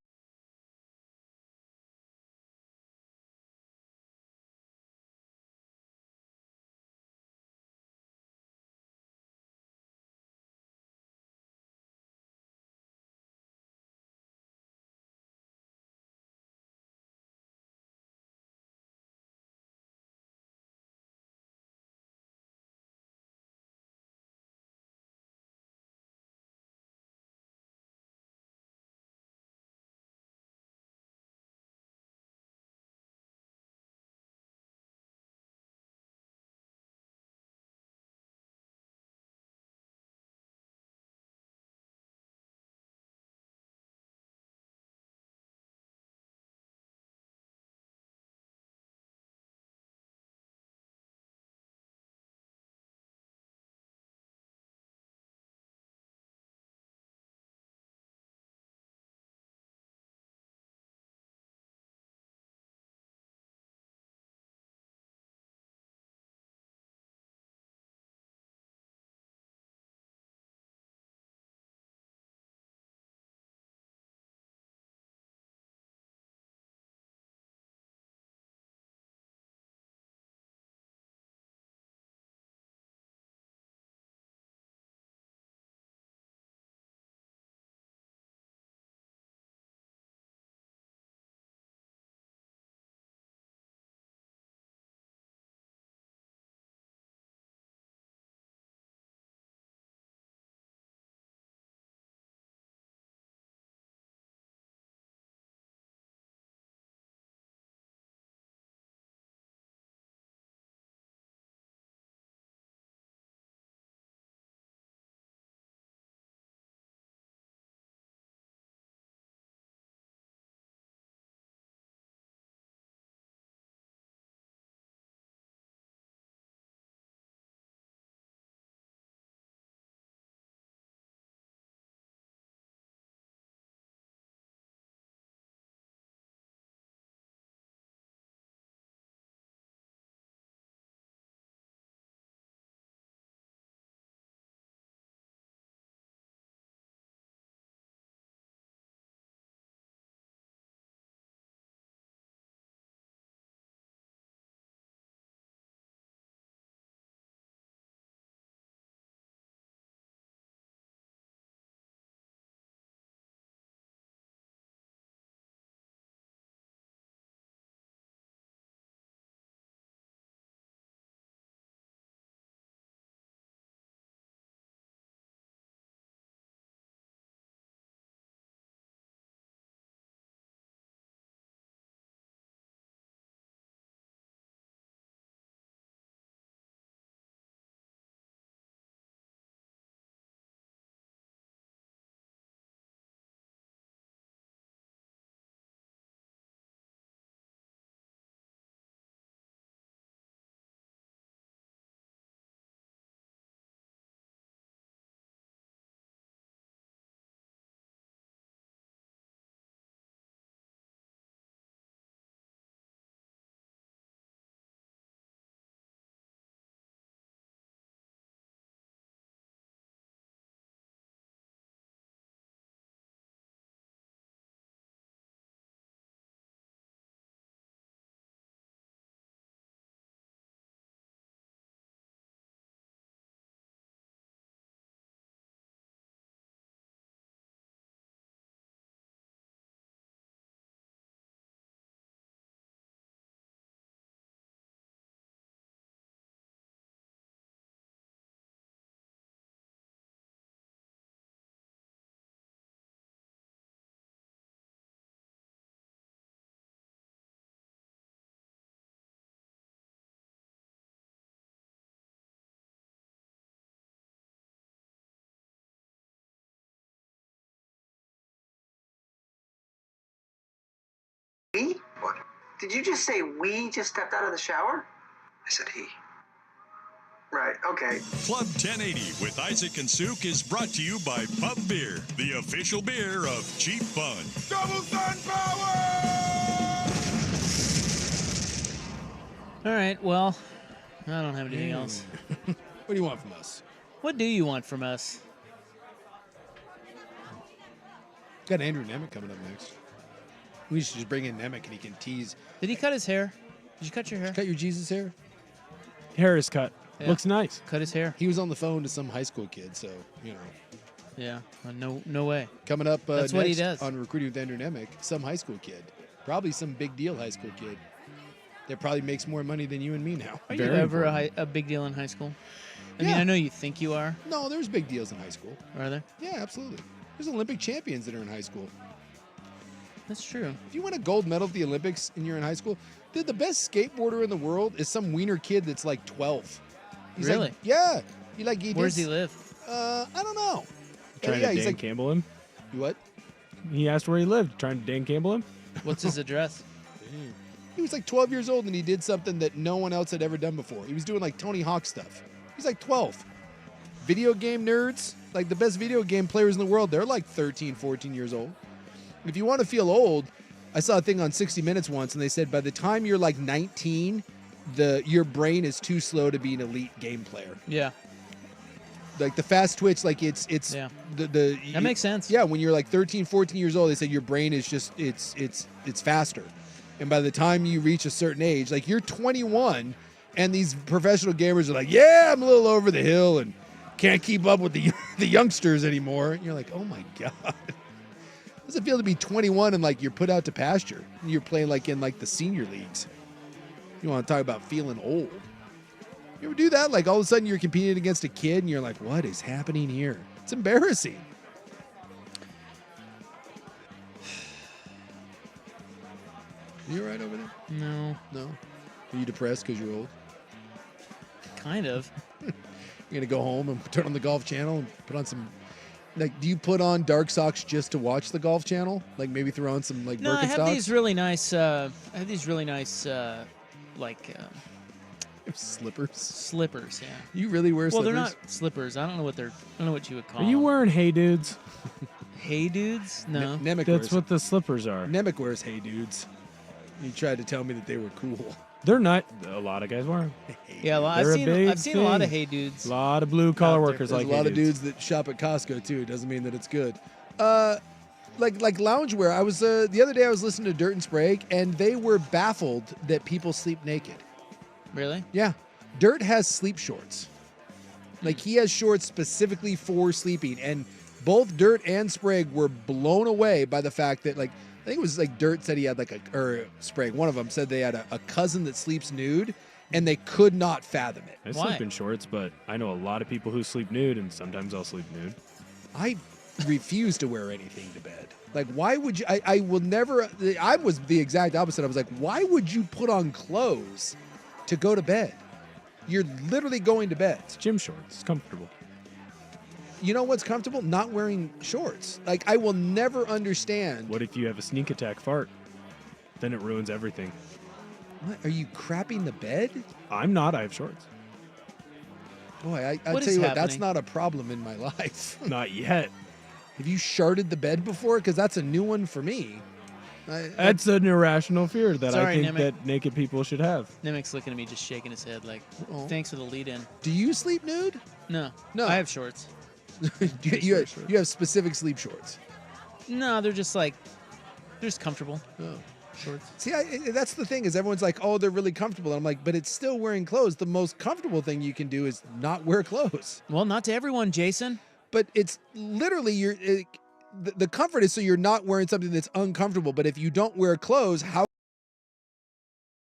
Did you just say we just stepped out of the shower? I said he. Right, okay. Club 1080 with Isaac and Souk is brought to you by Pub Beer, the official beer of Cheap Fun. Double sun power! All right, well, I don't have anything else. What do you want from us? What do you want from us? Got Andrew Nemec coming up next. We should just bring in Nemec and he can tease. Did he cut his hair? Did you cut your hair? Cut your Jesus hair? Hair is cut. Yeah. Looks nice. Cut his hair. He was on the phone to some high school kid, so, you know. Yeah, no way. Coming up That's next what he does. on Recruiting with Andrew Nemec, some high school kid. Probably some big deal high school kid that probably makes more money than you and me now. Are you ever a big deal in high school? I mean, I know you think you are. No, there's big deals in high school. Are there? Yeah, absolutely. There's Olympic champions that are in high school. That's true. If you win a gold medal at the Olympics and you're in high school, dude, the best skateboarder in the world is some wiener kid that's like 12. He's Really? Like, yeah. Where does he live? I don't know. Trying yeah, to he's Dan like, Campbell him? You what? He asked where he lived. Trying to Dan Campbell him? What's his address? He was like 12 years old and he did something that no one else had ever done before. He was doing like Tony Hawk stuff. He's like 12. Video game nerds, like the best video game players in the world, they're like 13, 14 years old. If you want to feel old, I saw a thing on 60 Minutes once and they said by the time you're like 19, your brain is too slow to be an elite game player. Yeah. Like the fast twitch, like it's yeah. That makes sense. Yeah, when you're like 13, 14 years old, they said your brain is just it's faster. And by the time you reach a certain age, like you're 21 and these professional gamers are like, yeah, I'm a little over the hill and can't keep up with the youngsters anymore. And you're like, oh my God. How does it feel to be 21 and like you're put out to pasture? And you're playing like in like the senior leagues. You want to talk about feeling old. You ever do that? Like all of a sudden you're competing against a kid and you're like, what is happening here? It's embarrassing. You all right over there? No. No? Are you depressed because you're old? Kind of. You're going to go home and turn on the Golf Channel and put on some... Like, do you put on Dark Socks just to watch the Golf Channel? Like maybe throw on some like No, I Birkenstocks? have these really nice, slippers. Slippers, yeah. You really wear well, slippers? they're not slippers. I don't know what you would call Are you them. wearing Hey Dudes? Hey Dudes? No. Nemec That's wears, what the slippers are. Nemec wears Hey Dudes. You tried to tell me that they were cool. They're not. A lot of guys wear them. Yeah, well, I've seen a lot of Hey Dudes. A lot of blue collar workers There's like a lot Hey of Dudes. dudes that shop at Costco too. It doesn't mean that it's good. Like loungewear. I was the other day I was listening to Dirt and Sprague, and they were baffled that people sleep naked. Really? Yeah, Dirt has sleep shorts. Like he has shorts specifically for sleeping, and both Dirt and Sprague were blown away by the fact that like I think it was like Dirt said he had Sprague. One of them said they had a cousin that sleeps nude, and they could not fathom it. I sleep in shorts, but I know a lot of people who sleep nude, and sometimes I'll sleep nude. I refuse to wear anything to bed. Like, why would you? I will never. I was the exact opposite. I was like, why would you put on clothes to go to bed? You're literally going to bed. It's gym shorts. It's comfortable. You know what's comfortable? Not wearing shorts. Like, I will never understand. What if you have a sneak attack fart? Then it ruins everything. What? Are you crapping the bed? I'm not. I have shorts. Boy, I'll tell you what, that's not a problem in my life. Not yet. Have you sharded the bed before? Because that's a new one for me. That's an irrational fear that Sorry, I think Nemec. that naked people should have. Nemec's looking at me, just shaking his head like, thanks for the lead-in. Do you sleep nude? No. No. I have shorts. you have specific sleep shorts. No, they're just comfortable. Oh. Shorts. See, that's the thing is everyone's like, oh, they're really comfortable. And I'm like, but it's still wearing clothes. The most comfortable thing you can do is not wear clothes. Well, not to everyone, Jason. But it's literally the comfort is so you're not wearing something that's uncomfortable. But if you don't wear clothes, how